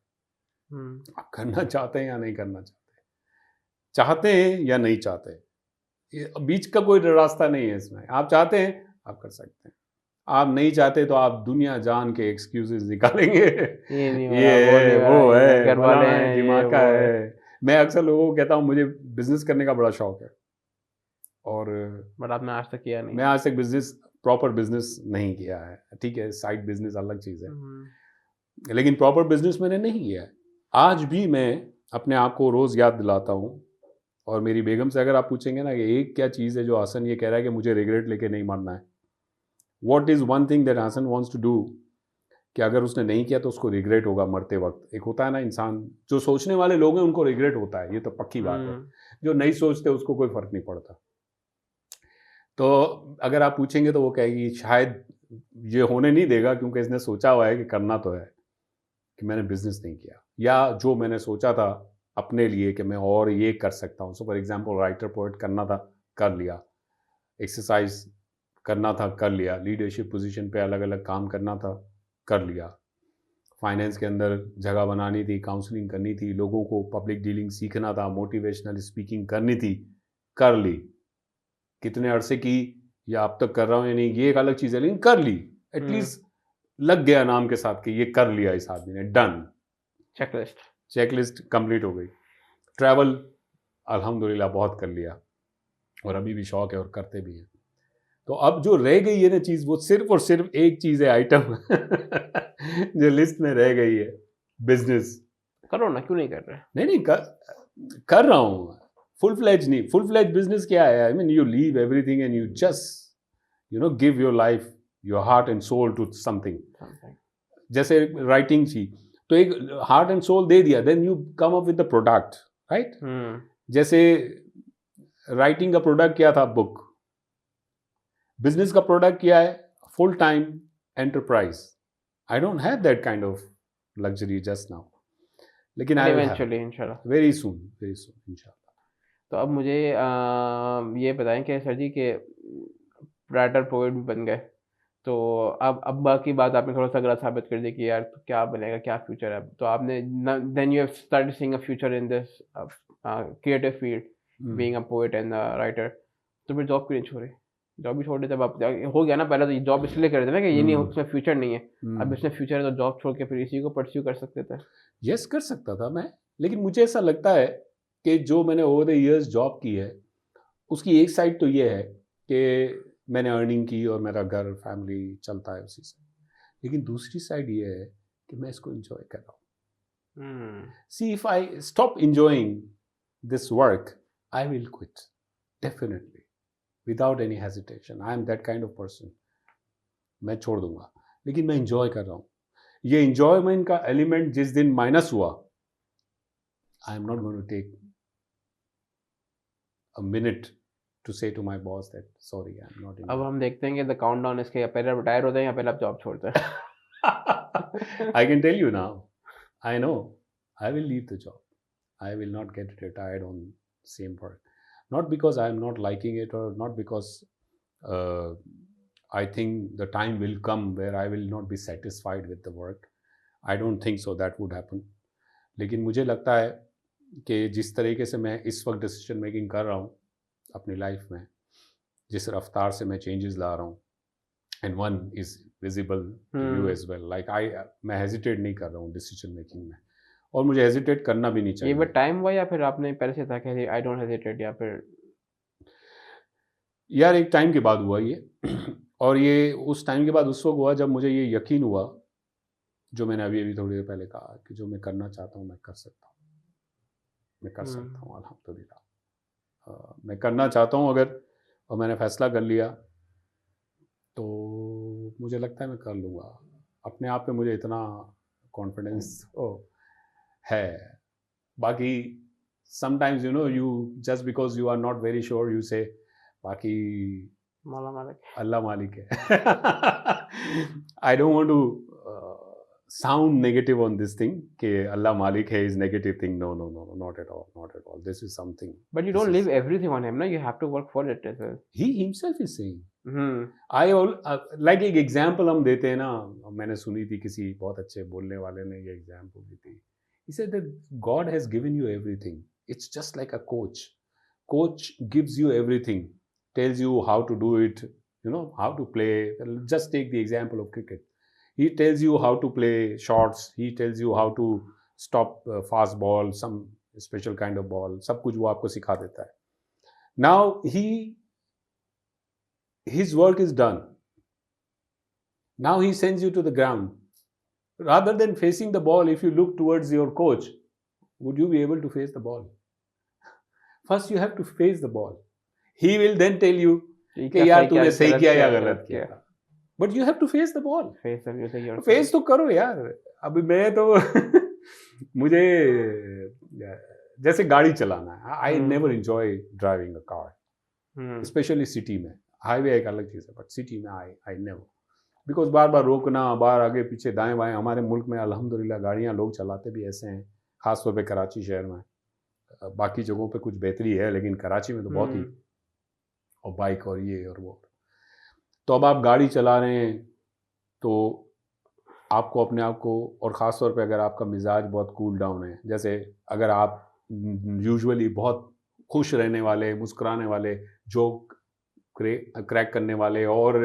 [SPEAKER 2] आप करना चाहते हैं या नहीं करना चाहते हैं या नहीं चाहते, बीच का कोई रास्ता नहीं है इसमें। आप चाहते हैं आप कर सकते हैं, आप नहीं चाहते तो आप दुनिया जान के एक्सक्यूजेस निकालेंगे, ये वो है,
[SPEAKER 1] घर वाले हैं,
[SPEAKER 2] दिमाग का है। मैं अक्सर लोगों को कहता हूँ मुझे बिजनेस करने का बड़ा शौक है, और
[SPEAKER 1] बट आपने आज तक किया नहीं।
[SPEAKER 2] मैं आज तक प्रॉपर बिजनेस नहीं किया है। ठीक है, साइड बिजनेस अलग चीज़ है, लेकिन प्रॉपर बिजनेस मैंने नहीं किया है। आज भी मैं अपने आप को रोज़ याद दिलाता हूँ, और मेरी बेगम से अगर आप पूछेंगे ना कि एक क्या चीज़ है जो हसन ये कह रहा है कि मुझे रिग्रेट लेके नहीं मरना है, what is one thing that Hasan wants to do, कि अगर उसने नहीं किया तो उसको रिग्रेट होगा मरते वक्त। एक होता है ना इंसान, जो सोचने वाले लोग हैं उनको रिग्रेट होता है, ये तो पक्की बात है। जो नहीं सोचते उसको कोई फर्क नहीं पड़ता। तो अगर आप पूछेंगे तो वो कहेगी शायद ये होने नहीं देगा, क्योंकि इसने सोचा हुआ है कि करना तो है, कि मैंने बिजनेस नहीं किया, या जो मैंने सोचा था अपने लिए कि मैं और ये कर सकता हूँ। So for example writer poet करना था, कर लिया। एक्सरसाइज करना था, कर लिया। लीडरशिप पोजीशन पे अलग अलग काम करना था, कर लिया। फाइनेंस के अंदर जगह बनानी थी, काउंसलिंग करनी थी, लोगों को पब्लिक डीलिंग सीखना था, मोटिवेशनल स्पीकिंग करनी थी, कर ली। कितने अरसे की या अब तक कर रहा हूँ या नहीं, ये एक अलग चीज़ है, लेकिन कर ली। एटलीस्ट लग गया नाम के साथ कि ये कर लिया इस आदमी ने, डन। चेकलिस्ट कंप्लीट हो गई। ट्रैवल अल्हम्दुलिल्लाह बहुत कर लिया, और अभी भी शौक है और करते भी हैं। तो अब जो रह गई है ना चीज़, वो सिर्फ और सिर्फ एक चीज़ है, आइटम जो लिस्ट में रह गई है, बिजनेस।
[SPEAKER 1] करो ना, क्यों नहीं कर रहे?
[SPEAKER 2] नहीं कर रहा हूँ। फुल फ्लेज नहीं, फुल फ्लेज बिजनेस क्या है? I mean you leave everything and you just give your life, your heart and soul to something. जैसे राइटिंग थी, तो एक हार्ट एंड सोल दे दिया, then you come up with the product, right? जैसे writing का प्रोडक्ट क्या था? बुक। बिजनेस का प्रोडक्ट क्या है? Full time enterprise. I don't have that kind of luxury just now, लेकिन आई
[SPEAKER 1] इवेंचुअली इंशाल्लाह,
[SPEAKER 2] वेरी सून इंशाल्लाह।
[SPEAKER 1] तो अब मुझे ये बताएं कि सर जी के राइटर पोएट भी बन गए, तो अब बाकी बात आपने थोड़ा सा गलत साबित कर दी कि यार तो क्या बनेगा, क्या फ्यूचर है। तो आपने then you have started seeing a future in this creative field, being a poet and writer. तो फिर जॉब क्यों नहीं छोड़ी? जॉब भी छोड़ देते, अब आप हो गया ना। पहले तो जॉब इसलिए कर रहे थे ना कि ये नहीं उसमें फ्यूचर नहीं है, अब इसमें फ्यूचर है तो जॉब छोड़ के फिर इसी को परस्यू कर सकते थे।
[SPEAKER 2] यस, कर सकता था मैं, लेकिन मुझे ऐसा लगता है कि जो मैंने ओवर द इयर्स जॉब की है, उसकी एक साइड तो ये है कि मैंने अर्निंग की और मेरा घर फैमिली चलता है उसी से, लेकिन दूसरी साइड ये है कि मैं इसको एंजॉय कर रहा हूँ। See, if I stop enjoying this work, I will quit definitely, without any hesitation. I am that kind of person. मैं छोड़ दूंगा, लेकिन मैं एंजॉय कर रहा हूँ। ये एंजॉयमेंट का एलिमेंट जिस दिन माइनस हुआ, I am not going to take a minute to say to my boss that sorry, I'm not in.
[SPEAKER 1] अब हम देखते हैं कि द काउंटडाउन इसके, या पहले रिटायर होते हैं या पहले आप जॉब छोड़ते हैं।
[SPEAKER 2] I can tell you now, I know I will leave the job. I will not get retired on same work, not because I am not liking it, or not because I think the time will come where I will not be satisfied with the work. I don't think so that would happen. लेकिन मुझे लगता है कि जिस तरीके से मैं इस वक्त डिसीजन मेकिंग कर रहा हूँ अपनी लाइफ में, जिस रफ्तार से मैं चेंजेस ला रहा हूँ, and one is visible to you as well, like मैं हेजिटेट नहीं कर रहा हूँ डिसीजन मेकिंग में, और मुझे हेजिटेट करना भी नहीं चाहिए।
[SPEAKER 1] ये टाइम हुआ या फिर आपने पहले से था कि आई डोंट हेजिटेट, या फिर?
[SPEAKER 2] यार एक टाइम के बाद हुआ ये और ये उस टाइम के बाद उस वक्त हुआ जब मुझे ये यकीन हुआ, जो मैंने अभी थोड़ी देर पहले कहा, कि जो मैं करना चाहता हूँ मैं कर सकता हूँ, मैं कर सकता हूँ अल्हम्दुलिल्लाह। मैं करना चाहता हूँ अगर, और मैंने फैसला कर लिया, तो मुझे लगता है मैं कर लूँगा। अपने आप पे मुझे इतना कॉन्फिडेंस है। बाकी sometimes you just because you are not very sure, you say बाकी
[SPEAKER 1] मौला मालिक,
[SPEAKER 2] अल्लाह मालिक है। I don't want to sound negative on this thing कि Allah Malik है is negative thing. No, not at all. This is something.
[SPEAKER 1] But you don't leave everything on him, no? You have to work for it as well.
[SPEAKER 2] He himself is saying. I all like एक example हम देते हैं ना, मैंने सुनी थी किसी बहुत अच्छे बोलने वाले ने ये example दी थी. He said that God has given you everything. It's just like a coach. Coach gives you everything, tells you how to do it, how to play. Just take the example of cricket. He tells you how to play shots. He tells you how to stop fast ball, some special kind of ball. सब कुछ वो आपको सिखा देता है. Now his work is done. Now he sends you to the ground. Rather than facing the ball, if you look towards your coach, would you be able to face the ball? First you have to face the ball. He will then tell you कि यार तूने सही किया या गलत किया. But you have to face the ball,
[SPEAKER 1] face the music yourself.
[SPEAKER 2] Face तो करो यार। अभी मैं तो मुझे जैसे गाड़ी चलाना है, I never enjoy driving a car, specially city में। हाईवे एक अलग चीज़ है, बट सिटी में आई नेवर, बिकॉज बार बार रोकना, बार आगे पीछे दाएं बाएं। हमारे मुल्क में अल्हम्दुलिल्लाह गाड़ियां लोग चलाते भी ऐसे हैं, खासतौर पे कराची शहर में। बाकी जगहों पे कुछ बेहतरी है, लेकिन कराची में तो बहुत ही, और बाइक और ये और वो। तो अब आप गाड़ी चला रहे हैं तो आपको अपने आप को, और ख़ास तौर पे अगर आपका मिजाज बहुत कूल डाउन है, जैसे अगर आप यूजुअली बहुत खुश रहने वाले, मुस्कुराने वाले, जोक क्रैक करने वाले और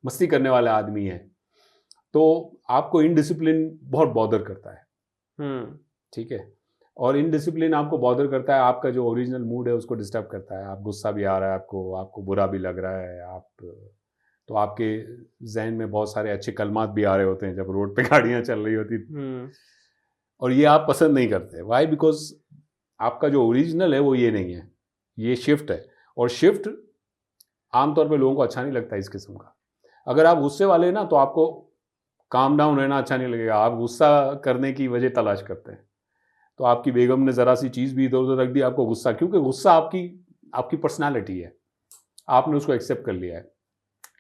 [SPEAKER 2] मस्ती करने वाले आदमी हैं, तो आपको इनडिसिप्लिन बहुत बॉदर करता है। ठीक है, और इनडिसिप्लिन आपको बॉदर करता है, आपका जो ओरिजिनल मूड है उसको डिस्टर्ब करता है। आप गुस्सा भी आ रहा है आपको बुरा भी लग रहा है, तो आपके जहन में बहुत सारे अच्छे कलमात भी आ रहे होते हैं जब रोड पे गाड़ियां चल रही होती, और ये आप पसंद नहीं करते। वाई? बिकॉज आपका जो ओरिजिनल है वो ये नहीं है, ये शिफ्ट है, और शिफ्ट आमतौर पे लोगों को अच्छा नहीं लगता इस किस्म का। अगर आप गुस्से वाले ना, तो आपको काम डाउन रहना अच्छा नहीं लगेगा, आप गुस्सा करने की वजह तलाश करते हैं। तो आपकी बेगम ने ज़रा सी चीज़ भी इधर उधर रख दी, आपको गुस्सा, क्योंकि गुस्सा आपकी पर्सनालिटी है, आपने उसको एक्सेप्ट कर लिया है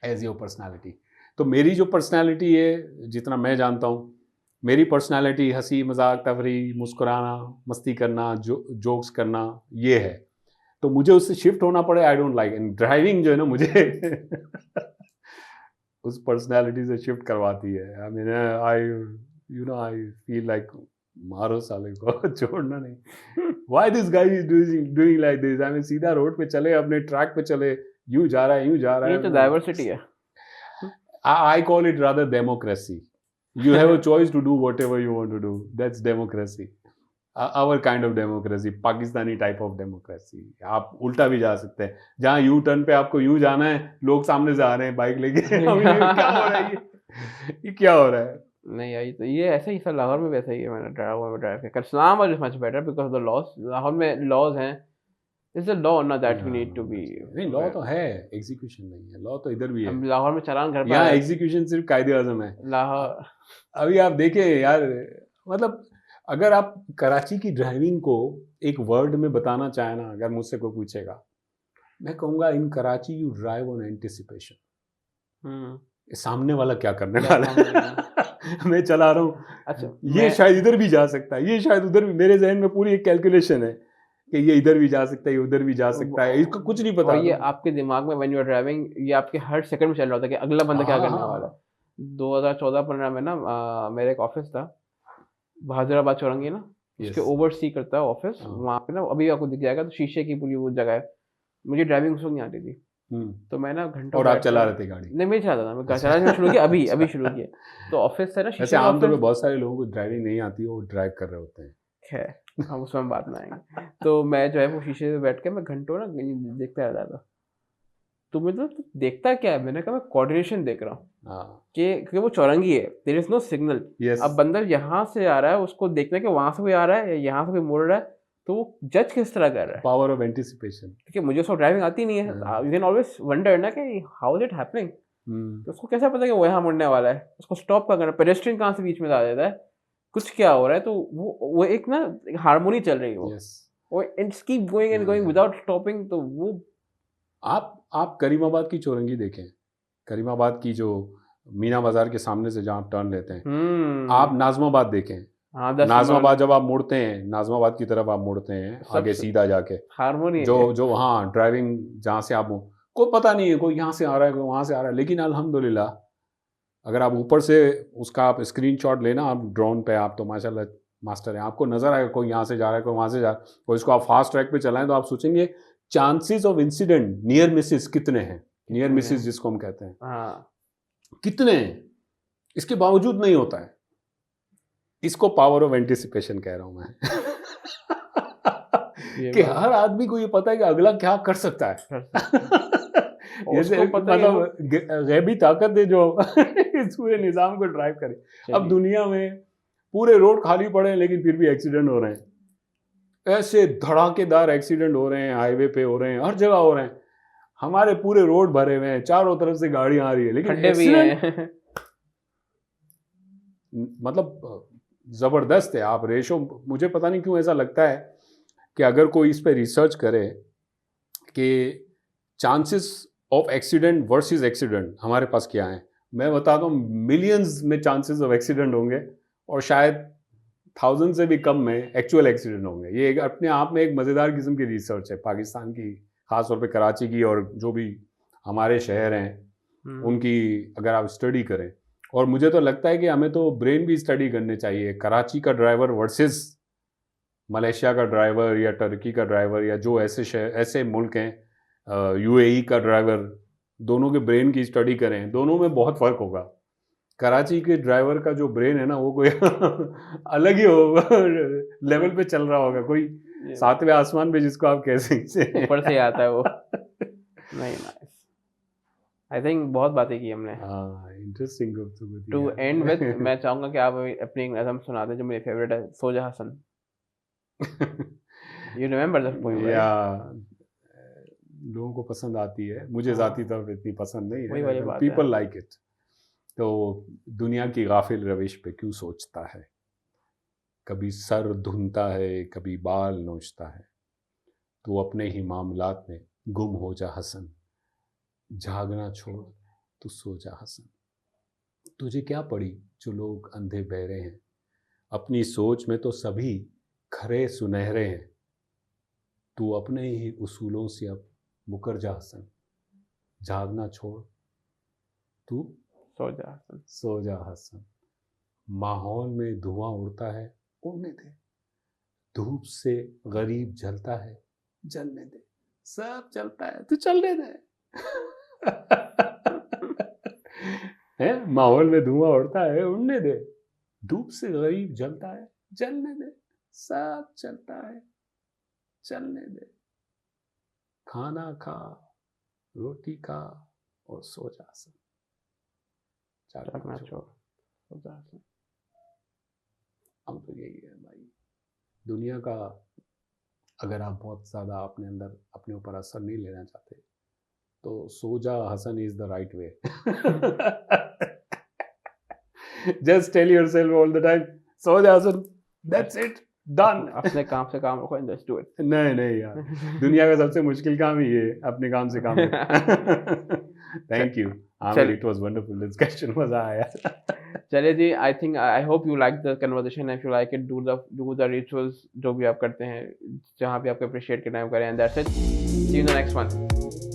[SPEAKER 2] एज योर पर्सनालिटी। तो मेरी जो पर्सनालिटी है, जितना मैं जानता हूँ, मेरी पर्सनालिटी हंसी मजाक, तफरी, मुस्कुराना, मस्ती करना, जोक्स करना, ये है। तो मुझे उससे शिफ्ट होना पड़े, I don't like. And driving जो है ना, मुझे उस पर्सनालिटी से शिफ्ट करवाती है। I mean I feel like मारो साले को, छोड़ना नहीं। Why this guy is doing like this? I mean सीधा रोड पे चले, अपने ट्रैक पे चले, यूं जा रहा है।
[SPEAKER 1] ये तो डाइवर्सिटी है।
[SPEAKER 2] I call it rather democracy. You have a choice to do whatever you want to do. That's democracy. Our kind of democracy, Pakistani type of democracy. आप उल्टा भी जा सकते हैं, जहाँ यू टर्न पे आपको यूं जाना है, लोग सामने से आ रहे हैं बाइक लेके। क्या हो रहा है ये क्या हो रहा है?
[SPEAKER 1] नहीं आई तो ये ऐसा ही सर, लाहौर में वैसा ही है। मैंने ड्राइव किया। Islamabad is much better because the laws, Lahore में लॉज हैं। इट्स अ लॉ ना that we need to be.
[SPEAKER 2] नहीं, लॉ तो है, एग्जीक्यूशन नहीं है। लॉ तो इधर भी है।
[SPEAKER 1] लाहौर में चालान घर पर
[SPEAKER 2] यहाँ एग्जीक्यूशन सिर्फ कायदे आज़म है।
[SPEAKER 1] लाहौर
[SPEAKER 2] अभी आप देखें यार, मतलब अगर आप कराची की ड्राइविंग को एक वर्ड में बताना चाहें ना, अगर मुझसे कोई पूछेगा, मैं कहूँगा in Karachi you drive on anticipation. सामने वाला क्या करने वाला है? मैं चला रहा हूँ,
[SPEAKER 1] अच्छा,
[SPEAKER 2] ये शायद इधर भी जा सकता है, ये शायद उधर भी। मेरे जहन में पूरी एक कैलकुलेशन है कि ये इधर भी जा सकता है, ये उधर भी जा सकता है, इसको कुछ नहीं पता।
[SPEAKER 1] ये आपके दिमाग में व्हेन यू आर ड्राइविंग, ये आपके हर सेकंड में चल रहा होता है कि अगला बंदा क्या करने वाला है। 2014-15 में ना मेरा एक ऑफिस था बहादुराबाद चौरंगी ना, उसके ओवरसी करता है ऑफिस। वहाँ पे ना अभी आपको दिख जाएगा, तो शीशे की पूरी वो जगह है। मुझे ड्राइविंग उस वक्त नहीं आती थी, तो मैं ना घंटों,
[SPEAKER 2] और आप चला रहे थे गाड़ी?
[SPEAKER 1] नहीं, मैं चलाता था, मैं चलाना शुरू किया अभी शुरू किया। तो ऑफिस है ना,
[SPEAKER 2] ऐसे आमतौर पे बहुत सारे लोगों को ड्राइविंग नहीं आती, वो ड्राइव कर रहे होते हैं।
[SPEAKER 1] खैर हम उसमें बात में आएंगे। तो मैं जो है वो शीशे पे बैठ के मैं घंटों ना देखता रहता था। तो मतलब देखता क्या है, मैंने कहा मैं कोऑर्डिनेशन देख रहा हूँ कि वो चौरंगी है, देयर इज नो सिग्नल। अब बंदा यहाँ से आ रहा है, उसको देखना कि वहां से कोई आ रहा है या यहाँ से कोई मोड़ रहा है, तो वो जज किस तरह कर रहा है?
[SPEAKER 2] Power of anticipation.
[SPEAKER 1] क्योंकि मुझे उसको ड्राइविंग आती नहीं है। यू कैन ऑलवेज वंडर ना कि हाउ इज इट हैपनिंग। तो उसको कैसे पता कि वो यहाँ मुड़ने वाला है? उसको स्टॉप क्या करना, पेडेस्ट्रियन कहाँ से बीच में आ जाता है, कुछ क्या हो रहा है? तो वो एक ना हार्मोनी चल रही है वो it's keep going and going without stopping. तो वो
[SPEAKER 2] आप करीमाबाद की चौरंगी देखें, करीमाबाद की जो मीना बाजार के सामने से जहाँ आप टर्न लेते हैं, आप नाजमाबाद देखें। नाजमाबाद जब आप मुड़ते हैं, नाजमाबाद की तरफ आप मुड़ते हैं आगे सीधा जाके,
[SPEAKER 1] हार्मोनी
[SPEAKER 2] जो हाँ ड्राइविंग जहाँ से आप, कोई पता नहीं है, कोई यहाँ से आ रहा है, कोई वहाँ से आ रहा है, लेकिन अल्हम्दुलिल्लाह अगर आप ऊपर से उसका आप स्क्रीनशॉट लेना, आप ड्रोन पे, आप तो माशाल्लाह मास्टर हैं, आपको नजर आएगा कोई यहाँ से जा रहा है, कोई वहाँ से जा रहा है, कोई इसको आप फास्ट ट्रैक पे चलाएं तो आप सोचेंगे chances of incident, near Mrs कितने हैं, नियर मिसेस जिसको हम कहते हैं, कितने हैं, इसके बावजूद नहीं होता है। इसको पावर ऑफ एंटिसिपेशन कह रहा हूं मैं। कि हर आदमी को ये पता है कि अगला क्या कर सकता है। मतलब गैबी ताकत है जो इस पूरे निजाम को ड्राइव करे। अब दुनिया में पूरे रोड खाली पड़े हैं, लेकिन फिर भी एक्सीडेंट हो रहे हैं, ऐसे धड़ाकेदार एक्सीडेंट हो रहे हैं, हाईवे पे हो रहे हैं, हर जगह हो रहे हैं। हमारे पूरे रोड भरे हुए हैं, चारों तरफ से गाड़ियां आ रही है, लेकिन
[SPEAKER 1] खड्डे भी
[SPEAKER 2] एक्सीडेंट
[SPEAKER 1] हैं।
[SPEAKER 2] मतलब जबरदस्त है। आप रेशो, मुझे पता नहीं क्यों ऐसा लगता है कि अगर कोई इस पे रिसर्च करे कि chances of accident versus accident हमारे पास क्या है, मैं बताता हूँ मिलियंस में चांसेस ऑफ एक्सीडेंट होंगे और शायद 1000 से भी कम में एक्चुअल एक्सीडेंट होंगे। ये एक अपने आप में एक मज़ेदार किस्म की रिसर्च है पाकिस्तान की, खासतौर पे कराची की, और जो भी हमारे शहर हैं उनकी अगर आप स्टडी करें। और मुझे तो लगता है कि हमें तो ब्रेन भी स्टडी करने चाहिए। कराची का ड्राइवर वर्सेस मलेशिया का ड्राइवर या टर्की का ड्राइवर या जो ऐसे शहर ऐसे मुल्क हैं, यूएई का ड्राइवर, दोनों के ब्रेन की स्टडी करें, दोनों में बहुत फ़र्क होगा। कराची के ड्राइवर का जो ब्रेन है ना वो कोई अलग ही होगा, लेवल पे चल रहा होगा, कोई सातवें आसमान पे जिसको आप कह सकते हैं,
[SPEAKER 1] ऊपर से आता है वो। नहीं, नाइस। आई थिंक बहुत बातें की हमने।
[SPEAKER 2] हाँ, इंटरेस्टिंग
[SPEAKER 1] टू एंड विद मैं चाहूंगा कि आप अपनी एक नज़म सुना दें जो मेरी फेवरेट है, सोजा Hasan. You remember the poem,
[SPEAKER 2] या
[SPEAKER 1] राइट?
[SPEAKER 2] लोगों को पसंद आती है, मुझे
[SPEAKER 1] हाँ।
[SPEAKER 2] ज़ाती तौर पे इतनी पसंद नहीं
[SPEAKER 1] वही वाली
[SPEAKER 2] है,
[SPEAKER 1] बात
[SPEAKER 2] पीपल
[SPEAKER 1] है।
[SPEAKER 2] Like it. तो दुनिया की गाफिल रविश पे क्यों सोचता है, कभी सर धुनता है कभी बाल नोचता है, तू अपने ही मामलात में गुम हो जा हसन, जागना छोड़ तू सो जा हसन। तुझे क्या पड़ी जो लोग अंधे बहरे हैं, अपनी सोच में तो सभी खरे सुनहरे हैं, तू अपने ही उसूलों से अब मुकर जा हसन, जागना छोड़ तू
[SPEAKER 1] सोजा हसन।
[SPEAKER 2] सो जा हसन। माहौल में धुआं उड़ता है, उड़ने दे, धूप से गरीब जलता है, जलने दे, सब चलता है तू चलने दे। है, माहौल में धुआं उड़ता है, उड़ने दे, धूप से गरीब जलता है, जलने दे, सब चलता है, चलने दे, खाना खा, रोटी खा और सो जा हसन,
[SPEAKER 1] जागना
[SPEAKER 2] छोड़।
[SPEAKER 1] छोड़, सोजा हसन।
[SPEAKER 2] हम तो यही है भाई, दुनिया का अगर आप बहुत ज़्यादा अपने अंदर अपने ऊपर असर नहीं लेना चाहते तो सोजा Hasan is the right way. Just tell yourself all the time सोजा हसन, दैट्स इट, डन।
[SPEAKER 1] अपने काम से काम रखो एंड जस्ट डू इट।
[SPEAKER 2] नहीं नहीं यार, दुनिया का सबसे मुश्किल काम ही है अपने काम से काम रखना। Thank you Aamir, it was wonderful discussion, मजा आया।
[SPEAKER 1] चलिए जी, I think I hope you like the conversation. If you like it, do the rituals जो भी आप करते हैं, जहाँ भी आपको अप्रिशिएट करना है करें, and that's it. See you in the next one.